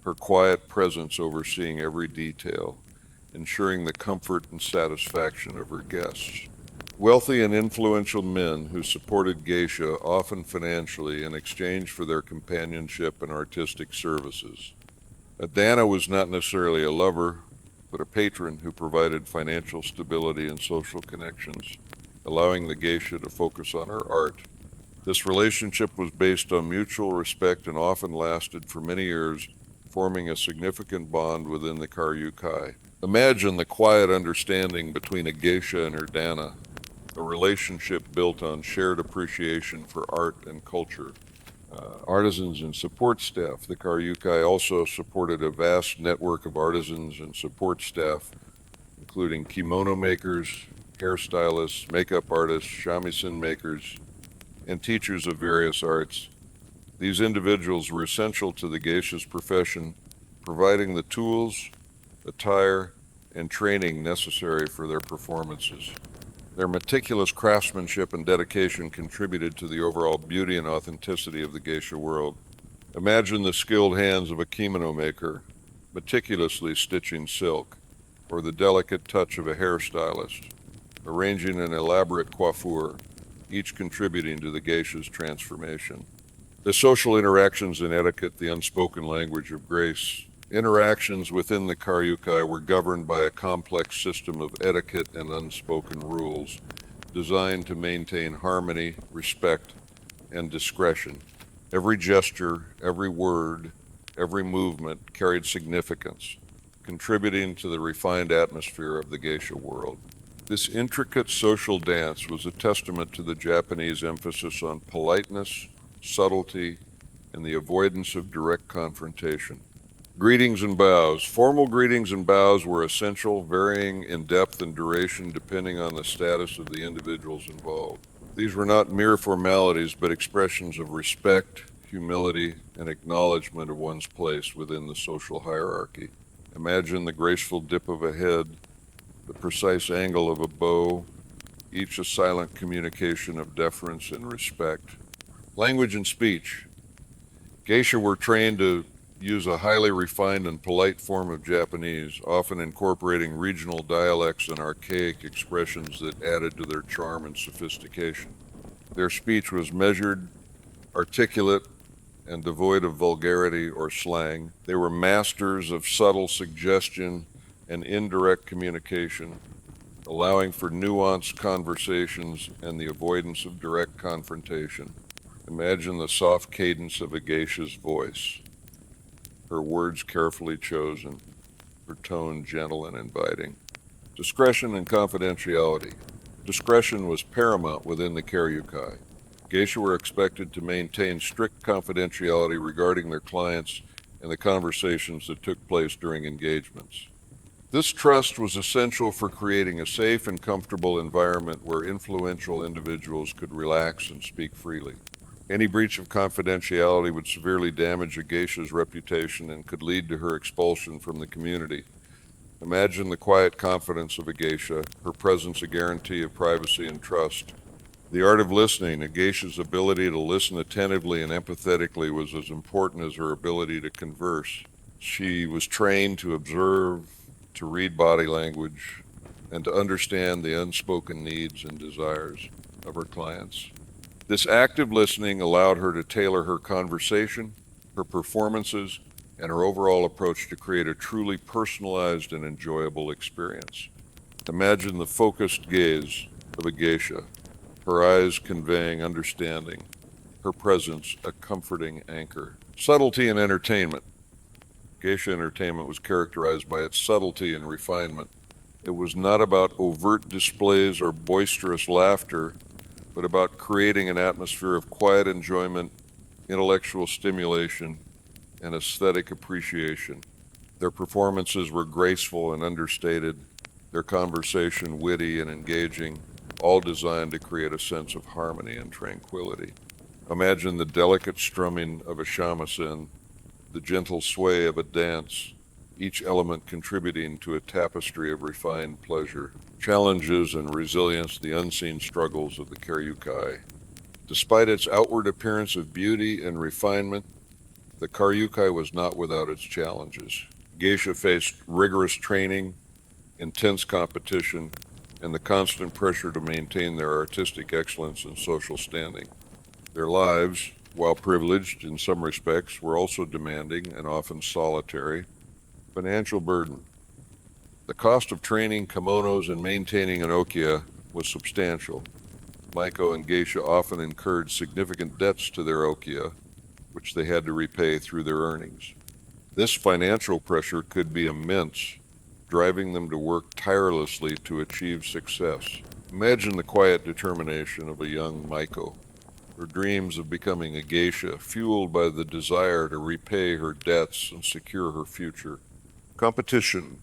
her quiet presence overseeing every detail, ensuring the comfort and satisfaction of her guests. Wealthy and influential men who supported geisha, often financially, in exchange for their companionship and artistic services. A dana was not necessarily a lover, but a patron who provided financial stability and social connections, allowing the geisha to focus on her art. This relationship was based on mutual respect and often lasted for many years, forming a significant bond within the Karyukai. Imagine the quiet understanding between a geisha and her dana, a relationship built on shared appreciation for art and culture. Artisans and support staff. The Karyukai also supported a vast network of artisans and support staff, including kimono makers, hairstylists, makeup artists, shamisen makers, and teachers of various arts. These individuals were essential to the geisha's profession, providing the tools, attire, and training necessary for their performances. Their meticulous craftsmanship and dedication contributed to the overall beauty and authenticity of the geisha world. Imagine the skilled hands of a kimono maker, meticulously stitching silk, or the delicate touch of a hairstylist, arranging an elaborate coiffure, each contributing to the geisha's transformation. The social interactions and etiquette, the unspoken language of grace. Interactions within the Karyukai were governed by a complex system of etiquette and unspoken rules designed to maintain harmony, respect, and discretion. Every gesture, every word, every movement carried significance, contributing to the refined atmosphere of the geisha world. This intricate social dance was a testament to the Japanese emphasis on politeness, subtlety, and the avoidance of direct confrontation. Greetings and bows. Formal greetings and bows were essential, varying in depth and duration depending on the status of the individuals involved. These were not mere formalities, but expressions of respect, humility, and acknowledgement of one's place within the social hierarchy. Imagine the graceful dip of a head, the precise angle of a bow, each a silent communication of deference and respect. Language and speech. Geisha were trained to use a highly refined and polite form of Japanese, often incorporating regional dialects and archaic expressions that added to their charm and sophistication. Their speech was measured, articulate, and devoid of vulgarity or slang. They were masters of subtle suggestion and indirect communication, allowing for nuanced conversations and the avoidance of direct confrontation. Imagine the soft cadence of a geisha's voice, her words carefully chosen, her tone gentle and inviting. Discretion and confidentiality. Discretion was paramount within the Karyukai. Geisha were expected to maintain strict confidentiality regarding their clients and the conversations that took place during engagements. This trust was essential for creating a safe and comfortable environment where influential individuals could relax and speak freely. Any breach of confidentiality would severely damage a geisha's reputation and could lead to her expulsion from the community. Imagine the quiet confidence of a geisha, her presence a guarantee of privacy and trust. The art of listening, a geisha's ability to listen attentively and empathetically was as important as her ability to converse. She was trained to observe, to read body language, and to understand the unspoken needs and desires of her clients. This active listening allowed her to tailor her conversation, her performances, and her overall approach to create a truly personalized and enjoyable experience. Imagine the focused gaze of a geisha, her eyes conveying understanding, her presence a comforting anchor. Subtlety and entertainment. Geisha entertainment was characterized by its subtlety and refinement. It was not about overt displays or boisterous laughter, but about creating an atmosphere of quiet enjoyment, intellectual stimulation, and aesthetic appreciation. Their performances were graceful and understated, their conversation witty and engaging, all designed to create a sense of harmony and tranquility. Imagine the delicate strumming of a shamisen, the gentle sway of a dance, each element contributing to a tapestry of refined pleasure. Challenges and resilience, the unseen struggles of the Karyukai. Despite its outward appearance of beauty and refinement, the Karyukai was not without its challenges. Geisha faced rigorous training, intense competition, and the constant pressure to maintain their artistic excellence and social standing. Their lives, while privileged in some respects, were also demanding and often solitary. Financial burden. The cost of training, kimonos, and maintaining an okiya was substantial. Maiko and geisha often incurred significant debts to their okiya, which they had to repay through their earnings. This financial pressure could be immense, driving them to work tirelessly to achieve success. Imagine the quiet determination of a young Maiko, her dreams of becoming a geisha, fueled by the desire to repay her debts and secure her future. Competition.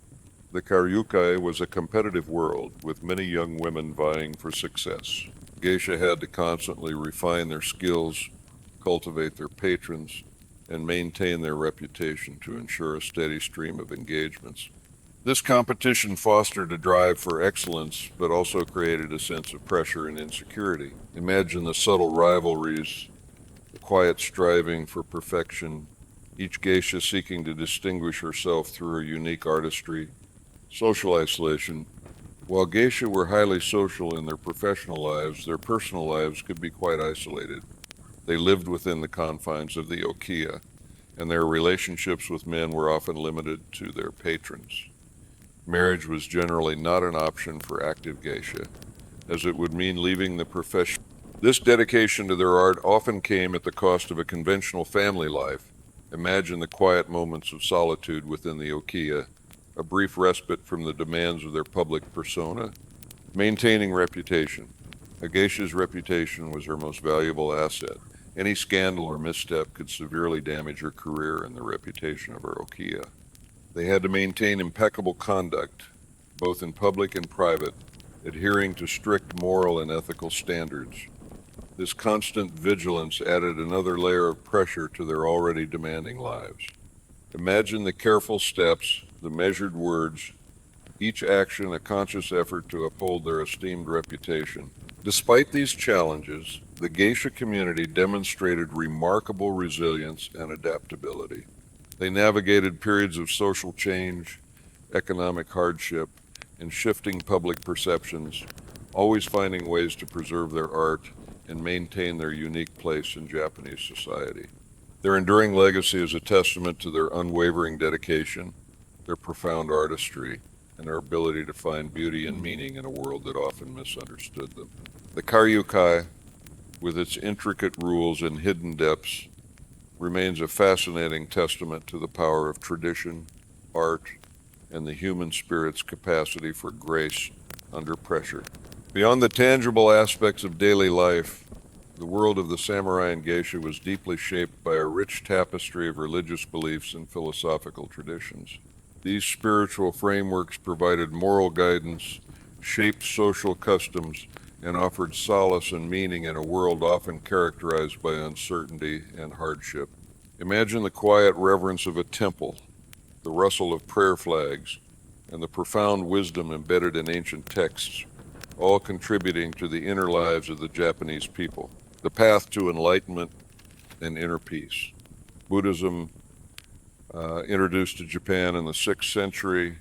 The Karyukai was a competitive world, with many young women vying for success. Geisha had to constantly refine their skills, cultivate their patrons, and maintain their reputation to ensure a steady stream of engagements. This competition fostered a drive for excellence, but also created a sense of pressure and insecurity. Imagine the subtle rivalries, the quiet striving for perfection, each geisha seeking to distinguish herself through her unique artistry. Social isolation. While geisha were highly social in their professional lives, their personal lives could be quite isolated. They lived within the confines of the okiya, and their relationships with men were often limited to their patrons. Marriage was generally not an option for active geisha, as it would mean leaving the profession. This dedication to their art often came at the cost of a conventional family life. Imagine the quiet moments of solitude within the okiya, a brief respite from the demands of their public persona. Maintaining reputation. A geisha's reputation was her most valuable asset. Any scandal or misstep could severely damage her career and the reputation of her okiya. They had to maintain impeccable conduct, both in public and private, adhering to strict moral and ethical standards. This constant vigilance added another layer of pressure to their already demanding lives. Imagine the careful steps, the measured words, each action a conscious effort to uphold their esteemed reputation. Despite these challenges, the geisha community demonstrated remarkable resilience and adaptability. They navigated periods of social change, economic hardship, and shifting public perceptions, always finding ways to preserve their art and maintain their unique place in Japanese society. Their enduring legacy is a testament to their unwavering dedication, their profound artistry, and their ability to find beauty and meaning in a world that often misunderstood them. The Karyukai, with its intricate rules and hidden depths, remains a fascinating testament to the power of tradition, art, and the human spirit's capacity for grace under pressure. Beyond the tangible aspects of daily life, the world of the samurai and geisha was deeply shaped by a rich tapestry of religious beliefs and philosophical traditions. These spiritual frameworks provided moral guidance, shaped social customs, and offered solace and meaning in a world often characterized by uncertainty and hardship. Imagine the quiet reverence of a temple, the rustle of prayer flags, and the profound wisdom embedded in ancient texts, all contributing to the inner lives of the Japanese people. The path to enlightenment and inner peace. Buddhism, introduced to Japan in the 6th century,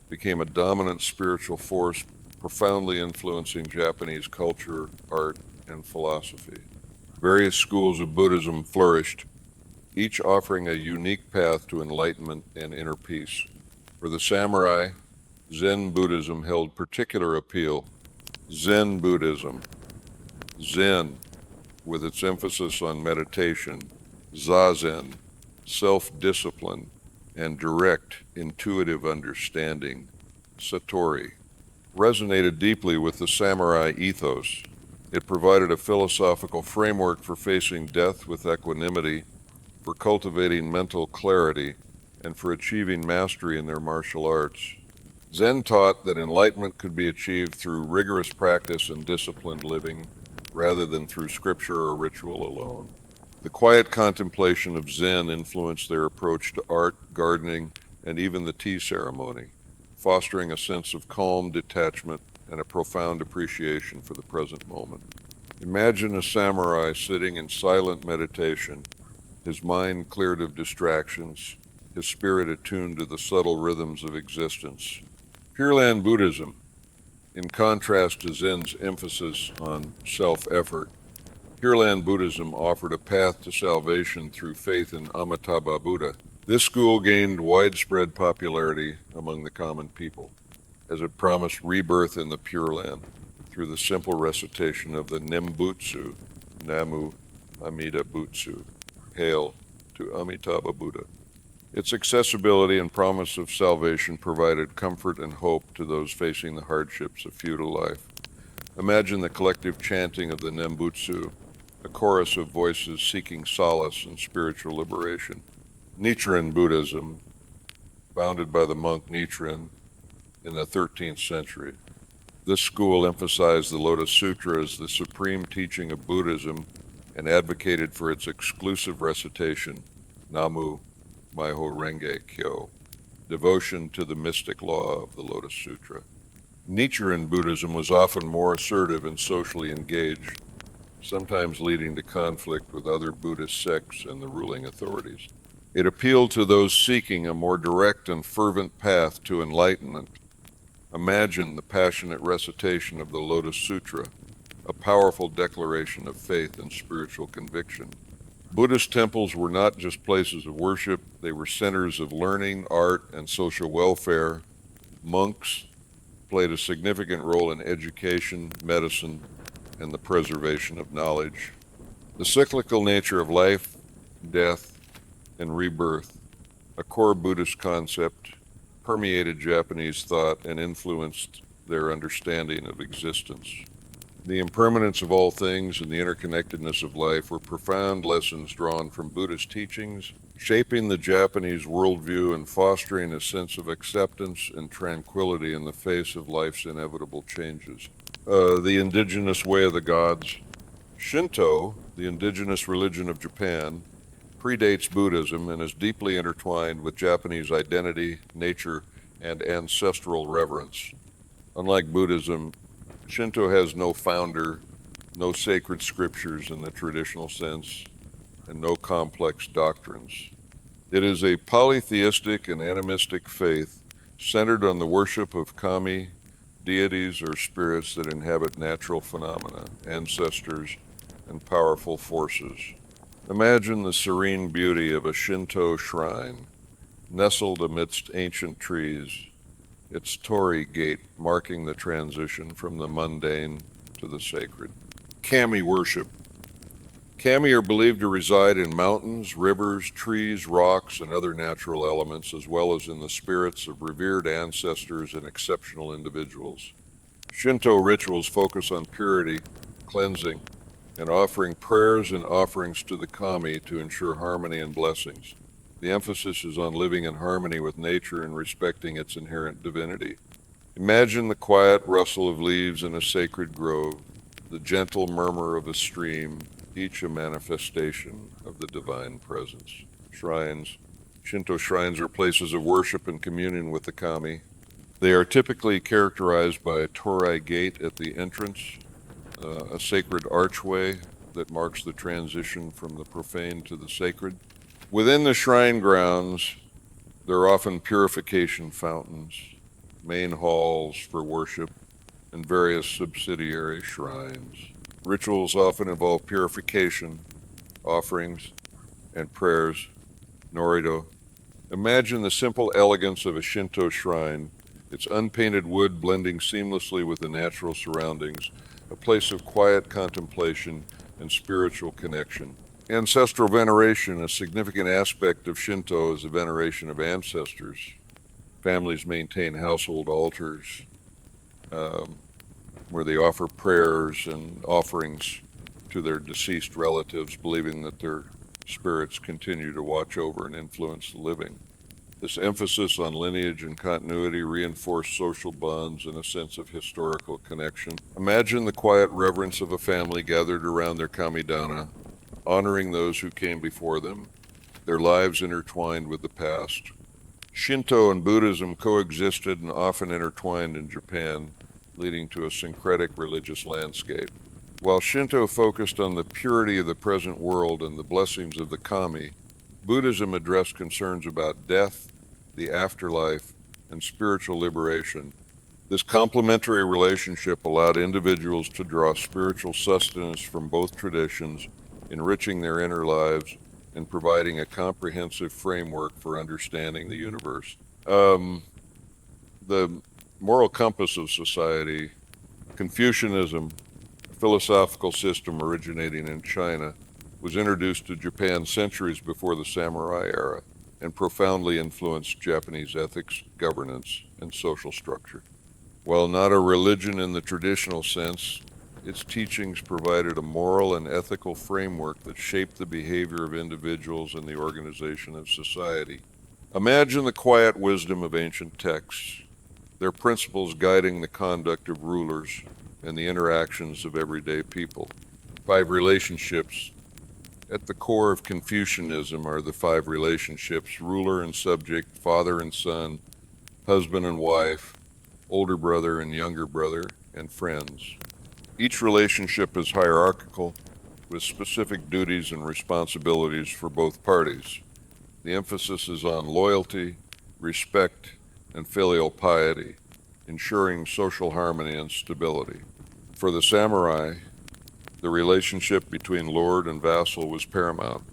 became a dominant spiritual force, profoundly influencing Japanese culture, art, and philosophy. Various schools of Buddhism flourished, each offering a unique path to enlightenment and inner peace. For the samurai, Zen Buddhism held particular appeal. Zen Buddhism. Zen, with its emphasis on meditation, zazen, self-discipline, and direct, intuitive understanding, satori, resonated deeply with the samurai ethos. It provided a philosophical framework for facing death with equanimity, for cultivating mental clarity, and for achieving mastery in their martial arts. Zen taught that enlightenment could be achieved through rigorous practice and disciplined living, rather than through scripture or ritual alone. The quiet contemplation of Zen influenced their approach to art, gardening, and even the tea ceremony, fostering a sense of calm detachment and a profound appreciation for the present moment. Imagine a samurai sitting in silent meditation, his mind cleared of distractions, his spirit attuned to the subtle rhythms of existence. Pure Land Buddhism, in contrast to Zen's emphasis on self-effort, Pure Land Buddhism offered a path to salvation through faith in Amitabha Buddha. This school gained widespread popularity among the common people, as it promised rebirth in the Pure Land through the simple recitation of the Nembutsu, Namu Amida Butsu, Hail to Amitabha Buddha. Its accessibility and promise of salvation provided comfort and hope to those facing the hardships of feudal life. Imagine the collective chanting of the Nembutsu, a chorus of voices seeking solace and spiritual liberation. Nichiren Buddhism, founded by the monk Nichiren in the 13th century. This school emphasized the Lotus Sutra as the supreme teaching of Buddhism and advocated for its exclusive recitation, Namu Maiho Renge Kyo, devotion to the mystic law of the Lotus Sutra. Nichiren Buddhism was often more assertive and socially engaged, sometimes leading to conflict with other Buddhist sects and the ruling authorities. It appealed to those seeking a more direct and fervent path to enlightenment. Imagine the passionate recitation of the Lotus Sutra, a powerful declaration of faith and spiritual conviction. Buddhist temples were not just places of worship, they were centers of learning, art, and social welfare. Monks played a significant role in education, medicine, and the preservation of knowledge. The cyclical nature of life, death, and rebirth, a core Buddhist concept, permeated Japanese thought and influenced their understanding of existence. The impermanence of all things and the interconnectedness of life were profound lessons drawn from Buddhist teachings, shaping the Japanese worldview and fostering a sense of acceptance and tranquility in the face of life's inevitable changes. The indigenous way of the gods. Shinto, the indigenous religion of Japan, predates Buddhism and is deeply intertwined with Japanese identity, nature, and ancestral reverence. Unlike Buddhism, Shinto has no founder, no sacred scriptures in the traditional sense, and no complex doctrines. It is a polytheistic and animistic faith centered on the worship of kami, deities or spirits that inhabit natural phenomena, ancestors, and powerful forces. Imagine the serene beauty of a Shinto shrine, nestled amidst ancient trees, its torii gate marking the transition from the mundane to the sacred. Kami worship. Kami are believed to reside in mountains, rivers, trees, rocks, and other natural elements, as well as in the spirits of revered ancestors and exceptional individuals. Shinto rituals focus on purity, cleansing, and offering prayers and offerings to the kami to ensure harmony and blessings. The emphasis is on living in harmony with nature and respecting its inherent divinity. Imagine the quiet rustle of leaves in a sacred grove, the gentle murmur of a stream, each a manifestation of the divine presence. Shrines. Shinto shrines are places of worship and communion with the kami. They are typically characterized by a torii gate at the entrance, a sacred archway that marks the transition from the profane to the sacred. Within the shrine grounds, there are often purification fountains, main halls for worship, and various subsidiary shrines. Rituals often involve purification, offerings, and prayers. Norido. Imagine the simple elegance of a Shinto shrine, its unpainted wood blending seamlessly with the natural surroundings, a place of quiet contemplation and spiritual connection. Ancestral veneration, a significant aspect of Shinto, is the veneration of ancestors. Families maintain household altars where they offer prayers and offerings to their deceased relatives, believing that their spirits continue to watch over and influence the living. This emphasis on lineage and continuity reinforced social bonds and a sense of historical connection. Imagine the quiet reverence of a family gathered around their kamidana, honoring those who came before them, their lives intertwined with the past. Shinto and Buddhism coexisted and often intertwined in Japan, leading to a syncretic religious landscape. While Shinto focused on the purity of the present world and the blessings of the kami, Buddhism addressed concerns about death, the afterlife, and spiritual liberation. This complementary relationship allowed individuals to draw spiritual sustenance from both traditions, enriching their inner lives and providing a comprehensive framework for understanding the universe. The moral compass of society, Confucianism, a philosophical system originating in China, was introduced to Japan centuries before the samurai era. and profoundly influenced Japanese ethics, governance, and social structure. While not a religion in the traditional sense, its teachings provided a moral and ethical framework that shaped the behavior of individuals and the organization of society. Imagine the quiet wisdom of ancient texts, their principles guiding the conduct of rulers and the interactions of everyday people. 5 relationships. At the core of Confucianism are the 5 relationships: ruler and subject, father and son, husband and wife, older brother and younger brother, and friends. Each relationship is hierarchical, with specific duties and responsibilities for both parties. The emphasis is on loyalty, respect, and filial piety, ensuring social harmony and stability. For the samurai, the relationship between lord and vassal was paramount,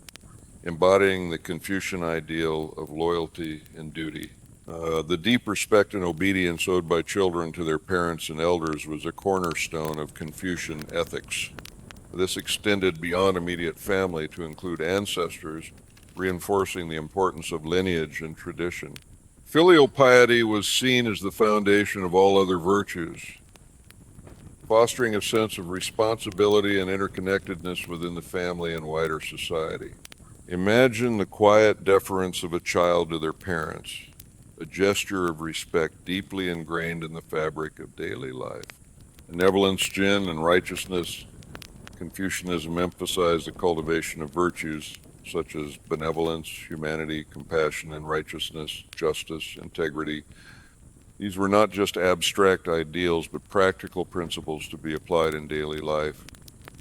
embodying the Confucian ideal of loyalty and duty. The deep respect and obedience owed by children to their parents and elders was a cornerstone of Confucian ethics. This extended beyond immediate family to include ancestors, reinforcing the importance of lineage and tradition. Filial piety was seen as the foundation of all other virtues, fostering a sense of responsibility and interconnectedness within the family and wider society. Imagine the quiet deference of a child to their parents, a gesture of respect deeply ingrained in the fabric of daily life. Benevolence, Jin, and righteousness. Confucianism emphasized the cultivation of virtues such as benevolence, humanity, compassion, and righteousness, justice, integrity. These were not just abstract ideals, but practical principles to be applied in daily life,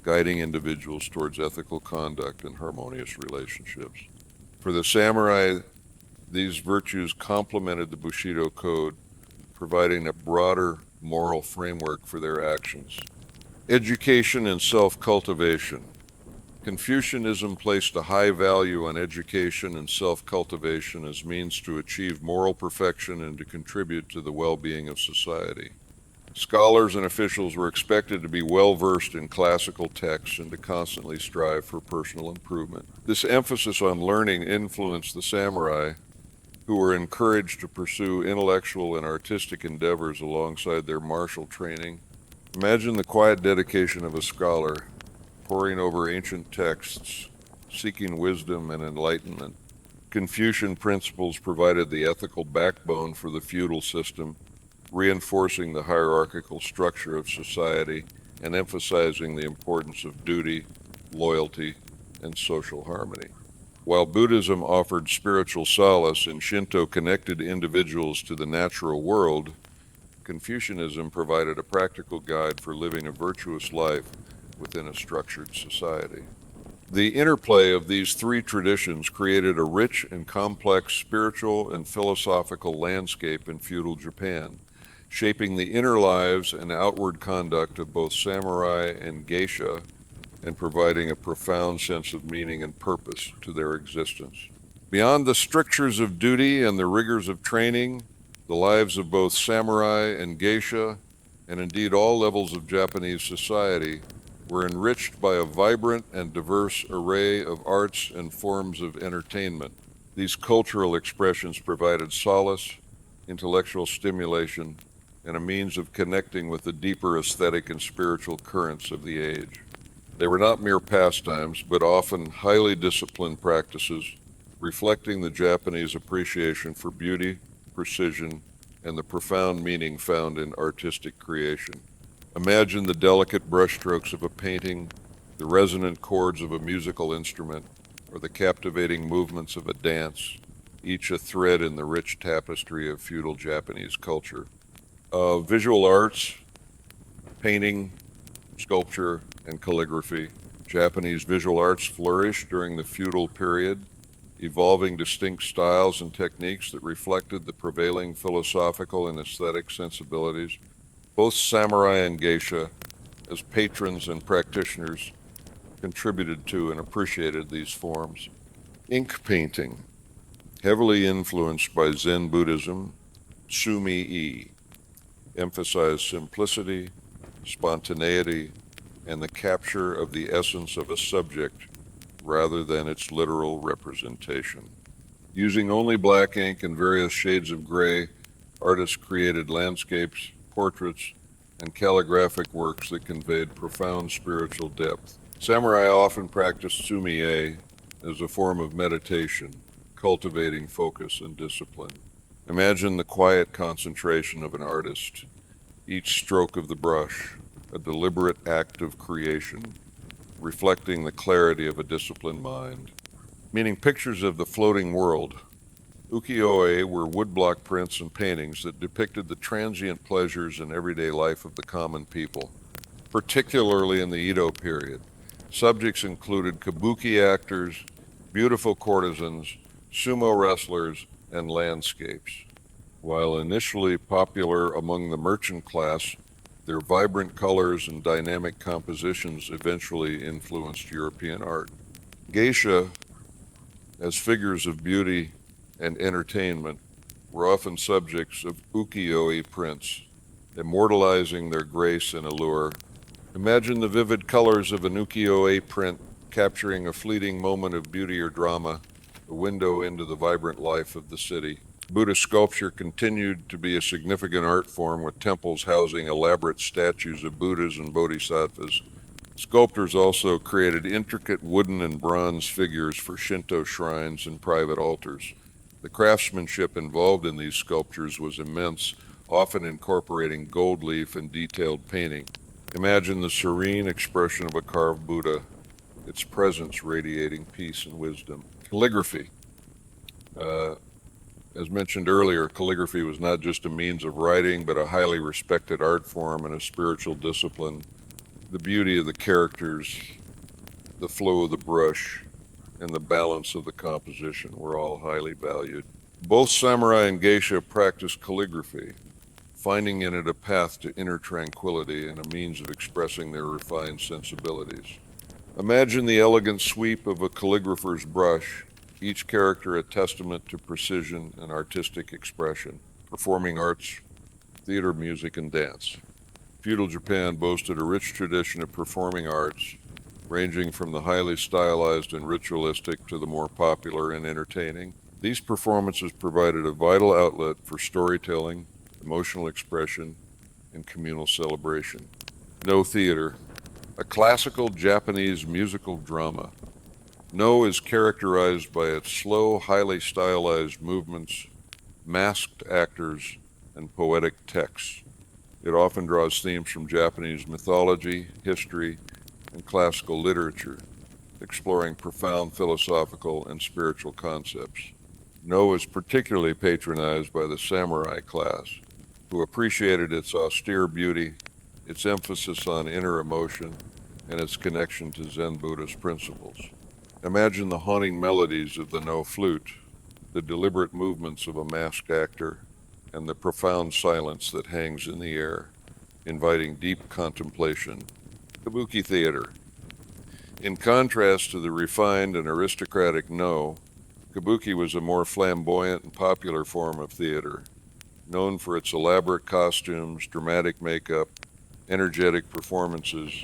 guiding individuals towards ethical conduct and harmonious relationships. For the samurai, these virtues complemented the Bushido Code, providing a broader moral framework for their actions. Education and self-cultivation. Confucianism placed a high value on education and self-cultivation as means to achieve moral perfection and to contribute to the well-being of society. Scholars and officials were expected to be well-versed in classical texts and to constantly strive for personal improvement. This emphasis on learning influenced the samurai, who were encouraged to pursue intellectual and artistic endeavors alongside their martial training. Imagine the quiet dedication of a scholar, poring over ancient texts, seeking wisdom and enlightenment. Confucian principles provided the ethical backbone for the feudal system, reinforcing the hierarchical structure of society and emphasizing the importance of duty, loyalty, and social harmony. While Buddhism offered spiritual solace and Shinto connected individuals to the natural world, Confucianism provided a practical guide for living a virtuous life within a structured society. The interplay of these 3 traditions created a rich and complex spiritual and philosophical landscape in feudal Japan, shaping the inner lives and outward conduct of both samurai and geisha, and providing a profound sense of meaning and purpose to their existence. Beyond the strictures of duty and the rigors of training, the lives of both samurai and geisha, and indeed all levels of Japanese society, were enriched by a vibrant and diverse array of arts and forms of entertainment. These cultural expressions provided solace, intellectual stimulation, and a means of connecting with the deeper aesthetic and spiritual currents of the age. They were not mere pastimes, but often highly disciplined practices, reflecting the Japanese appreciation for beauty, precision, and the profound meaning found in artistic creation. Imagine the delicate brushstrokes of a painting, the resonant chords of a musical instrument, or the captivating movements of a dance, each a thread in the rich tapestry of feudal Japanese culture. Visual arts, painting, sculpture, and calligraphy. Japanese visual arts flourished during the feudal period, evolving distinct styles and techniques that reflected the prevailing philosophical and aesthetic sensibilities. Both samurai and geisha, as patrons and practitioners, contributed to and appreciated these forms. Ink painting, heavily influenced by Zen Buddhism, sumi-e, emphasized simplicity, spontaneity, and the capture of the essence of a subject rather than its literal representation. Using only black ink and various shades of gray, artists created landscapes, portraits, and calligraphic works that conveyed profound spiritual depth. Samurai often practiced sumi-e as a form of meditation, cultivating focus and discipline. Imagine the quiet concentration of an artist, each stroke of the brush, a deliberate act of creation, reflecting the clarity of a disciplined mind. Meaning pictures of the floating world. Ukiyo-e were woodblock prints and paintings that depicted the transient pleasures and everyday life of the common people, particularly in the Edo period. Subjects included kabuki actors, beautiful courtesans, sumo wrestlers, and landscapes. While initially popular among the merchant class, their vibrant colors and dynamic compositions eventually influenced European art. Geisha, as figures of beauty and entertainment, were often subjects of ukiyo-e prints, immortalizing their grace and allure. Imagine the vivid colors of an ukiyo-e print capturing a fleeting moment of beauty or drama, a window into the vibrant life of the city. Buddhist sculpture continued to be a significant art form, with temples housing elaborate statues of Buddhas and bodhisattvas. Sculptors also created intricate wooden and bronze figures for Shinto shrines and private altars. The craftsmanship involved in these sculptures was immense, often incorporating gold leaf and detailed painting. Imagine the serene expression of a carved Buddha, its presence radiating peace and wisdom. Calligraphy. As mentioned earlier, calligraphy was not just a means of writing, but a highly respected art form and a spiritual discipline. The beauty of the characters, the flow of the brush, and the balance of the composition were all highly valued. Both samurai and geisha practiced calligraphy, finding in it a path to inner tranquility and a means of expressing their refined sensibilities. Imagine the elegant sweep of a calligrapher's brush, each character a testament to precision and artistic expression. Performing arts, theater, music, and dance. Feudal Japan boasted a rich tradition of performing arts, ranging from the highly stylized and ritualistic to the more popular and entertaining. These performances provided a vital outlet for storytelling, emotional expression, and communal celebration. No theater, a classical Japanese musical drama. No is characterized by its slow, highly stylized movements, masked actors, and poetic texts. It often draws themes from Japanese mythology, history, and classical literature, exploring profound philosophical and spiritual concepts. No is particularly patronized by the samurai class, who appreciated its austere beauty, its emphasis on inner emotion, and its connection to Zen Buddhist principles. Imagine the haunting melodies of the No flute, the deliberate movements of a masked actor, and the profound silence that hangs in the air, inviting deep contemplation. Kabuki theater. In contrast to the refined and aristocratic No, kabuki was a more flamboyant and popular form of theater, known for its elaborate costumes, dramatic makeup, energetic performances,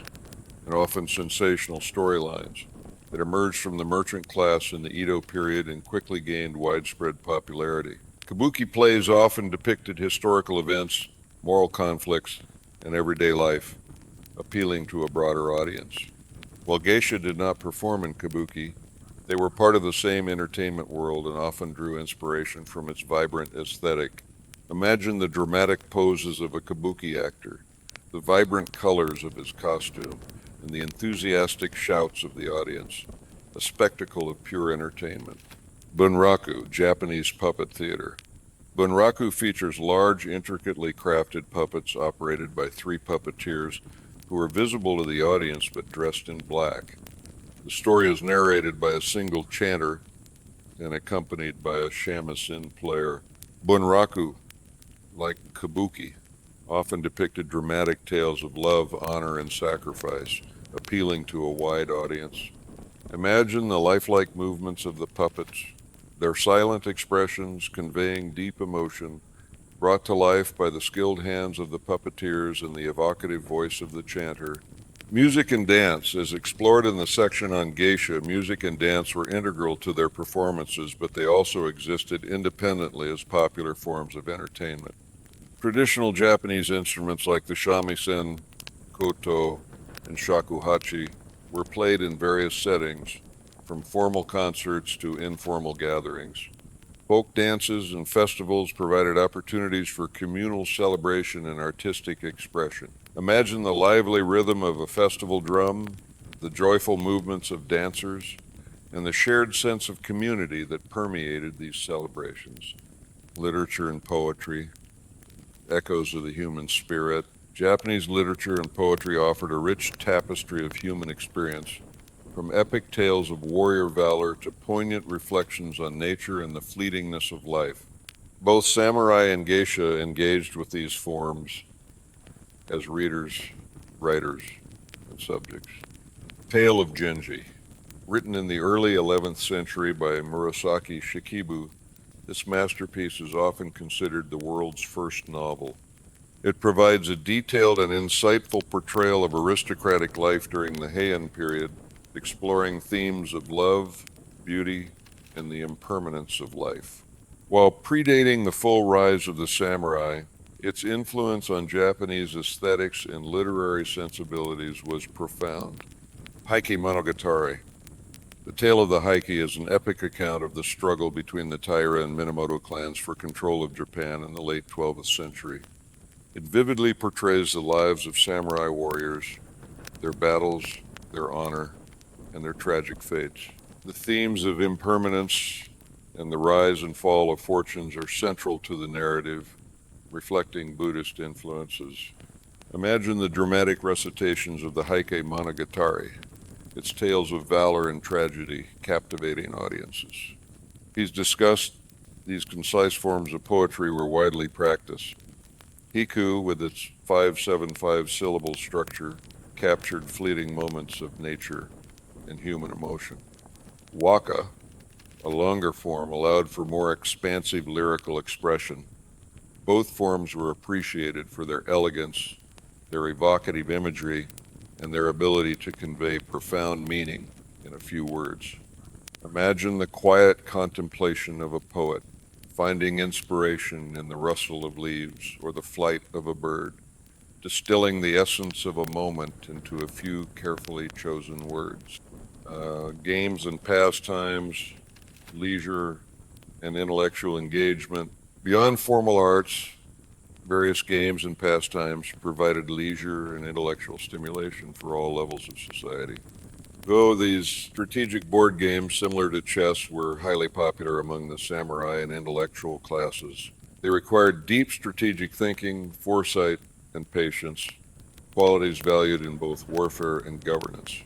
and often sensational storylines. It emerged from the merchant class in the Edo period and quickly gained widespread popularity. Kabuki plays often depicted historical events, moral conflicts, and everyday life, appealing to a broader audience. While geisha did not perform in kabuki, they were part of the same entertainment world and often drew inspiration from its vibrant aesthetic. Imagine the dramatic poses of a kabuki actor, the vibrant colors of his costume, and the enthusiastic shouts of the audience, a spectacle of pure entertainment. Bunraku, Japanese puppet theater. Bunraku features large, intricately crafted puppets operated by 3 puppeteers who are visible to the audience but dressed in black. The story is narrated by a single chanter and accompanied by a shamisen player. Bunraku, like kabuki, often depicted dramatic tales of love, honor, and sacrifice, appealing to a wide audience. Imagine the lifelike movements of the puppets, their silent expressions conveying deep emotion, brought to life by the skilled hands of the puppeteers and the evocative voice of the chanter. Music and dance, as explored in the section on Geisha, music and dance were integral to their performances, but they also existed independently as popular forms of entertainment. Traditional Japanese instruments like the shamisen, koto, and shakuhachi were played in various settings, from formal concerts to informal gatherings. Folk dances and festivals provided opportunities for communal celebration and artistic expression. Imagine the lively rhythm of a festival drum, the joyful movements of dancers, and the shared sense of community that permeated these celebrations. Literature and poetry, echoes of the human spirit. Japanese literature and poetry offered a rich tapestry of human experience, from epic tales of warrior valor to poignant reflections on nature and the fleetingness of life. Both samurai and geisha engaged with these forms as readers, writers, and subjects. Tale of Genji. Written in the early 11th century by Murasaki Shikibu, this masterpiece is often considered the world's first novel. It provides a detailed and insightful portrayal of aristocratic life during the Heian period, exploring themes of love, beauty, and the impermanence of life. While predating the full rise of the samurai, its influence on Japanese aesthetics and literary sensibilities was profound. Heike Monogatari. The Tale of the Heike is an epic account of the struggle between the Taira and Minamoto clans for control of Japan in the late 12th century. It vividly portrays the lives of samurai warriors, their battles, their honor, and their tragic fates. The themes of impermanence and the rise and fall of fortunes are central to the narrative, reflecting Buddhist influences. Imagine the dramatic recitations of the Heike Monogatari, its tales of valor and tragedy captivating audiences. He's discussed these concise forms of poetry were widely practiced. Haiku, with its 575 syllable structure, captured fleeting moments of nature and human emotion. Waka, a longer form, allowed for more expansive lyrical expression. Both forms were appreciated for their elegance, their evocative imagery, and their ability to convey profound meaning in a few words. Imagine the quiet contemplation of a poet, finding inspiration in the rustle of leaves or the flight of a bird, distilling the essence of a moment into a few carefully chosen words. Games and pastimes, leisure and intellectual engagement. Beyond formal arts, various games and pastimes provided leisure and intellectual stimulation for all levels of society. Though these strategic board games, similar to chess, were highly popular among the samurai and intellectual classes, they required deep strategic thinking, foresight, and patience, qualities valued in both warfare and governance.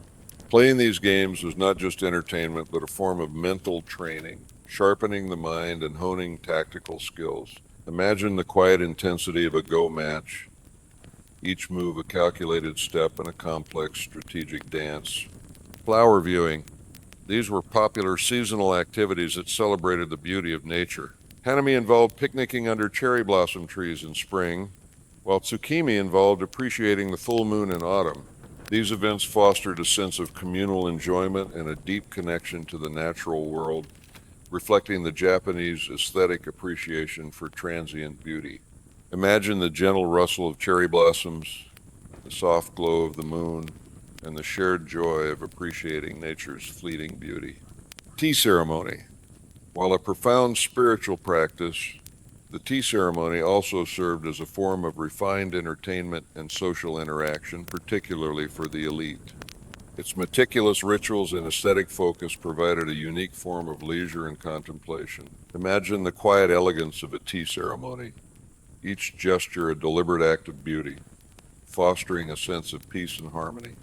Playing these games was not just entertainment, but a form of mental training, sharpening the mind and honing tactical skills. Imagine the quiet intensity of a Go match, each move a calculated step in a complex strategic dance. Flower viewing. These were popular seasonal activities that celebrated the beauty of nature. Hanami involved picnicking under cherry blossom trees in spring, while tsukimi involved appreciating the full moon in autumn. These events fostered a sense of communal enjoyment and a deep connection to the natural world, reflecting the Japanese aesthetic appreciation for transient beauty. Imagine the gentle rustle of cherry blossoms, the soft glow of the moon, and the shared joy of appreciating nature's fleeting beauty. Tea ceremony. While a profound spiritual practice, the tea ceremony also served as a form of refined entertainment and social interaction, particularly for the elite. Its meticulous rituals and aesthetic focus provided a unique form of leisure and contemplation. Imagine the quiet elegance of a tea ceremony, each gesture a deliberate act of beauty, fostering a sense of peace and harmony.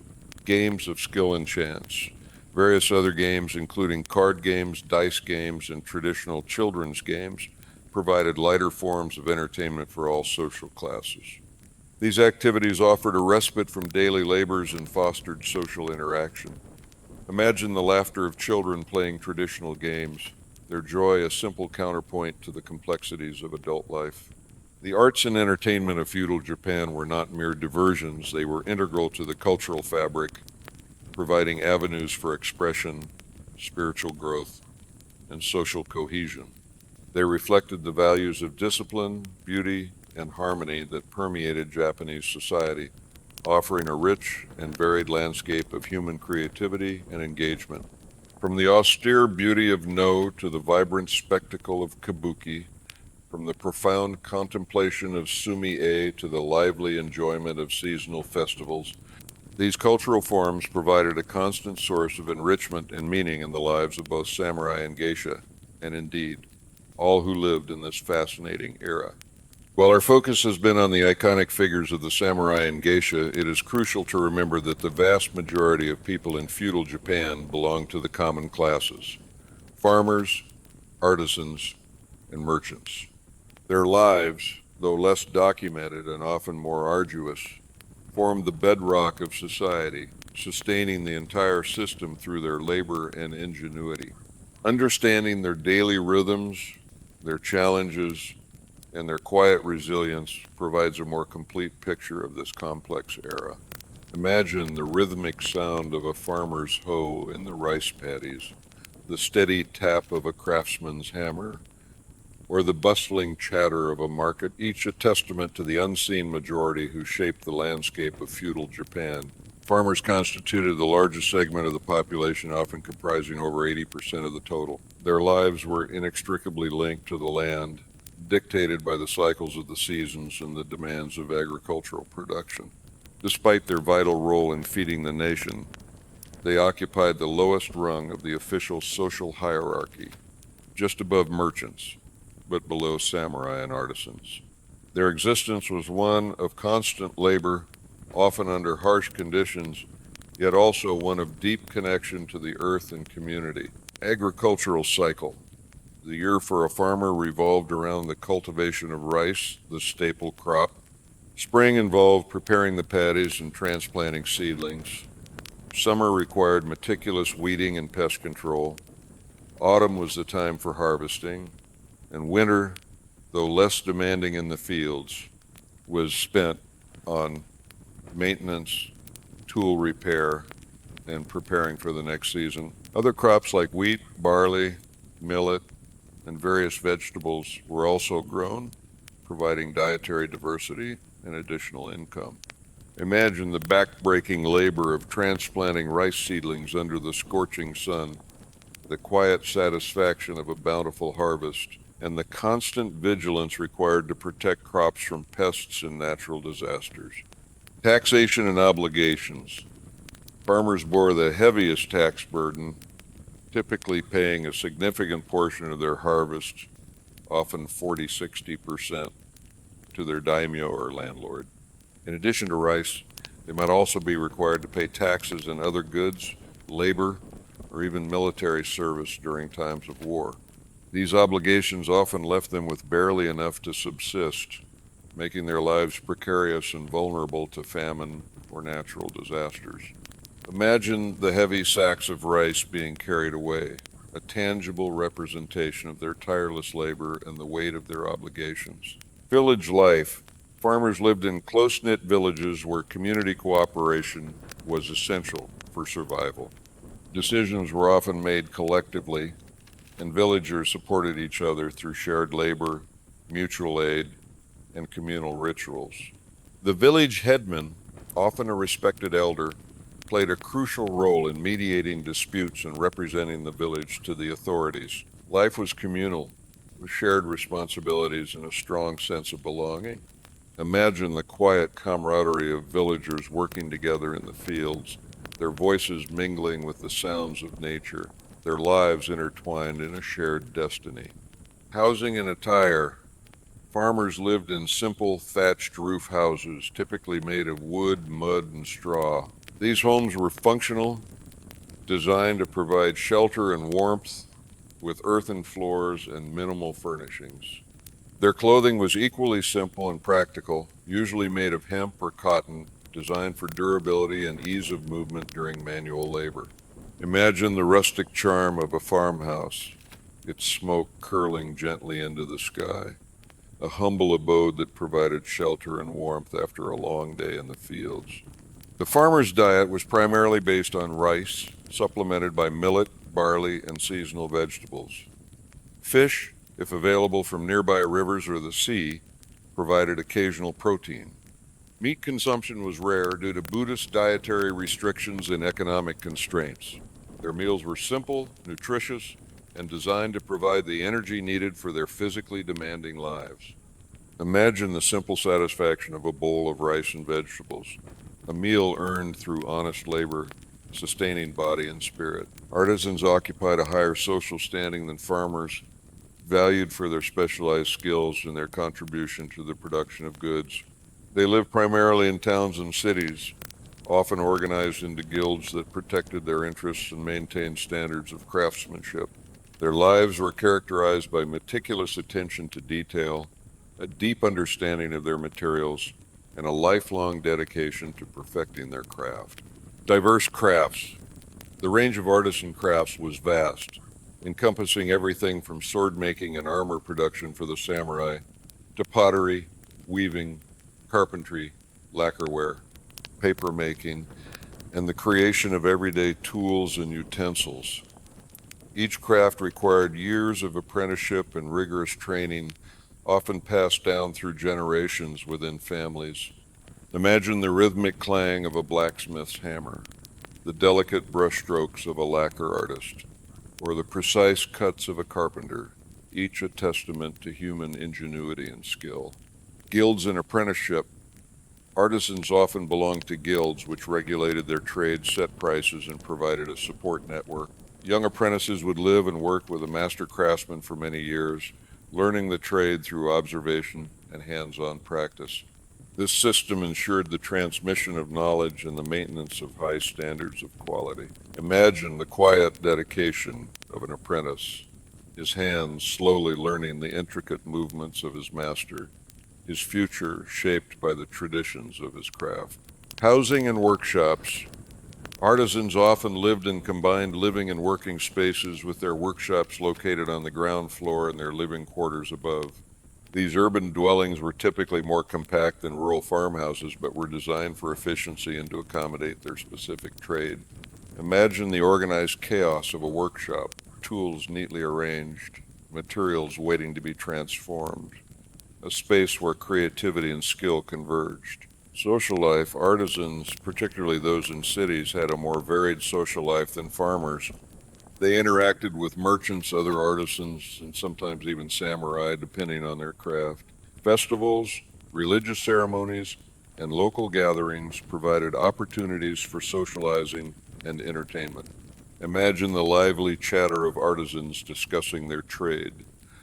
Games of skill and chance. Various other games, including card games, dice games, and traditional children's games, provided lighter forms of entertainment for all social classes. These activities offered a respite from daily labors and fostered social interaction. Imagine the laughter of children playing traditional games, their joy a simple counterpoint to the complexities of adult life. The arts and entertainment of feudal Japan were not mere diversions, they were integral to the cultural fabric, providing avenues for expression, spiritual growth, and social cohesion. They reflected the values of discipline, beauty, and harmony that permeated Japanese society, offering a rich and varied landscape of human creativity and engagement. From the austere beauty of No to the vibrant spectacle of Kabuki, from the profound contemplation of Sumi-e to the lively enjoyment of seasonal festivals, these cultural forms provided a constant source of enrichment and meaning in the lives of both samurai and geisha, and indeed, all who lived in this fascinating era. While our focus has been on the iconic figures of the samurai and geisha, it is crucial to remember that the vast majority of people in feudal Japan belonged to the common classes: farmers, artisans, and merchants. Their lives, though less documented and often more arduous, formed the bedrock of society, sustaining the entire system through their labor and ingenuity. Understanding their daily rhythms, their challenges, and their quiet resilience provides a more complete picture of this complex era. Imagine the rhythmic sound of a farmer's hoe in the rice paddies, the steady tap of a craftsman's hammer, or the bustling chatter of a market, each a testament to the unseen majority who shaped the landscape of feudal Japan. Farmers constituted the largest segment of the population, often comprising over 80% of the total. Their lives were inextricably linked to the land, dictated by the cycles of the seasons and the demands of agricultural production. Despite their vital role in feeding the nation, they occupied the lowest rung of the official social hierarchy, just above merchants, but below samurai and artisans. Their existence was one of constant labor, often under harsh conditions, yet also one of deep connection to the earth and community. Agricultural cycle. The year for a farmer revolved around the cultivation of rice, the staple crop. Spring involved preparing the paddies and transplanting seedlings. Summer required meticulous weeding and pest control. Autumn was the time for harvesting, and winter, though less demanding in the fields, was spent on maintenance, tool repair, and preparing for the next season. Other crops like wheat, barley, millet, and various vegetables were also grown, providing dietary diversity and additional income. Imagine the back-breaking labor of transplanting rice seedlings under the scorching sun, the quiet satisfaction of a bountiful harvest, and the constant vigilance required to protect crops from pests and natural disasters. Taxation and obligations. Farmers bore the heaviest tax burden, typically paying a significant portion of their harvest, often 40–60%, to their daimyo or landlord. In addition to rice, they might also be required to pay taxes and other goods, labor, or even military service during times of war. These obligations often left them with barely enough to subsist, making their lives precarious and vulnerable to famine or natural disasters. Imagine the heavy sacks of rice being carried away, a tangible representation of their tireless labor and the weight of their obligations. Village life. Farmers lived in close-knit villages where community cooperation was essential for survival. Decisions were often made collectively, and villagers supported each other through shared labor, mutual aid, and communal rituals. The village headman, often a respected elder, played a crucial role in mediating disputes and representing the village to the authorities. Life was communal, with shared responsibilities and a strong sense of belonging. Imagine the quiet camaraderie of villagers working together in the fields, their voices mingling with the sounds of nature, their lives intertwined in a shared destiny. Housing and attire. Farmers lived in simple thatched roof houses, typically made of wood, mud, and straw. These homes were functional, designed to provide shelter and warmth, with earthen floors and minimal furnishings. Their clothing was equally simple and practical, usually made of hemp or cotton, designed for durability and ease of movement during manual labor. Imagine the rustic charm of a farmhouse, its smoke curling gently into the sky. a humble abode that provided shelter and warmth after a long day in the fields. The farmer's diet was primarily based on rice, supplemented by millet, barley, and seasonal vegetables. Fish, if available from nearby rivers or the sea, provided occasional protein. Meat consumption was rare due to Buddhist dietary restrictions and economic constraints. Their meals were simple, nutritious, and designed to provide the energy needed for their physically demanding lives. Imagine the simple satisfaction of a bowl of rice and vegetables, a meal earned through honest labor, sustaining body and spirit. Artisans occupied a higher social standing than farmers, valued for their specialized skills and their contribution to the production of goods. They lived primarily in towns and cities, often organized into guilds that protected their interests and maintained standards of craftsmanship. Their lives were characterized by meticulous attention to detail, a deep understanding of their materials, and a lifelong dedication to perfecting their craft. Diverse crafts. The range of artisan crafts was vast, encompassing everything from sword making and armor production for the samurai to pottery, weaving, carpentry, lacquerware, paper making, and the creation of everyday tools and utensils. Each craft required years of apprenticeship and rigorous training, often passed down through generations within families. Imagine the rhythmic clang of a blacksmith's hammer, the delicate brushstrokes of a lacquer artist, or the precise cuts of a carpenter, each a testament to human ingenuity and skill. Guilds and apprenticeship. Artisans often belonged to guilds which regulated their trade, set prices, and provided a support network. Young apprentices would live and work with a master craftsman for many years, learning the trade through observation and hands-on practice. This system ensured the transmission of knowledge and the maintenance of high standards of quality. Imagine the quiet dedication of an apprentice, his hands slowly learning the intricate movements of his master, his future shaped by the traditions of his craft. Housing and workshops. Artisans often lived in combined living and working spaces, with their workshops located on the ground floor and their living quarters above. These urban dwellings were typically more compact than rural farmhouses, but were designed for efficiency and to accommodate their specific trade. Imagine the organized chaos of a workshop, tools neatly arranged, materials waiting to be transformed, a space where creativity and skill converged. Social life. Artisans, particularly those in cities, had a more varied social life than farmers. They interacted with merchants, other artisans, and sometimes even samurai, depending on their craft. Festivals, religious ceremonies, and local gatherings provided opportunities for socializing and entertainment. Imagine the lively chatter of artisans discussing their trade,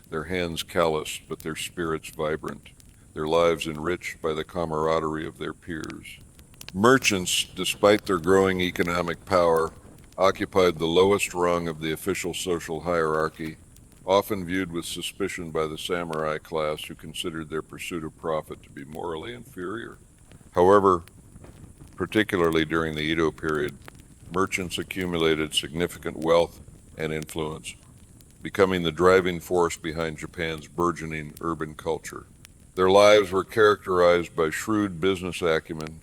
their hands calloused but their spirits vibrant, their lives enriched by the camaraderie of their peers. Merchants, despite their growing economic power, occupied the lowest rung of the official social hierarchy, often viewed with suspicion by the samurai class who considered their pursuit of profit to be morally inferior. However, particularly during the Edo period, merchants accumulated significant wealth and influence, becoming the driving force behind Japan's burgeoning urban culture. Their lives were characterized by shrewd business acumen,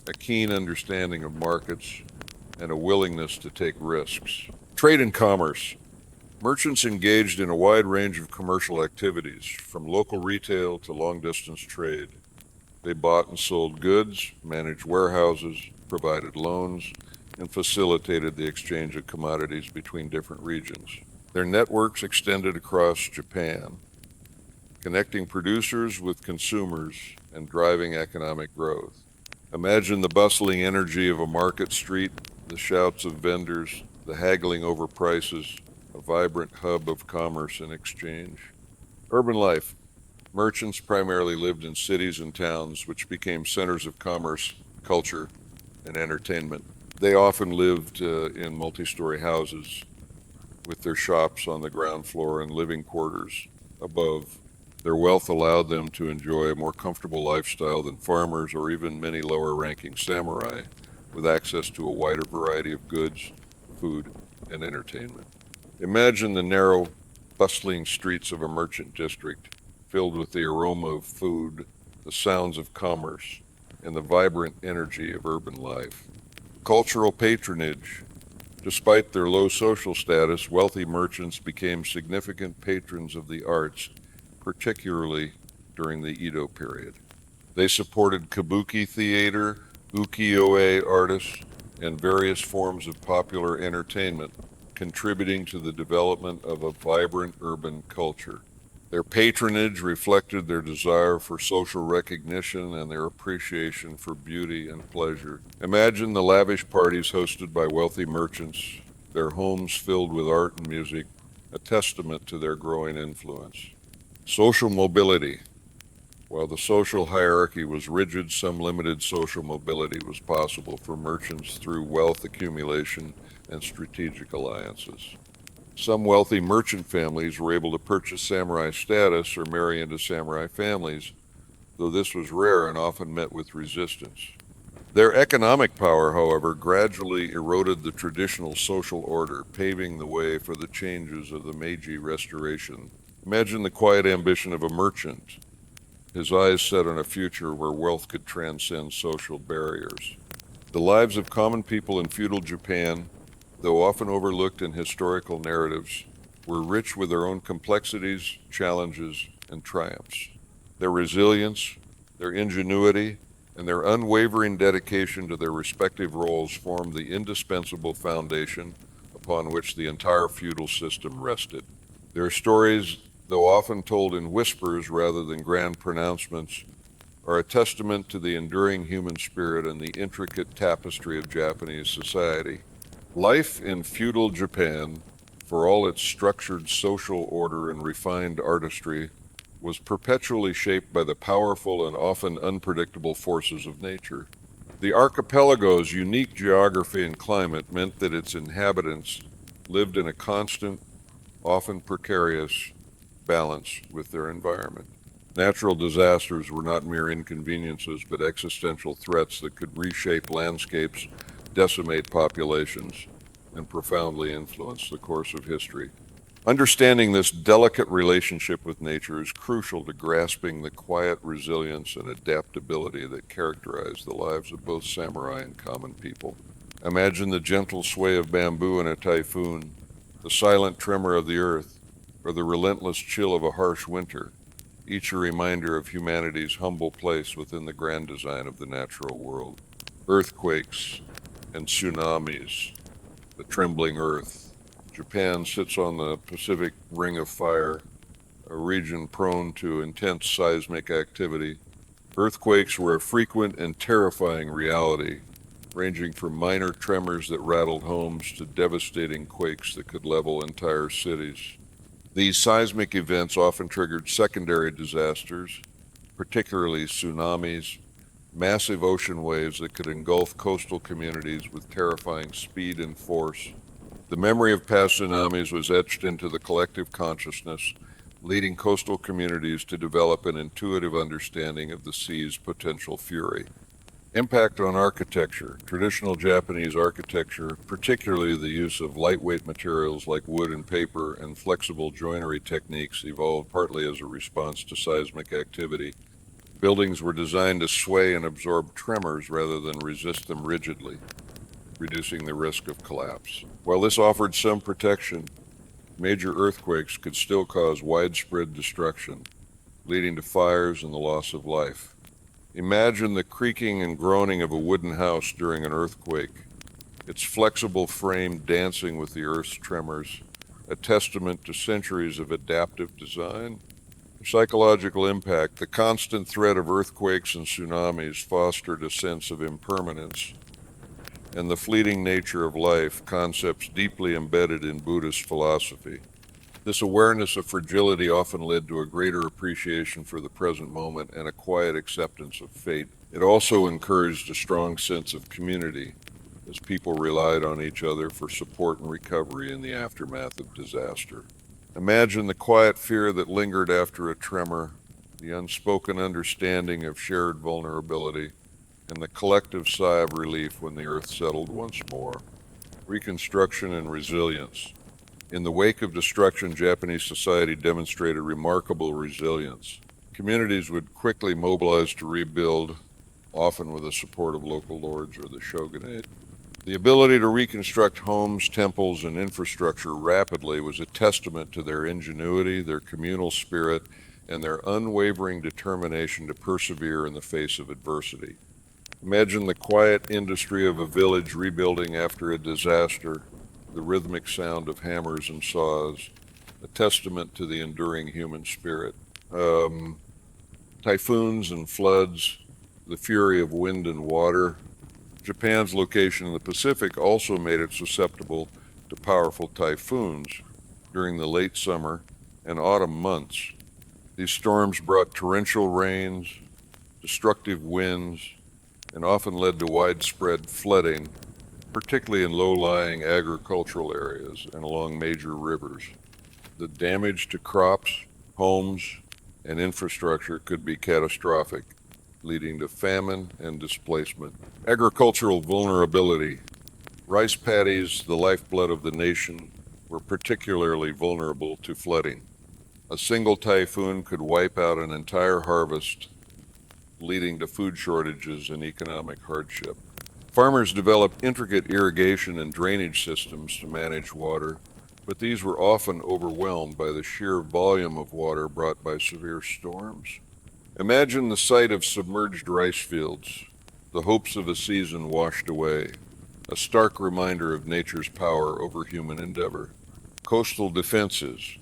a keen understanding of markets, and a willingness to take risks. Trade and commerce. Merchants engaged in a wide range of commercial activities, from local retail to long-distance trade. They bought and sold goods, managed warehouses, provided loans, and facilitated the exchange of commodities between different regions. Their networks extended across Japan, connecting producers with consumers and driving economic growth. Imagine the bustling energy of a market street, the shouts of vendors, the haggling over prices, a vibrant hub of commerce and exchange. Urban life. Merchants primarily lived in cities and towns, which became centers of commerce, culture, and entertainment. They often lived in multi-story houses with their shops on the ground floor and living quarters above. Their wealth allowed them to enjoy a more comfortable lifestyle than farmers or even many lower-ranking samurai, with access to a wider variety of goods, food, and entertainment. Imagine the narrow, bustling streets of a merchant district, filled with the aroma of food, the sounds of commerce, and the vibrant energy of urban life. Cultural patronage. Despite their low social status, wealthy merchants became significant patrons of the arts, particularly during the Edo period. They supported kabuki theater, ukiyo-e artists, and various forms of popular entertainment, contributing to the development of a vibrant urban culture. Their patronage reflected their desire for social recognition and their appreciation for beauty and pleasure. Imagine the lavish parties hosted by wealthy merchants, their homes filled with art and music, a testament to their growing influence. Social mobility. While the social hierarchy was rigid, some limited social mobility was possible for merchants through wealth accumulation and strategic alliances. Some wealthy merchant families were able to purchase samurai status or marry into samurai families, though this was rare and often met with resistance. Their economic power, however, gradually eroded the traditional social order, paving the way for the changes of the Meiji Restoration. Imagine the quiet ambition of a merchant, his eyes set on a future where wealth could transcend social barriers. The lives of common people in feudal Japan, though often overlooked in historical narratives, were rich with their own complexities, challenges, and triumphs. Their resilience, their ingenuity, and their unwavering dedication to their respective roles formed the indispensable foundation upon which the entire feudal system rested. Their stories, though often told in whispers rather than grand pronouncements, are a testament to the enduring human spirit and the intricate tapestry of Japanese society. Life in feudal Japan, for all its structured social order and refined artistry, was perpetually shaped by the powerful and often unpredictable forces of nature. The archipelago's unique geography and climate meant that its inhabitants lived in a constant, often precarious, balance with their environment. Natural disasters were not mere inconveniences, but existential threats that could reshape landscapes, decimate populations, and profoundly influence the course of history. Understanding this delicate relationship with nature is crucial to grasping the quiet resilience and adaptability that characterize the lives of both samurai and common people. Imagine the gentle sway of bamboo in a typhoon, the silent tremor of the earth, or the relentless chill of a harsh winter, each a reminder of humanity's humble place within the grand design of the natural world. Earthquakes and tsunamis, the trembling earth. Japan sits on the Pacific Ring of Fire, a region prone to intense seismic activity. Earthquakes were a frequent and terrifying reality, ranging from minor tremors that rattled homes to devastating quakes that could level entire cities. These seismic events often triggered secondary disasters, particularly tsunamis, massive ocean waves that could engulf coastal communities with terrifying speed and force. The memory of past tsunamis was etched into the collective consciousness, leading coastal communities to develop an intuitive understanding of the sea's potential fury. Impact on architecture. Traditional Japanese architecture, particularly the use of lightweight materials like wood and paper and flexible joinery techniques, evolved partly as a response to seismic activity. Buildings were designed to sway and absorb tremors rather than resist them rigidly, reducing the risk of collapse. While this offered some protection, major earthquakes could still cause widespread destruction, leading to fires and the loss of life. Imagine the creaking and groaning of a wooden house during an earthquake, its flexible frame dancing with the earth's tremors, a testament to centuries of adaptive design. Psychological impact. The constant threat of earthquakes and tsunamis fostered a sense of impermanence and the fleeting nature of life, concepts deeply embedded in Buddhist philosophy. This awareness of fragility often led to a greater appreciation for the present moment and a quiet acceptance of fate. It also encouraged a strong sense of community, as people relied on each other for support and recovery in the aftermath of disaster. Imagine the quiet fear that lingered after a tremor, the unspoken understanding of shared vulnerability, and the collective sigh of relief when the earth settled once more. Reconstruction and resilience. In the wake of destruction, Japanese society demonstrated remarkable resilience. Communities would quickly mobilize to rebuild, often with the support of local lords or the shogunate. The ability to reconstruct homes, temples, and infrastructure rapidly was a testament to their ingenuity, their communal spirit, and their unwavering determination to persevere in the face of adversity. Imagine the quiet industry of a village rebuilding after a disaster, the rhythmic sound of hammers and saws, a testament to the enduring human spirit. Typhoons and floods, the fury of wind and water. Japan's location in the Pacific also made it susceptible to powerful typhoons during the late summer and autumn months. These storms brought torrential rains, destructive winds, and often led to widespread flooding, particularly in low-lying agricultural areas and along major rivers. The damage to crops, homes, and infrastructure could be catastrophic, leading to famine and displacement. Agricultural vulnerability. Rice paddies, the lifeblood of the nation, were particularly vulnerable to flooding. A single typhoon could wipe out an entire harvest, leading to food shortages and economic hardship. Farmers developed intricate irrigation and drainage systems to manage water, but these were often overwhelmed by the sheer volume of water brought by severe storms. Imagine the sight of submerged rice fields, the hopes of a season washed away, a stark reminder of nature's power over human endeavor. Coastal defenses.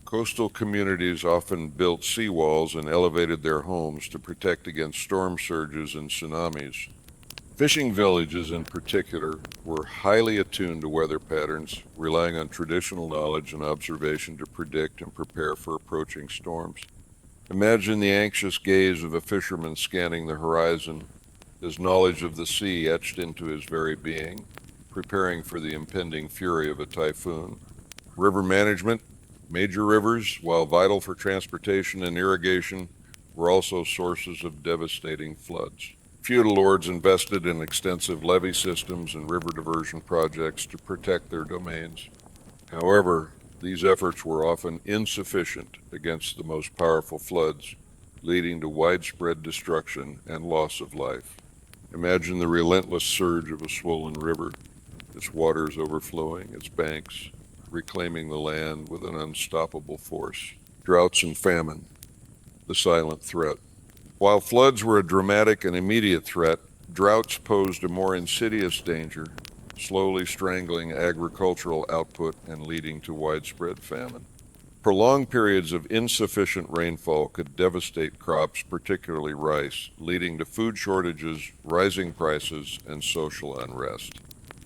Coastal communities often built seawalls and elevated their homes to protect against storm surges and tsunamis. Fishing villages, in particular, were highly attuned to weather patterns, relying on traditional knowledge and observation to predict and prepare for approaching storms. Imagine the anxious gaze of a fisherman scanning the horizon, his knowledge of the sea etched into his very being, preparing for the impending fury of a typhoon. River management. Major rivers, while vital for transportation and irrigation, were also sources of devastating floods. Feudal lords invested in extensive levee systems and river diversion projects to protect their domains. However, these efforts were often insufficient against the most powerful floods, leading to widespread destruction and loss of life. Imagine the relentless surge of a swollen river, its waters overflowing its banks, reclaiming the land with an unstoppable force. Droughts and famine, the silent threat. While floods were a dramatic and immediate threat, droughts posed a more insidious danger, slowly strangling agricultural output and leading to widespread famine. Prolonged periods of insufficient rainfall could devastate crops, particularly rice, leading to food shortages, rising prices, and social unrest.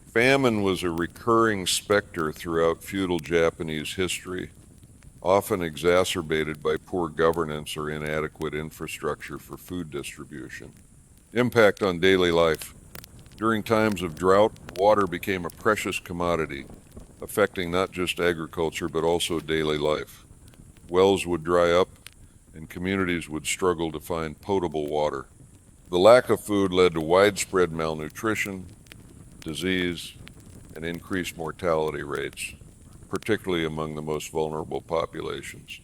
Famine was a recurring specter throughout feudal Japanese history, often exacerbated by poor governance or inadequate infrastructure for food distribution. Impact on daily life. During times of drought, water became a precious commodity, affecting not just agriculture but also daily life. Wells would dry up, and communities would struggle to find potable water. The lack of food led to widespread malnutrition, disease, and increased mortality rates, particularly among the most vulnerable populations.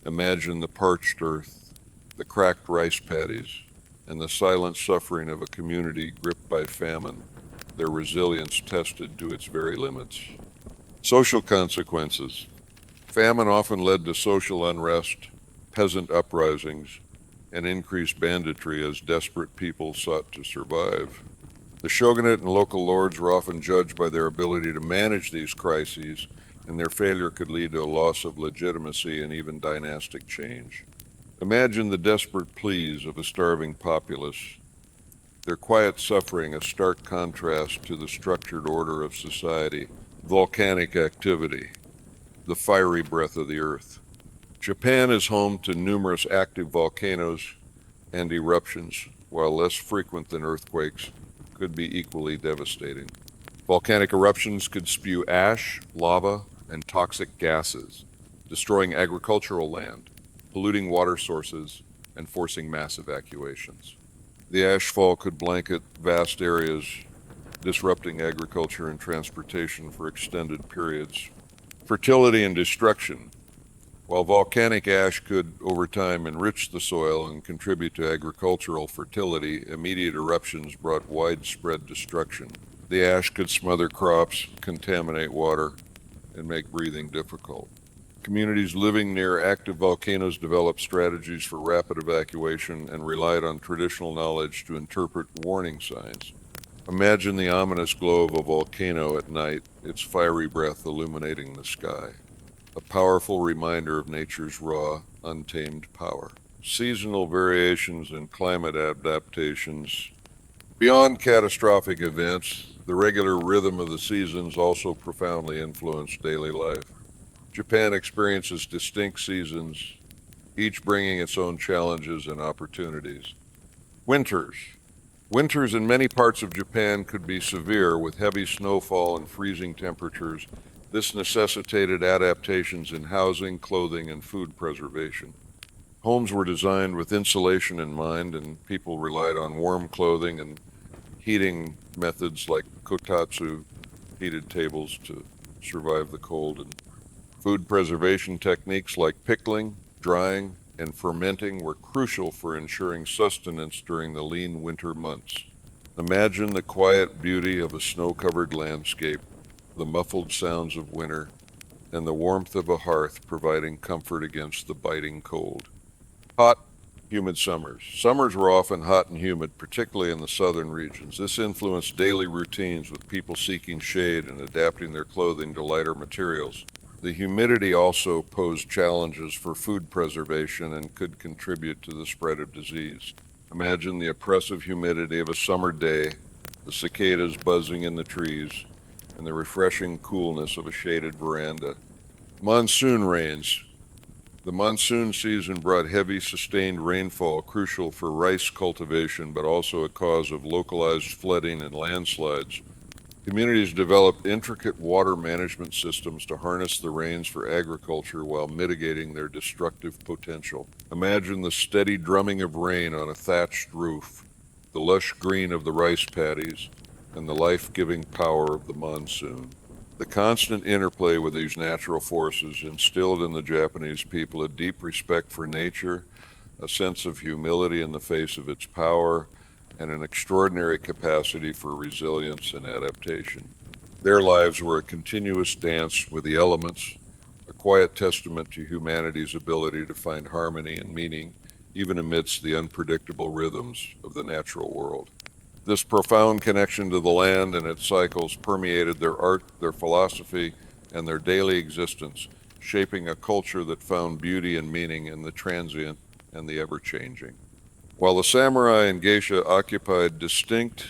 Imagine the parched earth, the cracked rice paddies, and the silent suffering of a community gripped by famine, their resilience tested to its very limits. Social consequences. Famine often led to social unrest, peasant uprisings, and increased banditry as desperate people sought to survive. The shogunate and local lords were often judged by their ability to manage these crises, and their failure could lead to a loss of legitimacy and even dynastic change. Imagine the desperate pleas of a starving populace, their quiet suffering a stark contrast to the structured order of society. Volcanic activity, the fiery breath of the earth. Japan is home to numerous active volcanoes and eruptions, while less frequent than earthquakes, could be equally devastating. Volcanic eruptions could spew ash, lava, and toxic gases, destroying agricultural land, polluting water sources, and forcing mass evacuations. The ashfall could blanket vast areas, disrupting agriculture and transportation for extended periods. Fertility and destruction. While volcanic ash could, over time, enrich the soil and contribute to agricultural fertility, immediate eruptions brought widespread destruction. The ash could smother crops, contaminate water, and make breathing difficult. Communities living near active volcanoes developed strategies for rapid evacuation and relied on traditional knowledge to interpret warning signs. Imagine the ominous glow of a volcano at night, its fiery breath illuminating the sky. A powerful reminder of nature's raw, untamed power. Seasonal variations and climate adaptations. Beyond catastrophic events, the regular rhythm of the seasons also profoundly influenced daily life. Japan experiences distinct seasons, each bringing its own challenges and opportunities. Winters. Winters in many parts of Japan could be severe, with heavy snowfall and freezing temperatures. This necessitated adaptations in housing, clothing, and food preservation. Homes were designed with insulation in mind, and people relied on warm clothing and heating methods like kotatsu, heated tables, to survive the cold. And food preservation techniques like pickling, drying, and fermenting were crucial for ensuring sustenance during the lean winter months. Imagine the quiet beauty of a snow-covered landscape, the muffled sounds of winter, and the warmth of a hearth providing comfort against the biting cold. Hot, humid summers. Summers were often hot and humid, particularly in the southern regions. This influenced daily routines, with people seeking shade and adapting their clothing to lighter materials. The humidity also posed challenges for food preservation and could contribute to the spread of disease. Imagine the oppressive humidity of a summer day, the cicadas buzzing in the trees, and the refreshing coolness of a shaded veranda. Monsoon rains. The monsoon season brought heavy, sustained rainfall, crucial for rice cultivation, but also a cause of localized flooding and landslides. Communities developed intricate water management systems to harness the rains for agriculture while mitigating their destructive potential. Imagine the steady drumming of rain on a thatched roof, the lush green of the rice paddies, and the life-giving power of the monsoon. The constant interplay with these natural forces instilled in the Japanese people a deep respect for nature, a sense of humility in the face of its power, and an extraordinary capacity for resilience and adaptation. Their lives were a continuous dance with the elements, a quiet testament to humanity's ability to find harmony and meaning, even amidst the unpredictable rhythms of the natural world. This profound connection to the land and its cycles permeated their art, their philosophy, and their daily existence, shaping a culture that found beauty and meaning in the transient and the ever-changing. While the samurai and geisha occupied distinct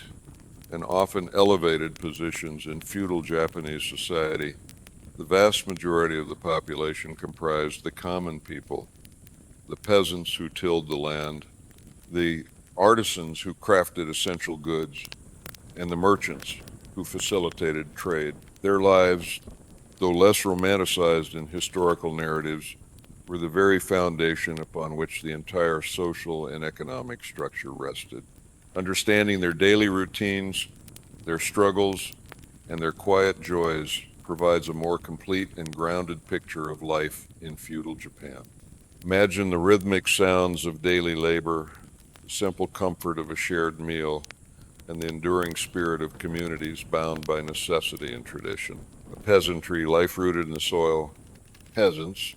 and often elevated positions in feudal Japanese society, the vast majority of the population comprised the common people, the peasants who tilled the land, the artisans who crafted essential goods, and the merchants who facilitated trade. Their lives, though less romanticized in historical narratives, were the very foundation upon which the entire social and economic structure rested. Understanding their daily routines, their struggles, and their quiet joys provides a more complete and grounded picture of life in feudal Japan. Imagine the rhythmic sounds of daily labor, the simple comfort of a shared meal, and the enduring spirit of communities bound by necessity and tradition. A peasantry, life-rooted in the soil. Peasants,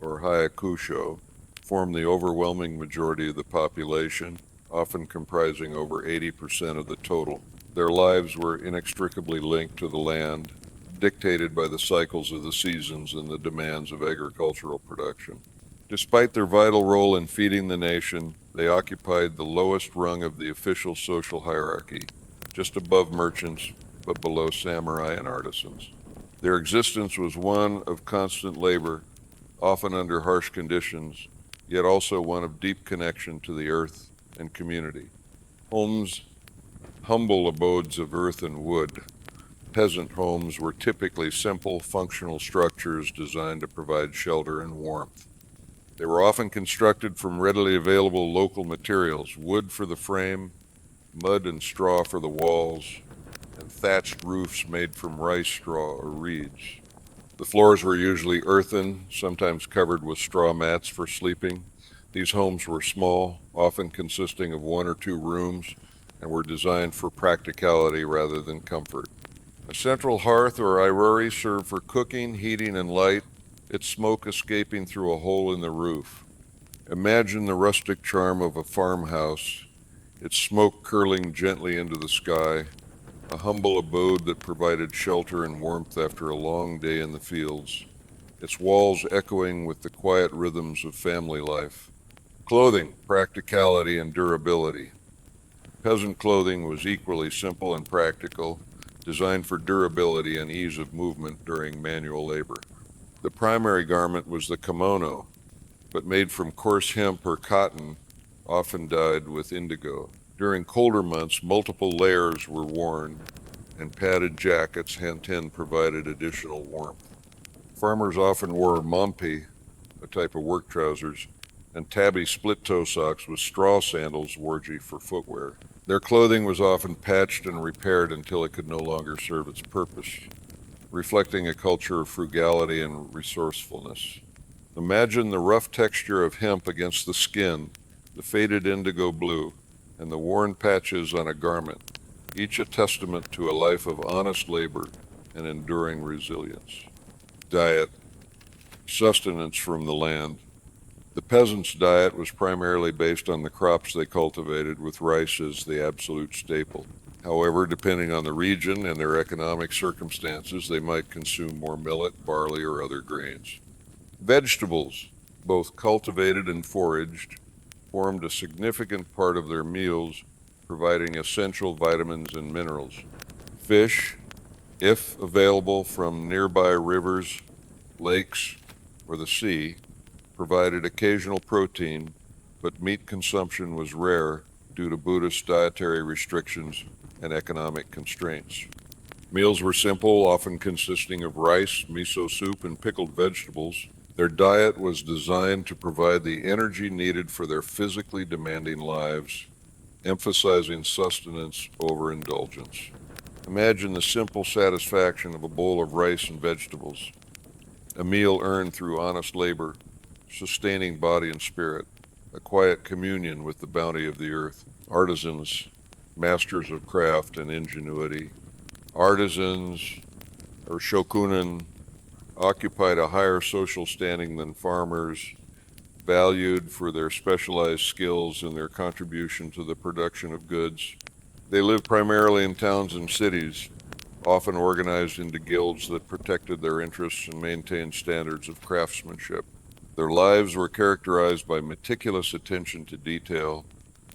or hayakusho, form the overwhelming majority of the population, often comprising over 80% of the total. Their lives were inextricably linked to the land, dictated by the cycles of the seasons and the demands of agricultural production. Despite their vital role in feeding the nation, they occupied the lowest rung of the official social hierarchy, just above merchants, but below samurai and artisans. Their existence was one of constant labor, often under harsh conditions, yet also one of deep connection to the earth and community. Homes, humble abodes of earth and wood. Peasant homes were typically simple, functional structures designed to provide shelter and warmth. They were often constructed from readily available local materials: wood for the frame, mud and straw for the walls, and thatched roofs made from rice straw or reeds. The floors were usually earthen, sometimes covered with straw mats for sleeping. These homes were small, often consisting of 1 or 2 rooms, and were designed for practicality rather than comfort. A central hearth or airari served for cooking, heating, and light, its smoke escaping through a hole in the roof. Imagine the rustic charm of a farmhouse, its smoke curling gently into the sky, a humble abode that provided shelter and warmth after a long day in the fields, its walls echoing with the quiet rhythms of family life. Clothing, practicality, and durability. Peasant clothing was equally simple and practical, designed for durability and ease of movement during manual labor. The primary garment was the kimono, but made from coarse hemp or cotton, often dyed with indigo. During colder months, multiple layers were worn, and padded jackets, hint, provided additional warmth. Farmers often wore mompi, a type of work trousers, and tabby split-toe socks with straw sandals, warji, for footwear. Their clothing was often patched and repaired until it could no longer serve its purpose, reflecting a culture of frugality and resourcefulness. Imagine the rough texture of hemp against the skin, the faded indigo blue, and the worn patches on a garment, each a testament to a life of honest labor and enduring resilience. Diet, sustenance from the land. The peasants' diet was primarily based on the crops they cultivated, with rice as the absolute staple. However, depending on the region and their economic circumstances, they might consume more millet, barley, or other grains. Vegetables, both cultivated and foraged, formed a significant part of their meals, providing essential vitamins and minerals. Fish, if available from nearby rivers, lakes, or the sea, provided occasional protein, but meat consumption was rare due to Buddhist dietary restrictions and economic constraints. Meals were simple, often consisting of rice, miso soup, and pickled vegetables. Their diet was designed to provide the energy needed for their physically demanding lives, emphasizing sustenance over indulgence. Imagine the simple satisfaction of a bowl of rice and vegetables, a meal earned through honest labor, sustaining body and spirit, a quiet communion with the bounty of the earth. Artisans, masters of craft and ingenuity. Artisans, or shokunin, occupied a higher social standing than farmers, valued for their specialized skills and their contribution to the production of goods. They lived primarily in towns and cities, often organized into guilds that protected their interests and maintained standards of craftsmanship. Their lives were characterized by meticulous attention to detail,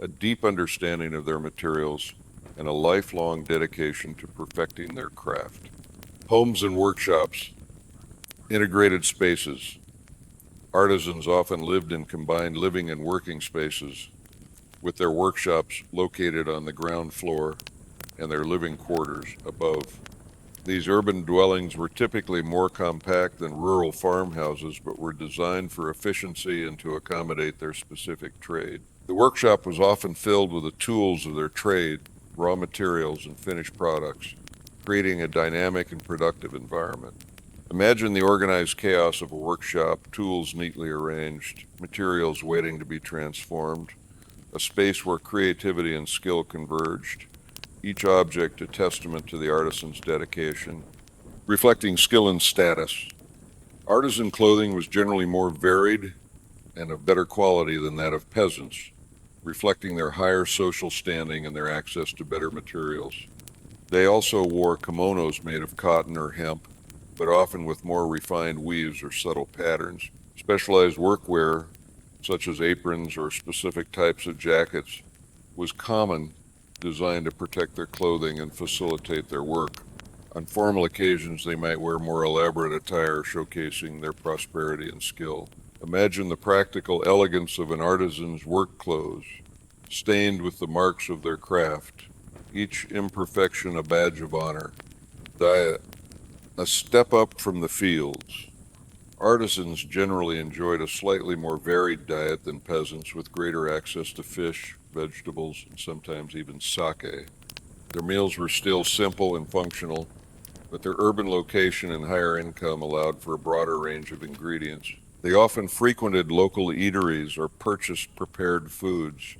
a deep understanding of their materials, and a lifelong dedication to perfecting their craft. Homes and workshops, integrated spaces. Artisans often lived in combined living and working spaces, with their workshops located on the ground floor and their living quarters above. These urban dwellings were typically more compact than rural farmhouses, but were designed for efficiency and to accommodate their specific trade. The workshop was often filled with the tools of their trade, raw materials, and finished products, creating a dynamic and productive environment. Imagine the organized chaos of a workshop, tools neatly arranged, materials waiting to be transformed, a space where creativity and skill converged, each object a testament to the artisan's dedication, reflecting skill and status. Artisan clothing was generally more varied and of better quality than that of peasants, reflecting their higher social standing and their access to better materials. They also wore kimonos made of cotton or hemp, but often with more refined weaves or subtle patterns. Specialized workwear, such as aprons or specific types of jackets, was common, designed to protect their clothing and facilitate their work. On formal occasions, they might wear more elaborate attire, showcasing their prosperity and skill. Imagine the practical elegance of an artisan's work clothes, stained with the marks of their craft, each imperfection a badge of honor. Diet, a step up from the fields. Artisans generally enjoyed a slightly more varied diet than peasants, with greater access to fish, vegetables, and sometimes even sake. Their meals were still simple and functional, but their urban location and higher income allowed for a broader range of ingredients. They often frequented local eateries or purchased prepared foods,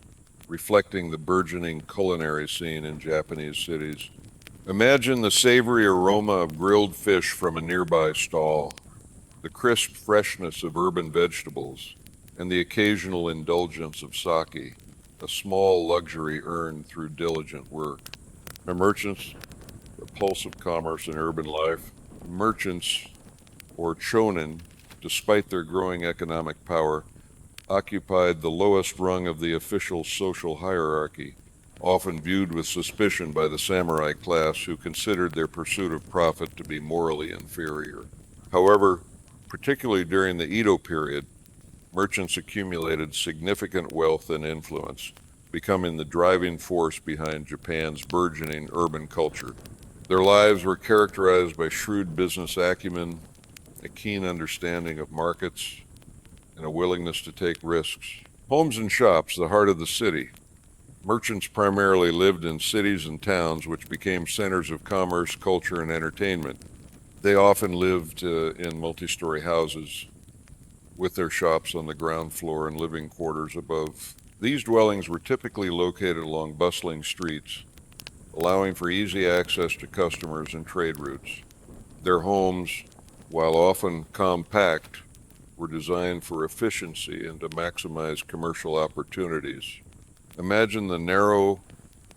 reflecting the burgeoning culinary scene in Japanese cities. Imagine the savory aroma of grilled fish from a nearby stall, the crisp freshness of urban vegetables, and the occasional indulgence of sake, a small luxury earned through diligent work. The merchants, the pulse of commerce and urban life, merchants, or chonin, despite their growing economic power, occupied the lowest rung of the official social hierarchy, often viewed with suspicion by the samurai class who considered their pursuit of profit to be morally inferior. However, particularly during the Edo period, merchants accumulated significant wealth and influence, becoming the driving force behind Japan's burgeoning urban culture. Their lives were characterized by shrewd business acumen, a keen understanding of markets, and a willingness to take risks. Homes and shops, the heart of the city. Merchants primarily lived in cities and towns which became centers of commerce, culture, and entertainment. They often lived in multi-story houses with their shops on the ground floor and living quarters above. These dwellings were typically located along bustling streets, allowing for easy access to customers and trade routes. Their homes, while often compact, were designed for efficiency and to maximize commercial opportunities. Imagine the narrow,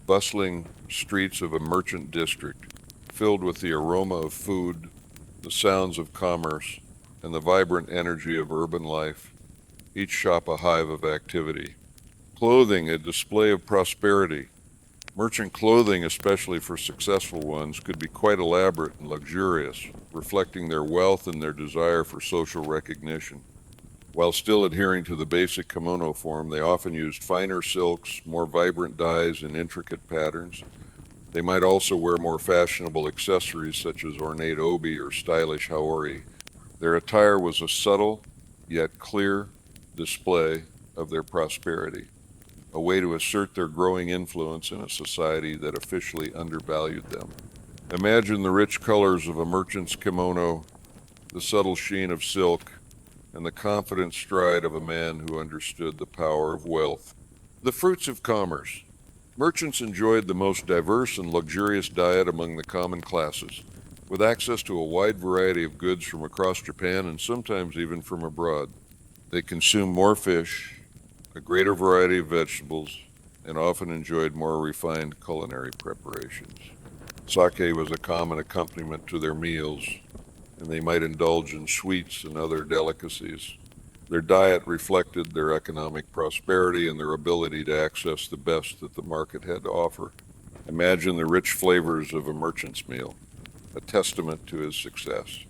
bustling streets of a merchant district, filled with the aroma of food, the sounds of commerce, and the vibrant energy of urban life, each shop a hive of activity. Clothing, a display of prosperity. Merchant clothing, especially for successful ones, could be quite elaborate and luxurious, reflecting their wealth and their desire for social recognition. While still adhering to the basic kimono form, they often used finer silks, more vibrant dyes, and intricate patterns. They might also wear more fashionable accessories such as ornate obi or stylish haori. Their attire was a subtle, yet clear display of their prosperity, a way to assert their growing influence in a society that officially undervalued them. Imagine the rich colors of a merchant's kimono, the subtle sheen of silk, and the confident stride of a man who understood the power of wealth. The fruits of commerce. Merchants enjoyed the most diverse and luxurious diet among the common classes, with access to a wide variety of goods from across Japan and sometimes even from abroad. They consumed more fish, a greater variety of vegetables, and often enjoyed more refined culinary preparations. Sake was a common accompaniment to their meals, and they might indulge in sweets and other delicacies. Their diet reflected their economic prosperity and their ability to access the best that the market had to offer. Imagine the rich flavors of a merchant's meal, a testament to his success,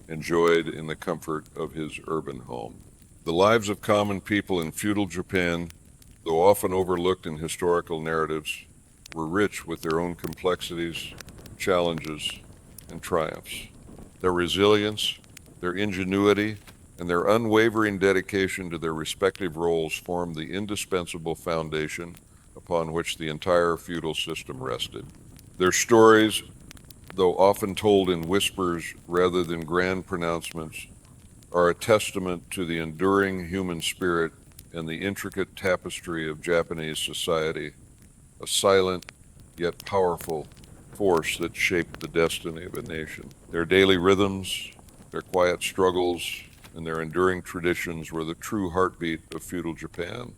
enjoyed in the comfort of his urban home. The lives of common people in feudal Japan, though often overlooked in historical narratives, were rich with their own complexities, challenges, and triumphs. Their resilience, their ingenuity, and their unwavering dedication to their respective roles formed the indispensable foundation upon which the entire feudal system rested. Their stories, though often told in whispers rather than grand pronouncements, are a testament to the enduring human spirit and the intricate tapestry of Japanese society, a silent yet powerful force that shaped the destiny of a nation. Their daily rhythms, their quiet struggles, and their enduring traditions were the true heartbeat of feudal Japan,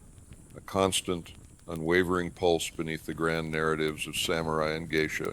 a constant, unwavering pulse beneath the grand narratives of samurai and geisha.